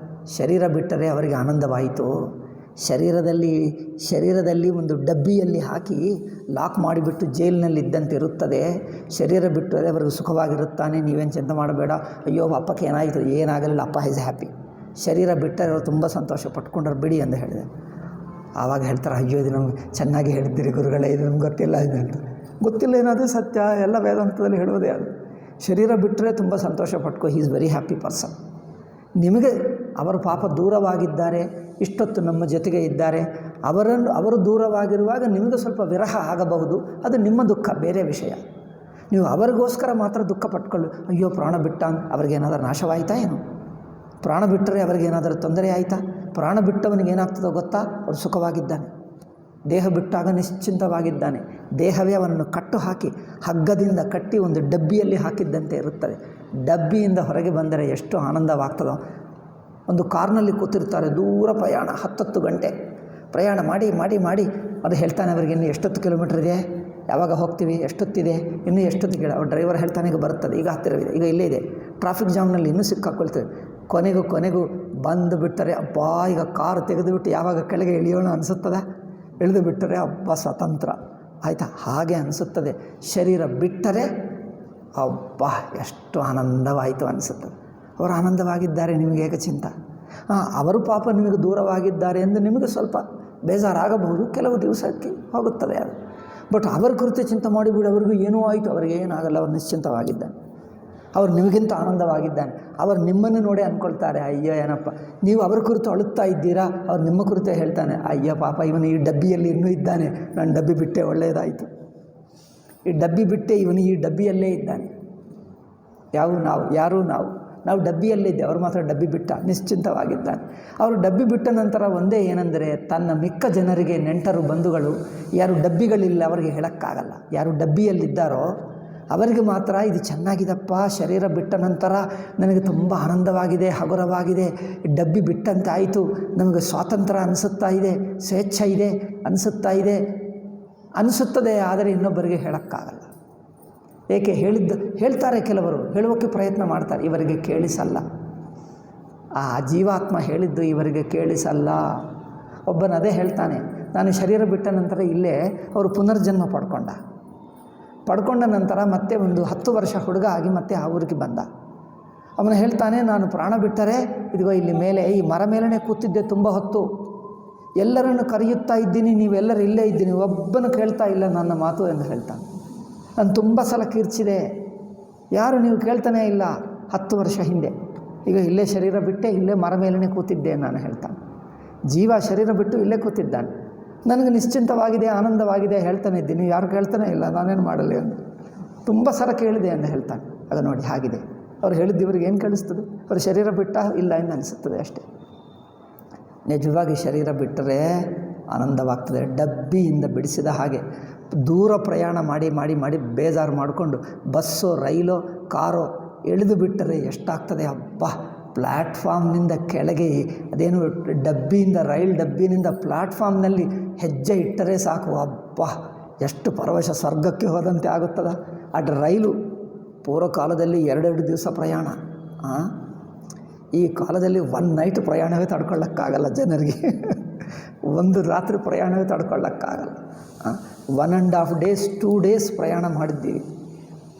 ಶರೀರ ಬಿಟ್ಟರೆ ಅವರಿಗೆ ಆನಂದವಾಯಿತು. ಶರೀರದಲ್ಲಿ ಒಂದು ಡಬ್ಬಿಯಲ್ಲಿ ಹಾಕಿ ಲಾಕ್ ಮಾಡಿಬಿಟ್ಟು ಜೈಲಿನಲ್ಲಿ ಇದ್ದಂತೆ ಇರುತ್ತದೆ. ಶರೀರ ಬಿಟ್ಟರೆ ಅವರಿಗೆ ಸುಖವಾಗಿರುತ್ತಾನೆ. ನೀವೇನು ಚಿಂತೆ ಮಾಡಬೇಡ. ಅಯ್ಯೋ ಅಪ್ಪಕ್ಕೆ ಏನಾಯಿತು? ಏನಾಗಲಿಲ್ಲ, ಅಪ್ಪ ಈಸ್ ಹ್ಯಾಪಿ. ಶರೀರ ಬಿಟ್ಟರೆ ಅವರು ತುಂಬ ಸಂತೋಷ ಪಟ್ಕೊಂಡ್ರು ಬಿಡಿ ಎಂದು ಹೇಳಿದೆ. ಆವಾಗ ಹೇಳ್ತಾರೆ, ಅಯ್ಯೋ ಇದು ನಮ್ಗೆ ಚೆನ್ನಾಗಿ ಹೇಳಿದ್ದೀರಿ ಗುರುಗಳೇ, ಇದು ನಮ್ಗೆ ಗೊತ್ತಿಲ್ಲ ಇದು ಅಂತ. ಗೊತ್ತಿಲ್ಲ ಏನಾದರೂ ಸತ್ಯ, ಎಲ್ಲ ವೇದಾಂತದಲ್ಲಿ ಹೇಳುವುದೇ ಅದು. ಶರೀರ ಬಿಟ್ಟರೆ ತುಂಬ ಸಂತೋಷ ಪಟ್ಕೋ, he is very happy person. ನಿಮಗೆ ಅವರು ಪಾಪ ದೂರವಾಗಿದ್ದಾರೆ, ಇಷ್ಟೊತ್ತು ನಮ್ಮ ಜೊತೆಗೆ ಇದ್ದಾರೆ. ಅವರು ದೂರವಾಗಿರುವಾಗ ನಿಮಗೆ ಸ್ವಲ್ಪ ವಿರಹ ಆಗಬಹುದು, ಅದು ನಿಮ್ಮ ದುಃಖ, ಬೇರೆ ವಿಷಯ. ನೀವು ಅವರಿಗೋಸ್ಕರ ಮಾತ್ರ ದುಃಖ ಪಟ್ಕೊಳ್ಳು. ಅಯ್ಯೋ ಪ್ರಾಣ ಬಿಟ್ಟ, ಅವ್ರಿಗೇನಾದರೂ ನಾಶವಾಯಿತಾ ಏನು? ಪ್ರಾಣ ಬಿಟ್ಟರೆ ಅವ್ರಿಗೇನಾದರೂ ತೊಂದರೆ ಆಯಿತಾ? ಪ್ರಾಣ ಬಿಟ್ಟವನಿಗೆ ಏನಾಗ್ತದೋ ಗೊತ್ತಾ? ಅವರು ಸುಖವಾಗಿದ್ದಾನೆ. ದೇಹ ಬಿಟ್ಟಾಗ ನಿಶ್ಚಿಂತವಾಗಿದ್ದಾನೆ. ದೇಹವೇ ಅವನನ್ನು ಕಟ್ಟು ಹಾಕಿ ಹಗ್ಗದಿಂದ ಕಟ್ಟಿ ಒಂದು ಡಬ್ಬಿಯಲ್ಲಿ ಹಾಕಿದ್ದಂತೆ ಇರುತ್ತದೆ. ಡಬ್ಬಿಯಿಂದ ಹೊರಗೆ ಬಂದರೆ ಎಷ್ಟು ಆನಂದವಾಗ್ತದೋ. ಒಂದು ಕಾರ್ನಲ್ಲಿ ಕೂತಿರ್ತಾರೆ, ದೂರ ಪ್ರಯಾಣ, 10 ಗಂಟೆ ಪ್ರಯಾಣ ಮಾಡಿ ಅದು ಹೇಳ್ತಾನೆ ಅವರಿಗೆ, ಇನ್ನು ಎಷ್ಟೊತ್ತು ಕಿಲೋಮೀಟ್ರ್ ಇದೆ, ಯಾವಾಗ ಹೋಗ್ತೀವಿ, ಎಷ್ಟೊತ್ತಿದೆ, ಇನ್ನೂ ಎಷ್ಟೊತ್ತಿಗೆ. ಅವ್ರು ಡ್ರೈವರ್ ಹೇಳ್ತಾನೆ, ಈಗ ಬರುತ್ತದೆ, ಈಗ ಹತ್ತಿರವಿದೆ, ಈಗ ಇಲ್ಲೇ ಇದೆ. ಟ್ರಾಫಿಕ್ ಜಾಮ್ನಲ್ಲಿ ಇನ್ನೂ ಸಿಕ್ಕಾಕೊಳ್ತೇವೆ. ಕೊನೆಗೂ ಬಂದು ಬಿಟ್ಟರೆ ಅಬ್ಬಾ, ಈಗ ಕಾರು ತೆಗೆದುಬಿಟ್ಟು ಯಾವಾಗ ಕೆಳಗೆ ಇಳಿಯೋಣ ಅನಿಸುತ್ತದೆ. ಇಳಿದು ಬಿಟ್ಟರೆ ಅಬ್ಬಾ ಸ್ವತಂತ್ರ ಆಯಿತಾ, ಹಾಗೆ ಅನಿಸುತ್ತದೆ. ಶರೀರ ಬಿಟ್ಟರೆ ಅಬ್ಬಾ ಎಷ್ಟು ಆನಂದವಾಯಿತು ಅನಿಸುತ್ತದೆ. ಅವರು ಆನಂದವಾಗಿದ್ದಾರೆ, ನಿಮಗೆ ಏಕ ಚಿಂತ. ಅವರು ಪಾಪ ನಿಮಗೆ ದೂರವಾಗಿದ್ದಾರೆ ಎಂದು ನಿಮಗೆ ಸ್ವಲ್ಪ ಬೇಜಾರಾಗಬಹುದು, ಕೆಲವು ದಿವಸಕ್ಕೆ ಹೋಗುತ್ತದೆ ಅದು. ಬಟ್ ಅವರ ಕುರಿತು ಚಿಂತೆ ಮಾಡಿಬಿಡಿ, ಅವ್ರಿಗೂ ಏನೂ ಆಯಿತು, ಅವರಿಗೆ ಏನಾಗಲ್ಲ, ಅವರು ನಿಶ್ಚಿಂತವಾಗಿದ್ದಾನೆ. ಅವರು ನಿಮಗಿಂತ ಆನಂದವಾಗಿದ್ದಾನೆ. ಅವರು ನಿಮ್ಮನ್ನು ನೋಡಿ ಅಂದ್ಕೊಳ್ತಾರೆ, ಅಯ್ಯೋ ಏನಪ್ಪ, ನೀವು ಅವರ ಕುರಿತು ಅಳುತ್ತಾ ಇದ್ದೀರಾ, ಅವ್ರು ನಿಮ್ಮ ಕುರಿತೇ ಹೇಳ್ತಾನೆ, ಅಯ್ಯೋ ಪಾಪ ಇವನು ಈ ಡಬ್ಬಿಯಲ್ಲಿ ಇನ್ನೂ ಇದ್ದಾನೆ, ನಾನು ಡಬ್ಬಿ ಬಿಟ್ಟೆ, ಒಳ್ಳೆಯದಾಯಿತು. ಈ ಡಬ್ಬಿ ಬಿಟ್ಟೆ, ಇವನು ಈ ಡಬ್ಬಿಯಲ್ಲೇ ಇದ್ದಾನೆ. ನಾವು ಡಬ್ಬಿಯಲ್ಲಿದ್ದೆ, ಅವರು ಮಾತ್ರ ಡಬ್ಬಿ ಬಿಟ್ಟ, ನಿಶ್ಚಿಂತವಾಗಿದ್ದಾನೆ. ಅವರು ಡಬ್ಬಿ ಬಿಟ್ಟ ನಂತರ ಒಂದೇ ಏನೆಂದರೆ, ತನ್ನ ಮಿಕ್ಕ ಜನರಿಗೆ, ನೆಂಟರು ಬಂಧುಗಳು ಯಾರು ಡಬ್ಬಿಗಳಿಲ್ಲ ಅವರಿಗೆ ಹೇಳೋಕ್ಕಾಗಲ್ಲ. ಯಾರು ಡಬ್ಬಿಯಲ್ಲಿದ್ದಾರೋ ಅವರಿಗೆ ಮಾತ್ರ ಇದು ಚೆನ್ನಾಗಿದಪ್ಪ, ಶರೀರ ಬಿಟ್ಟ ನಂತರ ನನಗೆ ತುಂಬ ಆನಂದವಾಗಿದೆ, ಹಗುರವಾಗಿದೆ, ಡಬ್ಬಿ ಬಿಟ್ಟಂತೆ ಆಯಿತು, ನಮಗೆ ಸ್ವಾತಂತ್ರ್ಯ ಅನಿಸುತ್ತಾ ಇದೆ, ಸ್ವೇಚ್ಛೆ ಇದೆ ಅನಿಸುತ್ತದೆ. ಆದರೆ ಇನ್ನೊಬ್ಬರಿಗೆ ಹೇಳೋಕ್ಕಾಗಲ್ಲ. ಏಕೆ ಹೇಳ್ತಾರೆ, ಕೆಲವರು ಹೇಳುವಕ್ಕೆ ಪ್ರಯತ್ನ ಮಾಡ್ತಾರೆ, ಇವರಿಗೆ ಕೇಳಿಸಲ್ಲ. ಆ ಜೀವಾತ್ಮ ಹೇಳಿದ್ದು ಇವರಿಗೆ ಕೇಳಿಸಲ್ಲ. ಒಬ್ಬನದೇ ಹೇಳ್ತಾನೆ, ನಾನು ಶರೀರ ಬಿಟ್ಟ ನಂತರ ಇಲ್ಲೇ ಅವರು ಪುನರ್ಜನ್ಮ ಪಡ್ಕೊಂಡ ನಂತರ ಮತ್ತೆ ಒಂದು 10 ವರ್ಷ ಹುಡುಗ ಆಗಿ ಮತ್ತೆ ಆ ಊರಿಗೆ ಬಂದ. ಅವನು ಹೇಳ್ತಾನೆ, ನಾನು ಪ್ರಾಣ ಬಿಟ್ಟರೆ ಇದಿಗೋ ಇಲ್ಲಿ ಮೇಲೆ ಈ ಮರ ಮೇಲೇ ಕೂತಿದ್ದೆ ತುಂಬ ಹೊತ್ತು, ಎಲ್ಲರನ್ನು ಕರೆಯುತ್ತಾ ಇದ್ದೀನಿ, ನೀವೆಲ್ಲರೂ ಇಲ್ಲೇ ಇದ್ದೀನಿ, ಒಬ್ಬನು ಕೇಳ್ತಾ ಇಲ್ಲ ನನ್ನ ಮಾತು ಎಂದು ಹೇಳ್ತಾನೆ. ನಾನು ತುಂಬ ಸಲ ಕಿರ್ಚಿದೆ, ಯಾರು ನೀವು ಕೇಳ್ತಾನೇ ಇಲ್ಲ. 10 ವರ್ಷ ಹಿಂದೆ ಈಗ ಇಲ್ಲೇ ಶರೀರ ಬಿಟ್ಟೆ, ಇಲ್ಲೇ ಮರ ಮೇಲೇ ಕೂತಿದ್ದೆ ನಾನು ಹೇಳ್ತಾನೆ. ಜೀವ ಶರೀರ ಬಿಟ್ಟು ಇಲ್ಲೇ ಕೂತಿದ್ದಾನೆ, ನನಗೆ ನಿಶ್ಚಿಂತವಾಗಿದೆ, ಆನಂದವಾಗಿದೆ, ಹೇಳ್ತಾನೆ ಇದ್ದೀನಿ, ಯಾರು ಕೇಳ್ತಾನೆ ಇಲ್ಲ, ನಾನೇನು ಮಾಡಲಿ ಅಂತ ತುಂಬ ಸಲ ಕೇಳಿದೆ ಅಂತ ಹೇಳ್ತಾನೆ. ಆಗ ನೋಡಿ ಹಾಗಿದೆ, ಅವ್ರು ಹೇಳಿದ್ದು ಇವ್ರಿಗೆ ಏನು ಕೇಳಿಸ್ತದೆ? ಅವರು ಶರೀರ ಬಿಟ್ಟ ಇಲ್ಲ ಎಂದು ಅನಿಸುತ್ತದೆ ಅಷ್ಟೇ. ನಿಜವಾಗಿ ಶರೀರ ಬಿಟ್ಟರೆ ಆನಂದವಾಗ್ತದೆ. ಡಬ್ಬಿಯಿಂದ ಬಿಡಿಸಿದ ಹಾಗೆ ದೂರ ಪ್ರಯಾಣ ಮಾಡಿ ಬೇಜಾರು ಮಾಡಿಕೊಂಡು ಬಸ್ಸೋ ರೈಲೋ ಕಾರೋ ಇಳಿದು ಬಿಟ್ಟರೆ ಎಷ್ಟಾಗ್ತದೆ ಹಬ್ಬ. ಪ್ಲ್ಯಾಟ್ಫಾರ್ಮ್ನಿಂದ ಕೆಳಗೆ ಅದೇನು ರೈಲ್ ಡಬ್ಬಿನಿಂದ ಪ್ಲ್ಯಾಟ್ಫಾರ್ಮ್ನಲ್ಲಿ ಹೆಜ್ಜೆ ಇಟ್ಟರೆ ಸಾಕು, ಹಬ್ಬ ಎಷ್ಟು ಪರವಶ, ಸ್ವರ್ಗಕ್ಕೆ ಹೋದಂತೆ ಆಗುತ್ತದೆ. ರೈಲು ಪೂರ್ವಕಾಲದಲ್ಲಿ 2 ದಿವಸ ಪ್ರಯಾಣ, ಈ ಕಾಲದಲ್ಲಿ 1 ನೈಟ್ ಪ್ರಯಾಣವೇ ತಡ್ಕೊಳ್ಳೋಕ್ಕಾಗಲ್ಲ ಜನರಿಗೆ. 1 ರಾತ್ರಿ ಪ್ರಯಾಣವೇ ತಡ್ಕೊಳ್ಳೋಕ್ಕಾಗಲ್ಲ. 1.5 days 2 days ಪ್ರಯಾಣ ಮಾಡಿದ್ದೀವಿ.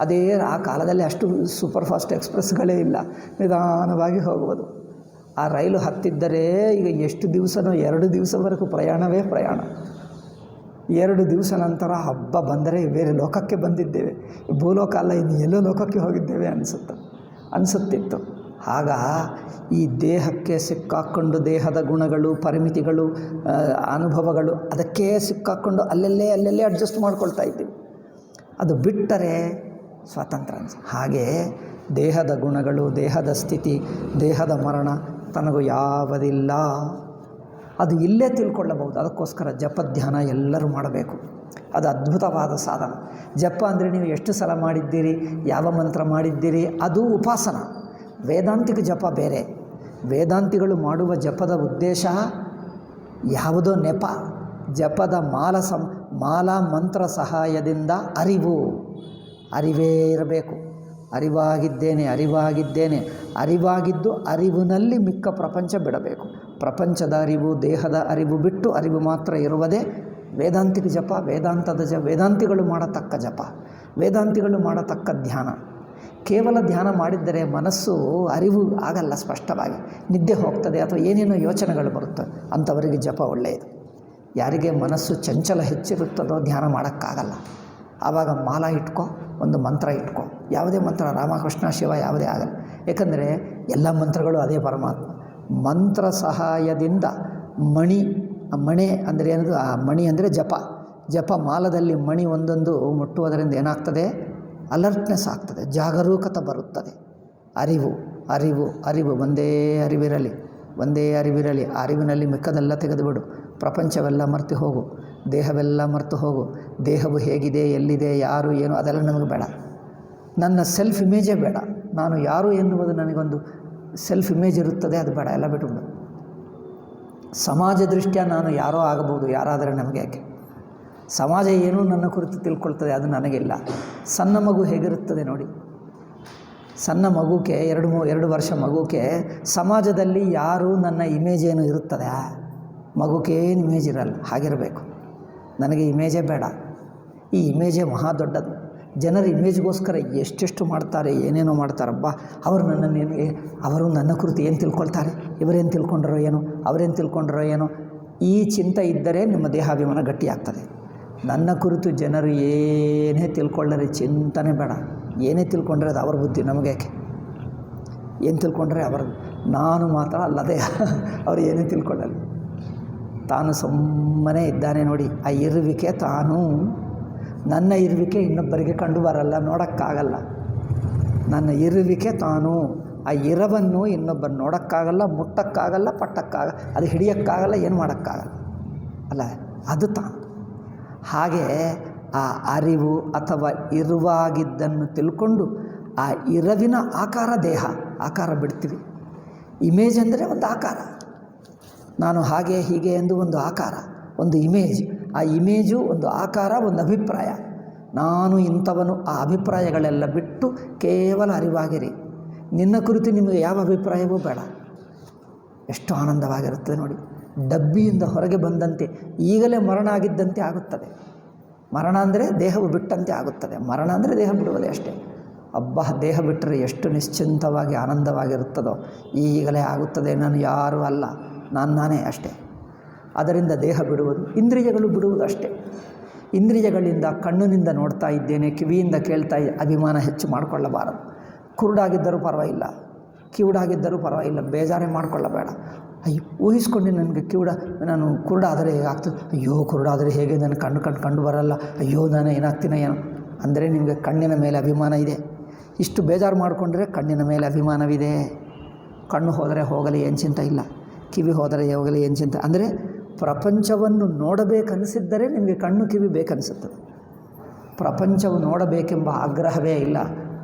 ಅದೇ ಆ ಕಾಲದಲ್ಲಿ ಅಷ್ಟು ಸೂಪರ್ ಫಾಸ್ಟ್ ಎಕ್ಸ್ಪ್ರೆಸ್ಗಳೇ ಇಲ್ಲ, ನಿಧಾನವಾಗಿ ಹೋಗುವುದು. ಆ ರೈಲು ಹತ್ತಿದ್ದರೆ ಈಗ ಎಷ್ಟು ದಿವಸನೋ 2 ದಿವಸವರೆಗೂ ಪ್ರಯಾಣವೇ ಪ್ರಯಾಣ. 2 ದಿವಸ ನಂತರ ಹಬ್ಬ ಬಂದರೆ ಬೇರೆ ಲೋಕಕ್ಕೆ ಬಂದಿದ್ದೇವೆ, ಭೂಲೋಕ ಅಲ್ಲ, ಇನ್ನು ಎಲ್ಲೋ ಲೋಕಕ್ಕೆ ಹೋಗಿದ್ದೇವೆ ಅನಿಸುತ್ತಿತ್ತು. ಆಗ ಈ ದೇಹಕ್ಕೆ ಸಿಕ್ಕಾಕ್ಕೊಂಡು ದೇಹದ ಗುಣಗಳು, ಪರಿಮಿತಿಗಳು, ಅನುಭವಗಳು ಅದಕ್ಕೆ ಸಿಕ್ಕಾಕ್ಕೊಂಡು ಅಲ್ಲಲ್ಲೇ ಅಡ್ಜಸ್ಟ್ ಮಾಡ್ಕೊಳ್ತಾ ಇದ್ದೀವಿ. ಅದು ಬಿಟ್ಟರೆ ಸ್ವಾತಂತ್ರ್ಯ ಹಾಗೆ ದೇಹದ ಗುಣಗಳು, ದೇಹದ ಸ್ಥಿತಿ, ದೇಹದ ಮರಣ ತನಗೂ ಯಾವುದಿಲ್ಲ. ಅದು ಇಲ್ಲೇ ತಿಳ್ಕೊಳ್ಳಬಹುದು. ಅದಕ್ಕೋಸ್ಕರ ಜಪಧ್ಯಾನ ಎಲ್ಲರೂ ಮಾಡಬೇಕು. ಅದು ಅದ್ಭುತವಾದ ಸಾಧನ. ಜಪ ಅಂದರೆ ನೀವು ಎಷ್ಟು ಸಲ ಮಾಡಿದ್ದೀರಿ, ಯಾವ ಮಂತ್ರ ಮಾಡಿದ್ದೀರಿ, ಅದು ಉಪಾಸನ. ವೇದಾಂತಿಕ ಜಪ ಬೇರೆ. ವೇದಾಂತಿಗಳು ಮಾಡುವ ಜಪದ ಉದ್ದೇಶ ಯಾವುದೋ ನೆಪ. ಜಪದ ಮಾಲಾ ಮಂತ್ರ ಸಹಾಯದಿಂದ ಅರಿವೇ ಇರಬೇಕು. ಅರಿವಾಗಿದ್ದು ಅರಿವಿನಲ್ಲಿ ಮಿಕ್ಕ ಪ್ರಪಂಚ ಬಿಡಬೇಕು. ಪ್ರಪಂಚದ ಅರಿವು, ದೇಹದ ಅರಿವು ಬಿಟ್ಟು ಅರಿವು ಮಾತ್ರ ಇರುವುದೇ ವೇದಾಂತಿಕ ಜಪ. ವೇದಾಂತಿಗಳು ಮಾಡತಕ್ಕ ಜಪ, ವೇದಾಂತಿಗಳು ಮಾಡತಕ್ಕ ಧ್ಯಾನ. ಕೇವಲ ಧ್ಯಾನ ಮಾಡಿದ್ದರೆ ಮನಸ್ಸು ಅರಿವು ಆಗಲ್ಲ, ಸ್ಪಷ್ಟವಾಗಿ ನಿದ್ದೆ ಹೋಗ್ತದೆ ಅಥವಾ ಏನೇನೋ ಯೋಚನೆಗಳು ಬರುತ್ತವೆ. ಅಂಥವರಿಗೆ ಜಪ ಒಳ್ಳೆಯದು. ಯಾರಿಗೆ ಮನಸ್ಸು ಚಂಚಲ ಹೆಚ್ಚಿರುತ್ತದೋ ಧ್ಯಾನ ಮಾಡೋಕ್ಕಾಗಲ್ಲ. ಆವಾಗ ಮಾಲ ಇಟ್ಕೋ, ಒಂದು ಮಂತ್ರ ಇಟ್ಕೋ, ಯಾವುದೇ ಮಂತ್ರ, ರಾಮಕೃಷ್ಣ ಶಿವ ಯಾವುದೇ ಆಗಲ್ಲ. ಏಕೆಂದರೆ ಎಲ್ಲ ಮಂತ್ರಗಳು ಅದೇ ಪರಮಾತ್ಮ. ಮಂತ್ರ ಸಹಾಯದಿಂದ ಮಣೆ ಅಂದರೆ ಏನದು? ಆ ಮಣಿ ಅಂದರೆ ಜಪ ಮಾಲದಲ್ಲಿ ಮಣಿ ಒಂದೊಂದು ಮುಟ್ಟುವುದರಿಂದ ಏನಾಗ್ತದೆ? ಅಲರ್ಟ್ನೆಸ್ ಆಗ್ತದೆ, ಜಾಗರೂಕತೆ ಬರುತ್ತದೆ. ಅರಿವು ಒಂದೇ ಅರಿವಿರಲಿ. ಅರಿವಿನಲ್ಲಿ ಮಿಕ್ಕದೆಲ್ಲ ತೆಗೆದುಬಿಡು. ಪ್ರಪಂಚವೆಲ್ಲ ಮರೆತು ಹೋಗು, ದೇಹವೆಲ್ಲ ಮರೆತು ಹೋಗು. ದೇಹವು ಹೇಗಿದೆ, ಎಲ್ಲಿದೆ, ಯಾರು, ಏನು ಅದೆಲ್ಲ ನಮಗೆ ಬೇಡ. ನನ್ನ ಸೆಲ್ಫ್ ಇಮೇಜೇ ಬೇಡ. ನಾನು ಯಾರು ಎನ್ನುವುದು ನನಗೊಂದು ಸೆಲ್ಫ್ ಇಮೇಜ್ ಇರುತ್ತದೆ, ಅದು ಬೇಡ, ಎಲ್ಲ ಬಿಟ್ಟುಬಿಡು. ಸಮಾಜ ದೃಷ್ಟ್ಯಾ ನಾನು ಯಾರೋ ಆಗಬಹುದು, ಯಾರಾದರೆ ನಮಗೆ ಯಾಕೆ? ಸಮಾಜ ಏನೂ ನನ್ನ ಕುರಿತು ತಿಳ್ಕೊಳ್ತದೆ, ಅದು ನನಗಿಲ್ಲ. ಸಣ್ಣ ಮಗು ಹೇಗಿರುತ್ತದೆ ನೋಡಿ. ಸಣ್ಣ ಮಗುಕ್ಕೆ 2 ವರ್ಷ ಮಗುಕ್ಕೆ ಸಮಾಜದಲ್ಲಿ ಯಾರು ನನ್ನ ಇಮೇಜ್ ಏನು ಇರುತ್ತದೆ? ಮಗುಕ್ಕೇನು ಇಮೇಜ್ ಇರಲ್ಲ. ಹಾಗಿರಬೇಕು. ನನಗೆ ಇಮೇಜೇ ಬೇಡ. ಈ ಇಮೇಜೇ ಮಹಾ ದೊಡ್ಡದು. ಜನರು ಇಮೇಜ್ಗೋಸ್ಕರ ಎಷ್ಟೆಷ್ಟು ಮಾಡ್ತಾರೆ, ಏನೇನೋ ಮಾಡ್ತಾರಬ್ಬ. ಅವರು ನನ್ನ ಕುರಿತು ಏನು ತಿಳ್ಕೊಳ್ತಾರೆ, ಇವರೇನು ತಿಳ್ಕೊಂಡ್ರೋ ಏನೋ, ಅವರೇನು ತಿಳ್ಕೊಂಡ್ರೋ ಏನೋ, ಈ ಚಿಂತೆ ಇದ್ದರೆ ನಿಮ್ಮ ದೇಹಾಭಿಮಾನ ಗಟ್ಟಿಯಾಗ್ತದೆ. ನನ್ನ ಕುರಿತು ಜನರು ಏನೇ ತಿಳ್ಕೊಳ್ಳರೆ ಚಿಂತನೆ ಬೇಡ. ಏನೇ ತಿಳ್ಕೊಂಡ್ರೆ ಅದು ಅವ್ರ ಬುದ್ಧಿ, ನಮಗೇಕೆ? ಏನು ತಿಳ್ಕೊಂಡ್ರೆ ಅವರದ್ದು. ನಾನು ಮಾತ್ರ ಅಲ್ಲದೆ ಅವರು ಏನೇ ತಿಳ್ಕೊಳ್ಳಲ್ಲ. ತಾನು ಸುಮ್ಮನೆ ಇದ್ದಾನೆ ನೋಡಿ. ಆ ಇರುವಿಕೆ ನನ್ನ ಇರುವಿಕೆ ಇನ್ನೊಬ್ಬರಿಗೆ ಕಂಡು ಬರಲ್ಲ, ನೋಡೋಕ್ಕಾಗಲ್ಲ. ನನ್ನ ಇರುವಿಕೆ ತಾನು. ಆ ಇರವನ್ನು ಇನ್ನೊಬ್ಬರು ನೋಡೋಕ್ಕಾಗಲ್ಲ, ಮುಟ್ಟಕ್ಕಾಗಲ್ಲ, ಪಟ್ಟಕ್ಕಾಗಲ್ಲ, ಅದು ಹಿಡಿಯೋಕ್ಕಾಗಲ್ಲ, ಏನು ಮಾಡೋಕ್ಕಾಗಲ್ಲ ಅಲ್ಲ, ಅದು ತಾನು. ಹಾಗೆ ಆ ಅರಿವು ಅಥವಾ ಇರುವಾಗಿದ್ದನ್ನು ತಿಳ್ಕೊಂಡು ಆ ಇರವಿನ ಆಕಾರ ದೇಹ. ಆಕಾರ ಬಿಡ್ತೀವಿ. ಇಮೇಜ್ ಅಂದರೆ ಒಂದು ಆಕಾರ. ನಾನು ಹಾಗೆ ಹೀಗೆ ಎಂದು ಒಂದು ಆಕಾರ, ಒಂದು ಇಮೇಜ್. ಆ ಇಮೇಜು ಒಂದು ಆಕಾರ, ಒಂದು ಅಭಿಪ್ರಾಯ. ನಾನು ಇಂಥವನು, ಆ ಅಭಿಪ್ರಾಯಗಳೆಲ್ಲ ಬಿಟ್ಟು ಕೇವಲ ಅರಿವಾಗಿರಿ. ನಿನ್ನ ಕುರಿತು ನಿಮಗೆ ಯಾವ ಅಭಿಪ್ರಾಯವೂ ಬೇಡ. ಎಷ್ಟು ಆನಂದವಾಗಿರುತ್ತದೆ ನೋಡಿ. ಡಬ್ಬಿಯಿಂದ ಹೊರಗೆ ಬಂದಂತೆ ಈಗಲೇ ಮರಣ ಆಗಿದ್ದಂತೆ ಆಗುತ್ತದೆ. ಮರಣ ಅಂದರೆ ದೇಹವು ಬಿಟ್ಟಂತೆ ಆಗುತ್ತದೆ. ಮರಣ ಅಂದರೆ ದೇಹ ಬಿಡುವುದೇ ಅಷ್ಟೇ. ಅಬ್ಬಾ, ದೇಹ ಬಿಟ್ಟರೆ ಎಷ್ಟು ನಿಶ್ಚಿಂತವಾಗಿ ಆನಂದವಾಗಿರುತ್ತದೋ. ಈಗಲೇ ಆಗುತ್ತದೆ, ನಾನು ಯಾರೂ ಅಲ್ಲ, ನಾನೇ ಅಷ್ಟೇ. ಅದರಿಂದ ದೇಹ ಬಿಡುವುದು, ಇಂದ್ರಿಯಗಳು ಬಿಡುವುದು ಅಷ್ಟೇ. ಇಂದ್ರಿಯಗಳಿಂದ ಕಣ್ಣಿನಿಂದ ನೋಡ್ತಾ ಇದ್ದೇನೆ, ಕಿವಿಯಿಂದ ಕೇಳ್ತಾ ಅಭಿಮಾನ ಹೆಚ್ಚು ಮಾಡಿಕೊಳ್ಳಬಾರದು. ಕುರುಡಾಗಿದ್ದರೂ ಪರವಾಗಿಲ್ಲ, ಕಿವುಡಾಗಿದ್ದರೂ ಪರವಾಗಿಲ್ಲ, ಬೇಜಾರೇ ಮಾಡಿಕೊಳ್ಳಬೇಡ. ಅಯ್ಯೋ, ಊಹಿಸ್ಕೊಂಡು ನನಗೆ ನಾನು ಕುರುಡಾದರೆ ಹೇಗಾಗ್ತದೆ, ಅಯ್ಯೋ ಕುರುಡಾದರೆ ಹೇಗೆ, ನನ್ನ ಕಂಡು ಬರಲ್ಲ, ಅಯ್ಯೋ ನಾನು ಏನಾಗ್ತೀನೋ ಏನೋ ಅಂದರೆ ನಿಮಗೆ ಕಣ್ಣಿನ ಮೇಲೆ ಅಭಿಮಾನ ಇದೆ. ಇಷ್ಟು ಬೇಜಾರು ಮಾಡಿಕೊಂಡ್ರೆ ಕಣ್ಣಿನ ಮೇಲೆ ಅಭಿಮಾನವಿದೆ. ಕಣ್ಣು ಹೋದರೆ ಹೋಗಲಿ ಏನು ಚಿಂತೆ ಇಲ್ಲ, ಕಿವಿ ಹೋದರೆ ಹೋಗಲಿ ಏನು ಚಿಂತೆ. ಅಂದರೆ ಪ್ರಪಂಚವನ್ನು ನೋಡಬೇಕನ್ನಿಸಿದ್ದರೆ ನಿಮಗೆ ಕಣ್ಣು ಕಿವಿ ಬೇಕನ್ನಿಸುತ್ತದೆ. ಪ್ರಪಂಚವು ನೋಡಬೇಕೆಂಬ ಆಗ್ರಹವೇ ಇಲ್ಲ.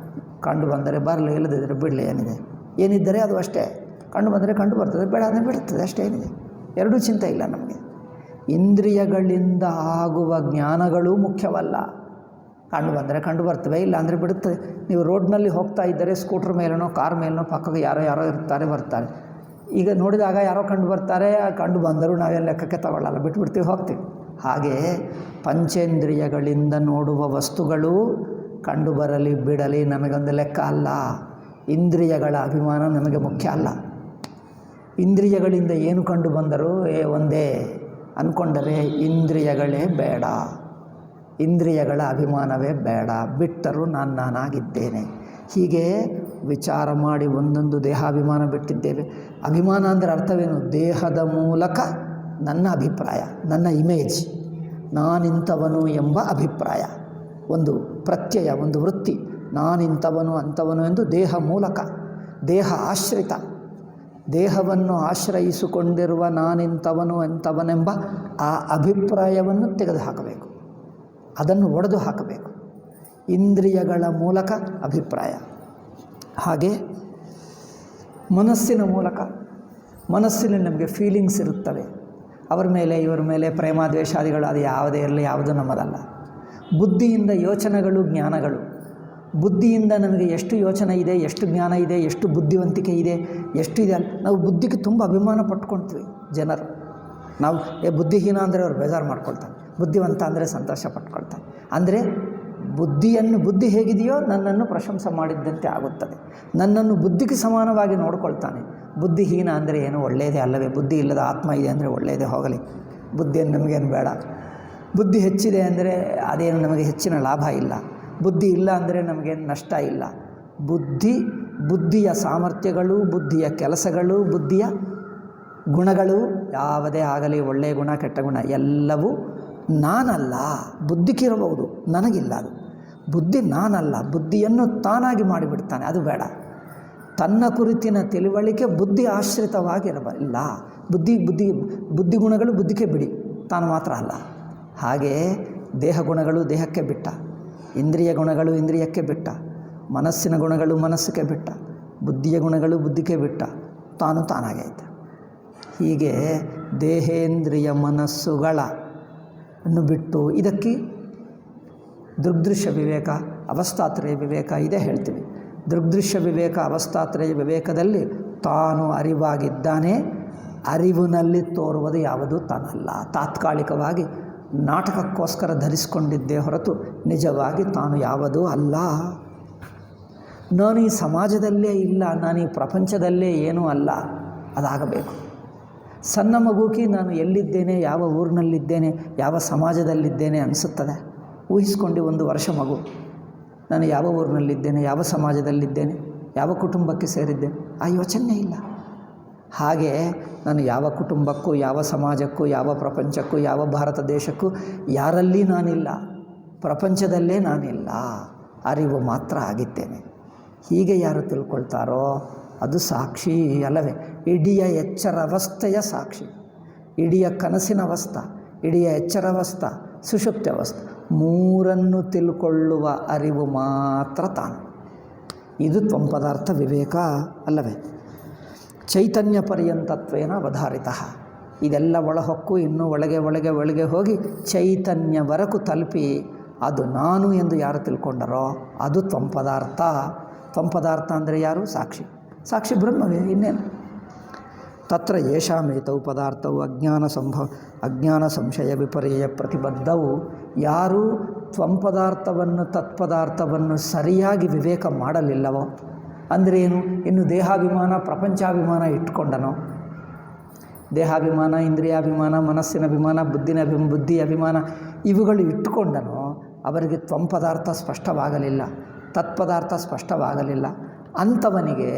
ಕಂಡು ಬಂದರೆ ಬರಲಿ, ಇಲ್ಲದಿದ್ದರೆ ಬಿಡಲಿ, ಏನಿದ್ದರೆ ಅದು ಅಷ್ಟೇ. ಕಂಡು ಬಂದರೆ ಕಂಡು ಬರ್ತದೆ, ಬೇಡ ಅಂದರೆ ಬಿಡುತ್ತದೆ, ಅಷ್ಟೇ. ಏನಿದೆ, ಎರಡೂ ಚಿಂತೆ ಇಲ್ಲ ನಮಗೆ. ಇಂದ್ರಿಯಗಳಿಂದ ಆಗುವ ಜ್ಞಾನಗಳೂ ಮುಖ್ಯವಲ್ಲ. ಕಂಡು ಬಂದರೆ ಕಂಡು ಬರ್ತವೆ, ಇಲ್ಲ ಅಂದರೆ ಬಿಡುತ್ತದೆ. ನೀವು ರೋಡ್ನಲ್ಲಿ ಹೋಗ್ತಾ ಇದ್ದರೆ ಸ್ಕೂಟ್ರ್ ಮೇಲೋ ಕಾರ್ ಮೇಲೋ ಪಕ್ಕಕ್ಕೆ ಯಾರೋ ಇರ್ತಾರೆ, ಬರ್ತಾರೆ. ಈಗ ನೋಡಿದಾಗ ಯಾರೋ ಕಂಡು ಬರ್ತಾರೆ, ಕಂಡು ಬಂದರೂ ನಾವೇನು ಲೆಕ್ಕಕ್ಕೆ ತಗೊಳ್ಳಲ್ಲ, ಬಿಟ್ಬಿಡ್ತೀವಿ, ಹೋಗ್ತೀವಿ. ಹಾಗೆ ಪಂಚೇಂದ್ರಿಯಗಳಿಂದ ನೋಡುವ ವಸ್ತುಗಳು ಕಂಡು ಬರಲಿ ಬಿಡಲಿ ನಮಗೊಂದು ಲೆಕ್ಕ ಅಲ್ಲ. ಇಂದ್ರಿಯಗಳ ಅಭಿಮಾನ ನಮಗೆ ಮುಖ್ಯ ಅಲ್ಲ. ಇಂದ್ರಿಯಗಳಿಂದ ಏನು ಕಂಡು ಬಂದರೂ ಒಂದೇ ಅಂದ್ಕೊಂಡರೆ ಇಂದ್ರಿಯಗಳೇ ಬೇಡ, ಇಂದ್ರಿಯಗಳ ಅಭಿಮಾನವೇ ಬೇಡ. ಬಿಟ್ಟರೂ ನಾನಾಗಿದ್ದೇನೆ. ಹೀಗೆ ವಿಚಾರ ಮಾಡಿ ಒಂದೊಂದು ದೇಹಾಭಿಮಾನ ಬಿಟ್ಟಿದ್ದೇವೆ. ಅಭಿಮಾನ ಅಂದರೆ ಅರ್ಥವೇನು? ದೇಹದ ಮೂಲಕ ನನ್ನ ಅಭಿಪ್ರಾಯ, ನನ್ನ ಇಮೇಜ್, ನಾನಿಂಥವನು ಎಂಬ ಅಭಿಪ್ರಾಯ, ಒಂದು ಪ್ರತ್ಯಯ, ಒಂದು ವೃತ್ತಿ. ನಾನಿಂಥವನು ಅಂಥವನು ಎಂದು ದೇಹ ಮೂಲಕ, ದೇಹ ಆಶ್ರಿತ, ದೇಹವನ್ನು ಆಶ್ರಯಿಸಿಕೊಂಡಿರುವ ನಾನಿಂಥವನು ಅಂಥವನೆಂಬ ಆ ಅಭಿಪ್ರಾಯವನ್ನು ತೆಗೆದುಹಾಕಬೇಕು, ಅದನ್ನು ಒಡೆದು ಹಾಕಬೇಕು. ಇಂದ್ರಿಯಗಳ ಮೂಲಕ ಅಭಿಪ್ರಾಯ. ಹಾಗೆ ಮನಸ್ಸಿನ ಮೂಲಕ, ಮನಸ್ಸಿನಲ್ಲಿ ನಮಗೆ ಫೀಲಿಂಗ್ಸ್ ಇರುತ್ತವೆ. ಅವರ ಮೇಲೆ ಇವರ ಮೇಲೆ ಪ್ರೇಮಾದ್ವೇಷಾದಿಗಳು, ಅದು ಯಾವುದೇ ಇರಲಿ, ಯಾವುದು ನಮ್ಮದಲ್ಲ. ಬುದ್ಧಿಯಿಂದ ಯೋಚನೆಗಳು, ಜ್ಞಾನಗಳು. ಬುದ್ಧಿಯಿಂದ ನಮಗೆ ಎಷ್ಟು ಯೋಚನೆ ಇದೆ, ಎಷ್ಟು ಜ್ಞಾನ ಇದೆ, ಎಷ್ಟು ಬುದ್ಧಿವಂತಿಕೆ ಇದೆ, ಎಷ್ಟು ಇದೆ. ನಾವು ಬುದ್ಧಿಗೆ ತುಂಬ ಅಭಿಮಾನ ಪಟ್ಕೊಳ್ತೀವಿ ಜನರು. ನಾವು ಬುದ್ಧಿಹೀನ ಅಂದರೆ ಅವ್ರು ಬೇಜಾರು ಮಾಡ್ಕೊಳ್ತಾರೆ, ಬುದ್ಧಿವಂತ ಅಂದರೆ ಸಂತೋಷ ಪಟ್ಕೊಳ್ತಾರೆ. ಅಂದರೆ ಬುದ್ಧಿ ಹೇಗಿದೆಯೋ ನನ್ನನ್ನು ಪ್ರಶಂಸೆ ಮಾಡಿದ್ದಂತೆ ಆಗುತ್ತದೆ. ನನ್ನನ್ನು ಬುದ್ಧಿಗೆ ಸಮಾನವಾಗಿ ನೋಡ್ಕೊಳ್ತಾನೆ. ಬುದ್ಧಿಹೀನ ಅಂದರೆ ಏನು, ಒಳ್ಳೆಯದೇ ಅಲ್ಲವೇ? ಬುದ್ಧಿ ಇಲ್ಲದ ಆತ್ಮ ಇದೆ ಅಂದರೆ ಒಳ್ಳೆಯದೇ, ಹೋಗಲಿ, ಬುದ್ಧಿಯನ್ನು ನಮಗೇನು ಬೇಡ. ಬುದ್ಧಿ ಹೆಚ್ಚಿದೆ ಅಂದರೆ ಅದೇನು ನಮಗೆ ಹೆಚ್ಚಿನ ಲಾಭ ಇಲ್ಲ. ಬುದ್ಧಿ ಇಲ್ಲ ಅಂದರೆ ನಮಗೇನು ನಷ್ಟ ಇಲ್ಲ. ಬುದ್ಧಿಯ ಸಾಮರ್ಥ್ಯಗಳು, ಬುದ್ಧಿಯ ಕೆಲಸಗಳು, ಬುದ್ಧಿಯ ಗುಣಗಳು ಯಾವುದೇ ಆಗಲಿ, ಒಳ್ಳೆಯ ಗುಣ ಕೆಟ್ಟ ಗುಣ ಎಲ್ಲವೂ ನಾನಲ್ಲ. ಬುದ್ಧಿಗಿರಬಹುದು, ನನಗಿಲ್ಲ. ಅದು ಬುದ್ಧಿ ನಾನಲ್ಲ. ಬುದ್ಧಿಯನ್ನು ತಾನಾಗಿ ಮಾಡಿಬಿಡ್ತಾನೆ, ಅದು ಬೇಡ. ತನ್ನ ಕುರಿತಿನ ತಿಳುವಳಿಕೆ ಬುದ್ಧಿ ಆಶ್ರಿತವಾಗಿರಬಲ್ಲ. ಬುದ್ಧಿ ಗುಣಗಳು ಬುದ್ಧಿಗೆ ಬಿಡಿ, ತಾನು ಮಾತ್ರ ಅಲ್ಲ. ಹಾಗೆ ದೇಹ ಗುಣಗಳು ದೇಹಕ್ಕೆ ಬಿಟ್ಟ, ಇಂದ್ರಿಯ ಗುಣಗಳು ಇಂದ್ರಿಯಕ್ಕೆ ಬಿಟ್ಟ, ಮನಸ್ಸಿನ ಗುಣಗಳು ಮನಸ್ಸಿಗೆ ಬಿಟ್ಟ, ಬುದ್ಧಿಯ ಗುಣಗಳು ಬುದ್ಧಿಗೆ ಬಿಟ್ಟ, ತಾನಾಗೈತೆ. ಹೀಗೆ ದೇಹೇಂದ್ರಿಯ ಮನಸ್ಸುಗಳನ್ನು ಬಿಟ್ಟು, ಇದಕ್ಕೆ ದೃಗ್ದೃಶ್ಯ ವಿವೇಕ, ಅವಸ್ಥಾತ್ರಯ ವಿವೇಕ ಇದೆ ಹೇಳ್ತೀವಿ. ದೃಗ್ದೃಶ್ಯ ವಿವೇಕ, ಅವಸ್ಥಾತ್ರಯ ವಿವೇಕದಲ್ಲಿ ತಾನು ಅರಿವಾಗಿದ್ದಾನೆ. ಅರಿವಿನಲ್ಲಿ ತೋರುವುದು ಯಾವುದೂ ತಾನಲ್ಲ. ತಾತ್ಕಾಲಿಕವಾಗಿ ನಾಟಕಕ್ಕೋಸ್ಕರ ಧರಿಸಿಕೊಂಡಿದ್ದೇ ಹೊರತು ನಿಜವಾಗಿ ತಾನು ಯಾವುದೂ ಅಲ್ಲ. ನಾನು ಈ ಸಮಾಜದಲ್ಲೇ ಇಲ್ಲ, ನಾನು ಈ ಪ್ರಪಂಚದಲ್ಲೇ ಏನೂ ಅಲ್ಲ, ಅದಾಗಬೇಕು. ಸಣ್ಣ ಮಗುಗೆ ನಾನು ಎಲ್ಲಿದ್ದೇನೆ, ಯಾವ ಊರಿನಲ್ಲಿದ್ದೇನೆ, ಯಾವ ಸಮಾಜದಲ್ಲಿದ್ದೇನೆ ಅನಿಸುತ್ತದೆ. ಊಹಿಸ್ಕೊಂಡು 1 ವರ್ಷ ಮಗು, ನಾನು ಯಾವ ಊರಿನಲ್ಲಿದ್ದೇನೆ, ಯಾವ ಸಮಾಜದಲ್ಲಿದ್ದೇನೆ, ಯಾವ ಕುಟುಂಬಕ್ಕೆ ಸೇರಿದ್ದೇನೆ, ಆ ಯೋಚನೆ ಇಲ್ಲ. ಹಾಗೆ ನಾನು ಯಾವ ಕುಟುಂಬಕ್ಕೂ, ಯಾವ ಸಮಾಜಕ್ಕೂ, ಯಾವ ಪ್ರಪಂಚಕ್ಕೂ, ಯಾವ ಭಾರತ ದೇಶಕ್ಕೂ ಯಾರಲ್ಲಿ ನಾನಿಲ್ಲ, ಪ್ರಪಂಚದಲ್ಲೇ ನಾನಿಲ್ಲ, ಅರಿವು ಮಾತ್ರ ಆಗಿದ್ದೇನೆ. ಹೀಗೆ ಯಾರು ತಿಳ್ಕೊಳ್ತಾರೋ ಅದು ಸಾಕ್ಷಿ ಅಲ್ಲವೇ? ಇಡೀ ಎಚ್ಚರಾವಸ್ಥೆಯ ಸಾಕ್ಷಿ, ಇಡೀ ಕನಸಿನ ಅವಸ್ಥೆ, ಇಡೀ ಎಚ್ಚರಾವಸ್ಥೆ, ಸುಷುಪ್ತಿ ಅವಸ್ಥೆ, ಮೂರನ್ನು ತಿಳ್ಕೊಳ್ಳುವ ಅರಿವು ಮಾತ್ರ ತಾನು. ಇದು ತ್ವಂಪದಾರ್ಥ ವಿವೇಕ ಅಲ್ಲವೇ? ಚೈತನ್ಯ ಪರ್ಯಂತತ್ವೇನ ಅವಧಾರಿತ. ಇದೆಲ್ಲ ಒಳಹೊಕ್ಕು ಇನ್ನೂ ಒಳಗೆ ಹೋಗಿ ಚೈತನ್ಯವರೆಗೂ ತಲುಪಿ ಅದು ನಾನು ಎಂದು ಯಾರು ತಿಳ್ಕೊಂಡರೋ ಅದು ತ್ವಂಪದಾರ್ಥ. ತ್ವಂಪದಾರ್ಥ ಅಂದರೆ ಯಾರು? ಸಾಕ್ಷಿ. ಸಾಕ್ಷಿ ಬ್ರಹ್ಮವೇ, ಇನ್ನೇನು. ತತ್ರ ಯೇಷಾಮೇತೌ ಪದಾರ್ಥವು ಅಜ್ಞಾನ ಸಂಶಯ ವಿಪರ್ಯಯ ಪ್ರತಿಬದ್ಧವು. ಯಾರು ತ್ವಂಪದಾರ್ಥವನ್ನು ತತ್ಪದಾರ್ಥವನ್ನು ಸರಿಯಾಗಿ ವಿವೇಕ ಮಾಡಲಿಲ್ಲವೋ, ಅಂದರೆ ಏನು? ಇನ್ನು ದೇಹಾಭಿಮಾನ ಪ್ರಪಂಚಾಭಿಮಾನ ಇಟ್ಕೊಂಡನೋ, ದೇಹಾಭಿಮಾನ, ಇಂದ್ರಿಯಾಭಿಮಾನ, ಮನಸ್ಸಿನ ಅಭಿಮಾನ, ಬುದ್ಧಿ ಅಭಿಮಾನ ಇವುಗಳು ಇಟ್ಟುಕೊಂಡನೋ ಅವರಿಗೆ ತ್ವಂಪದಾರ್ಥ ಸ್ಪಷ್ಟವಾಗಲಿಲ್ಲ, ತತ್ಪದಾರ್ಥ ಸ್ಪಷ್ಟವಾಗಲಿಲ್ಲ. ಅಂಥವನಿಗೆ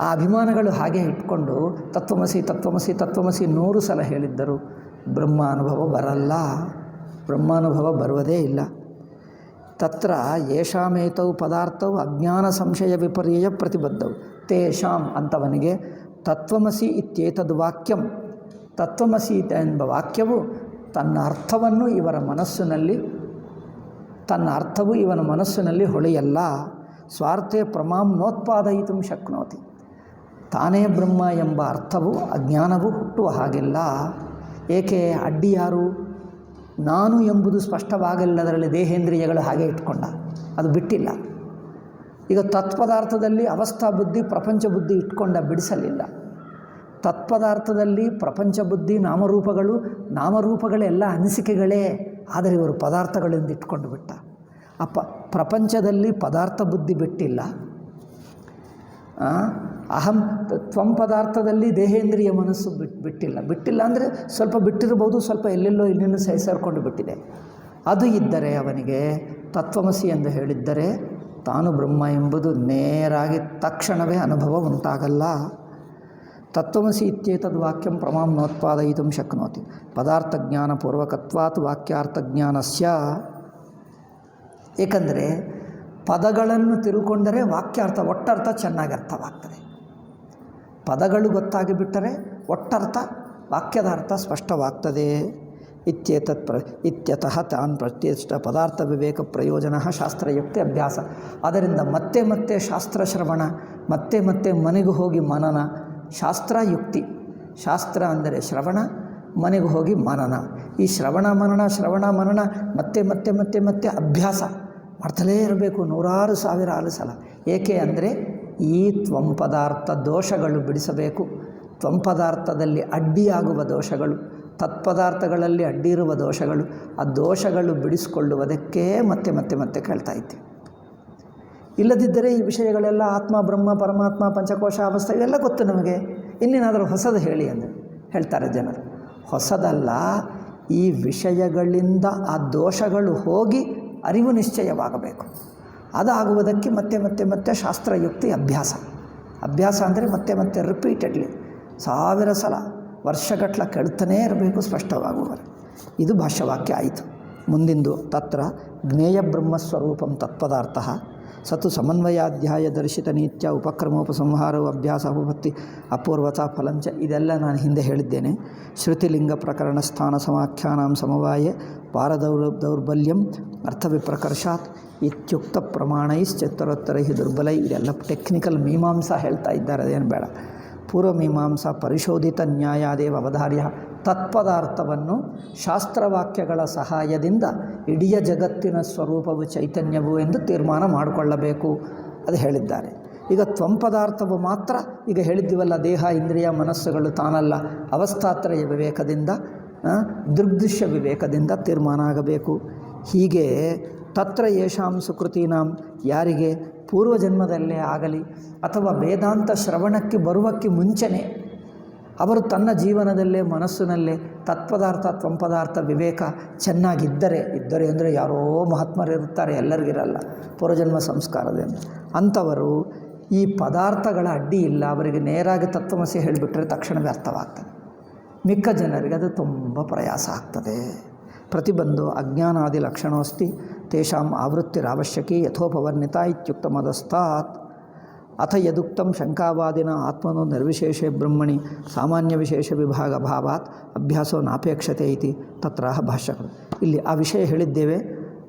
ಆ ಅಭಿಮಾನಗಳು ಹಾಗೆ ಇಟ್ಕೊಂಡು ತತ್ವಮಸಿ ತತ್ವಮಸಿ ತತ್ವಮಸಿ 100 ಸಲ ಹೇಳಿದ್ದರು ಬ್ರಹ್ಮಾನುಭವ ಬರಲ್ಲ, ಬ್ರಹ್ಮಾನುಭವ ಬರುವುದೇ ಇಲ್ಲ. ತತ್ರ ಯೇಷಾಮೇತೌ ಪದಾರ್ಥವು ಅಜ್ಞಾನ ಸಂಶಯ ವಿಪರ್ಯಯ ಪ್ರತಿಬದ್ಧವು ತೇಷಾಂ. ಅಂಥವನಿಗೆ ತತ್ವಮಸಿ ಇತ್ಯೇತದ್ ವಾಕ್ಯಂ, ತತ್ವಮಸಿ ಎಂಬ ವಾಕ್ಯವು ತನ್ನ ಅರ್ಥವು ಇವನ ಮನಸ್ಸಿನಲ್ಲಿ ಹೊಳೆಯಲ್ಲ. ಸ್ವಾರ್ಥೆ ಪ್ರಮಾಂ ನೋತ್ಪಾದಯಿತು ಶಕ್ನೋತಿ. ತಾನೇ ಬ್ರಹ್ಮ ಎಂಬ ಅರ್ಥವು ಅಜ್ಞಾನವು ಹುಟ್ಟುವ ಹಾಗಿಲ್ಲ. ಏಕೆ? ಅಡ್ಡಿ ಯಾರು? ನಾನು ಎಂಬುದು ಸ್ಪಷ್ಟವಾಗಿಲ್ಲದರಲ್ಲಿ ದೇಹೇಂದ್ರಿಯಗಳು ಹಾಗೆ ಇಟ್ಕೊಂಡ, ಅದು ಬಿಟ್ಟಿಲ್ಲ. ಈಗ ತತ್ಪದಾರ್ಥದಲ್ಲಿ ಅವಸ್ಥಾ ಬುದ್ಧಿ ಪ್ರಪಂಚ ಬುದ್ಧಿ ಇಟ್ಕೊಂಡ, ಬಿಡಿಸಲಿಲ್ಲ. ತತ್ಪದಾರ್ಥದಲ್ಲಿ ಪ್ರಪಂಚ ಬುದ್ಧಿ ನಾಮರೂಪಗಳೆಲ್ಲ ಅನಿಸಿಕೆಗಳೇ, ಆದರೆ ಇವರು ಪದಾರ್ಥಗಳೆಂದು ಇಟ್ಕೊಂಡು ಬಿಟ್ಟ. ಪ್ರಪಂಚದಲ್ಲಿ ಪದಾರ್ಥ ಬುದ್ಧಿ ಬಿಟ್ಟಿಲ್ಲ. ತ್ವಂ ಪದಾರ್ಥದಲ್ಲಿ ದೇಹೇಂದ್ರಿಯ ಮನಸ್ಸು ಬಿಟ್ಟಿಲ್ಲ ಅಂದರೆ ಸ್ವಲ್ಪ ಬಿಟ್ಟಿರ್ಬೋದು, ಸ್ವಲ್ಪ ಎಲ್ಲೆಲ್ಲೋ ಇನ್ನೇನು ಸೇರಿಕೊಂಡು ಬಿಟ್ಟಿದೆ. ಅದು ಇದ್ದರೆ ಅವನಿಗೆ ತತ್ವಮಸಿ ಎಂದು ಹೇಳಿದ್ದರೆ ತಾನು ಬ್ರಹ್ಮ ಎಂಬುದು ನೇರಾಗಿ ತಕ್ಷಣವೇ ಅನುಭವ ಉಂಟಾಗಲ್ಲ. ತತ್ವಮಸಿ ಇತ್ಯೇತದ್ ವಾಕ್ಯಂ ಪ್ರಮಾಂ ನೋತ್ಪಾದಯಿತು ಶಕ್ನೋತಿ. ಪದಾರ್ಥಜ್ಞಾನ ಪೂರ್ವಕತ್ವಾತ್ ವಾಕ್ಯಾರ್ಥಜ್ಞಾನಸ್ಯ. ಏಕೆಂದರೆ ಪದಗಳನ್ನು ತಿಳ್ಕೊಂಡರೆ ವಾಕ್ಯಾರ್ಥ ಒಟ್ಟರ್ಥ ಚೆನ್ನಾಗಿ ಅರ್ಥವಾಗ್ತದೆ. ಪದಗಳು ಗೊತ್ತಾಗಿಬಿಟ್ಟರೆ ಒಟ್ಟರ್ಥ ವಾಕ್ಯದ ಅರ್ಥ ಸ್ಪಷ್ಟವಾಗ್ತದೆ. ಇತ್ಯತಃ ತಾನ್ ಪ್ರತ್ಯಷ್ಟ ಪದಾರ್ಥ ವಿವೇಕ ಪ್ರಯೋಜನ ಶಾಸ್ತ್ರಯುಕ್ತಿ ಅಭ್ಯಾಸ. ಅದರಿಂದ ಮತ್ತೆ ಮತ್ತೆ ಶಾಸ್ತ್ರ ಶ್ರವಣ, ಮತ್ತೆ ಮನೆಗೆ ಹೋಗಿ ಮನನ. ಶಾಸ್ತ್ರಯುಕ್ತಿ, ಶಾಸ್ತ್ರ ಅಂದರೆ ಶ್ರವಣ, ಮನೆಗೆ ಹೋಗಿ ಮನನ. ಈ ಶ್ರವಣ ಮನನ ಮತ್ತೆ ಅಭ್ಯಾಸ ಮಾಡ್ತಲೇ ಇರಬೇಕು, 100,000 ಸಲ. ಏಕೆ ಅಂದರೆ ಈ ತ್ವಂಪದಾರ್ಥ ದೋಷಗಳು ಬಿಡಿಸಬೇಕು. ತ್ವಂಪದಾರ್ಥದಲ್ಲಿ ಅಡ್ಡಿಯಾಗುವ ದೋಷಗಳು, ತತ್ಪದಾರ್ಥಗಳಲ್ಲಿ ಅಡ್ಡಿ ಇರುವ ದೋಷಗಳು, ಆ ದೋಷಗಳು ಬಿಡಿಸಿಕೊಳ್ಳುವುದಕ್ಕೆ ಮತ್ತೆ ಕೇಳ್ತಾ ಇದ್ದೀವಿ. ಇಲ್ಲದಿದ್ದರೆ ಈ ವಿಷಯಗಳೆಲ್ಲ ಆತ್ಮ, ಬ್ರಹ್ಮ, ಪರಮಾತ್ಮ, ಪಂಚಕೋಶ ಅವಸ್ಥೆ ಇವೆಲ್ಲ ಗೊತ್ತು ನಮಗೆ. ಇನ್ನೇನಾದರೂ ಹೊಸದು ಹೇಳಿ ಅಂದರೆ ಹೇಳ್ತಾರೆ ಜನರು. ಹೊಸದಲ್ಲ, ಈ ವಿಷಯಗಳಿಂದ ಆ ದೋಷಗಳು ಹೋಗಿ ಅರಿವು ನಿಶ್ಚಯವಾಗಬೇಕು. ಅದಾಗುವುದಕ್ಕೆ ಮತ್ತೆ ಶಾಸ್ತ್ರಯುಕ್ತಿ ಅಭ್ಯಾಸ ಅಂದರೆ ಮತ್ತೆ ರಿಪೀಟೆಡ್ಲಿ 1000 ಸಲ ವರ್ಷಗಟ್ಟಲೆ ಕೇಳ್ತಾನೇ ಇರಬೇಕು ಸ್ಪಷ್ಟವಾಗುವರೆ. ಇದು ಭಾಷ್ಯವಾಕ್ಯ ಆಯಿತು. ಮುಂದಿಂದು ತತ್ರ ಜ್ಞೇಯ ಬ್ರಹ್ಮಸ್ವರೂಪಂ ತತ್ಪದಾರ್ಥ ಸತು ಸಮನ್ವಯಾಧ್ಯಾಯ ದರ್ಶಿತ ನಿತ್ಯ ಉಪಕ್ರಮೋಪಸಂಹಾರವು ಅಭ್ಯಾಸ ಉಪಪತ್ತಿ ಅಪೂರ್ವತಾ ಫಲಂಚ. ಇದೆಲ್ಲ ನಾನು ಹಿಂದೆ ಹೇಳಿದ್ದೇನೆ. ಶ್ರುತಿಲಿಂಗ ಪ್ರಕರಣ ಸ್ಥಾನ ಸಮಾಖ್ಯಾನಾಂ ಸಮವಾಯ ಪಾರದೌರ್ಬಲ್ಯಂ ಅರ್ಥವಿಪ್ರಕರ್ಷಾತ್ ಇತ್ಯುಕ್ತ ಪ್ರಮಾಣೈಶ್ಚತುರೋತ್ತರೈ ದುರ್ಬಲೈ. ಇದೆಲ್ಲ ಟೆಕ್ನಿಕಲ್ ಮೀಮಾಂಸಾ ಹೇಳ್ತಾ ಇದ್ದಾರೆ, ಅದೇನು ಬೇಡ. ಪೂರ್ವಮೀಮಾಂಸಾ ಪರಿಶೋಧಿತ ನ್ಯಾಯಾದೇವ ಅವಧಾರ್ಯ. ತತ್ಪದಾರ್ಥವನ್ನು ಶಾಸ್ತ್ರವಾಕ್ಯಗಳ ಸಹಾಯದಿಂದ ಇಡೀ ಜಗತ್ತಿನ ಸ್ವರೂಪವು ಚೈತನ್ಯವು ಎಂದು ತೀರ್ಮಾನ ಮಾಡಿಕೊಳ್ಳಬೇಕು, ಅದು ಹೇಳಿದ್ದಾರೆ. ಈಗ ತ್ವಂಪದಾರ್ಥವು ಮಾತ್ರ ಈಗ ಹೇಳಿದ್ದೀವಲ್ಲ, ದೇಹ ಇಂದ್ರಿಯ ಮನಸ್ಸುಗಳು ತಾನಲ್ಲ, ಅವಸ್ಥಾತ್ರಯ ವಿವೇಕದಿಂದ ದೃಗ್ದೃಶ್ಯ ವಿವೇಕದಿಂದ ತೀರ್ಮಾನ ಆಗಬೇಕು. ಹೀಗೆ ತತ್ರ ಯೇಷಾಂ ಸುಕೃತೀನಾಂ, ಯಾರಿಗೆ ಪೂರ್ವಜನ್ಮದಲ್ಲೇ ಆಗಲಿ ಅಥವಾ ವೇದಾಂತ ಶ್ರವಣಕ್ಕೆ ಬರುವಕ್ಕೆ ಮುಂಚೆನೇ ಅವರು ತನ್ನ ಜೀವನದಲ್ಲೇ ಮನಸ್ಸಿನಲ್ಲೇ ತತ್ಪದಾರ್ಥ ತ್ವಂಪದಾರ್ಥ ವಿವೇಕ ಚೆನ್ನಾಗಿದ್ದರೆ ಅಂದರೆ ಯಾರೋ ಮಹಾತ್ಮರಿರುತ್ತಾರೆ, ಎಲ್ಲರಿಗಿರಲ್ಲ, ಪೂರ್ವಜನ್ಮ ಸಂಸ್ಕಾರದಿಂದ. ಅಂಥವರು ಈ ಪದಾರ್ಥಗಳ ಅಡ್ಡಿ ಇಲ್ಲ, ಅವರಿಗೆ ನೇರಾಗಿ ತತ್ವಮಸಿ ಹೇಳಿಬಿಟ್ರೆ ತಕ್ಷಣವೇ ಅರ್ಥವಾಗ್ತದೆ. ಮಿಕ್ಕ ಜನರಿಗೆ ಅದು ತುಂಬ ಪ್ರಯಾಸ ಆಗ್ತದೆ. ಪ್ರತಿಬಂಧೋ ಅಜ್ಞಾನಾದಿ ಲಕ್ಷಣೋಸ್ತಿ ತೇಷಾಂ ಆವೃತ್ತಿರಾವಶ್ಯಕಿ ಯಥೋಪವರ್ಣಿತ ಇತ್ಯುಕ್ತಮದಸ್ತಾತ್. ಅಥ ಯದುಕ್ತಂ ಶಂಕಾವಾದಿನ ಆತ್ಮನೋ ನಿರ್ವಿಶೇಷೆ ಬ್ರಹ್ಮಣಿ ಸಾಮಾನ್ಯ ವಿಶೇಷ ವಿಭಾಗ ಭಾವಾತ್ ಅಭ್ಯಾಸೋ ನಾಪೇಕ್ಷತೆ ಇತಿ ತತ್ರ ಭಾಷ್ಯಕರು. ಇಲ್ಲಿ ಆ ವಿಷಯ ಹೇಳಿದ್ದೇವೆ.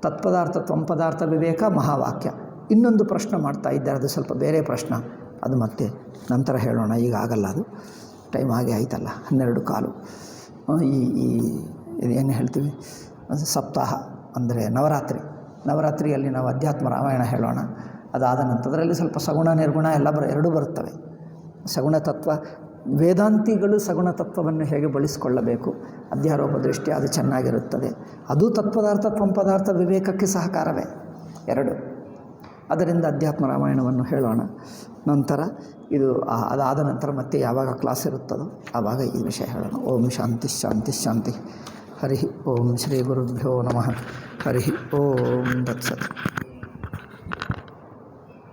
ತತ್ಪದಾರ್ಥ ತ್ವಂಪದಾರ್ಥ ವಿವೇಕ ಮಹಾವಾಕ್ಯ. ಇನ್ನೊಂದು ಪ್ರಶ್ನೆ ಮಾಡ್ತಾ ಇದ್ದಾರೆ, ಅದು ಸ್ವಲ್ಪ ಬೇರೆ ಪ್ರಶ್ನೆ, ಅದು ಮತ್ತೆ ನಂತರ ಹೇಳೋಣ, ಈಗ ಆಗಲ್ಲ, ಅದು ಟೈಮ್ ಹಾಗೆ ಆಯ್ತಲ್ಲ, 12:15. ಈ ಏನು ಹೇಳ್ತೀವಿ, ಸಪ್ತಾಹ ಅಂದರೆ ನವರಾತ್ರಿ ನವರಾತ್ರಿಯಲ್ಲಿ ನಾವು ಅಧ್ಯಾತ್ಮ ರಾಮಾಯಣ ಹೇಳೋಣ. ಅದಾದ ನಂತರದಲ್ಲಿ ಸ್ವಲ್ಪ ಸಗುಣ ನಿರ್ಗುಣ ಎಲ್ಲ ಎರಡೂ ಬರುತ್ತವೆ. ಸಗುಣ ತತ್ವ ವೇದಾಂತಿಗಳು ಸಗುಣ ತತ್ವವನ್ನು ಹೇಗೆ ಬಳಸಿಕೊಳ್ಳಬೇಕು, ಅಧ್ಯಾರೋಪ ದೃಷ್ಟಿ ಅದು ಚೆನ್ನಾಗಿರುತ್ತದೆ. ಅದು ತತ್ಪದಾರ್ಥ ತ್ವಂಪದಾರ್ಥ ವಿವೇಕಕ್ಕೆ ಸಹಕಾರವೇ ಎರಡು. ಅದರಿಂದ ಅಧ್ಯಾತ್ಮ ರಾಮಾಯಣವನ್ನು ಹೇಳೋಣ. ನಂತರ ಇದು ಅದಾದ ನಂತರ ಮತ್ತೆ ಯಾವಾಗ ಕ್ಲಾಸ್ ಇರುತ್ತದೋ ಆವಾಗ ಈ ವಿಷಯ ಹೇಳೋಣ. ಓಂ ಶಾಂತಿ ಶಾಂತಿ ಶಾಂತಿ. ಹರಿ ಓಂ ಶ್ರೀ ಗುರುಭ್ಯೋ ನಮಃ. ಹರಿ ಓಂ ತತ್ಸತ್.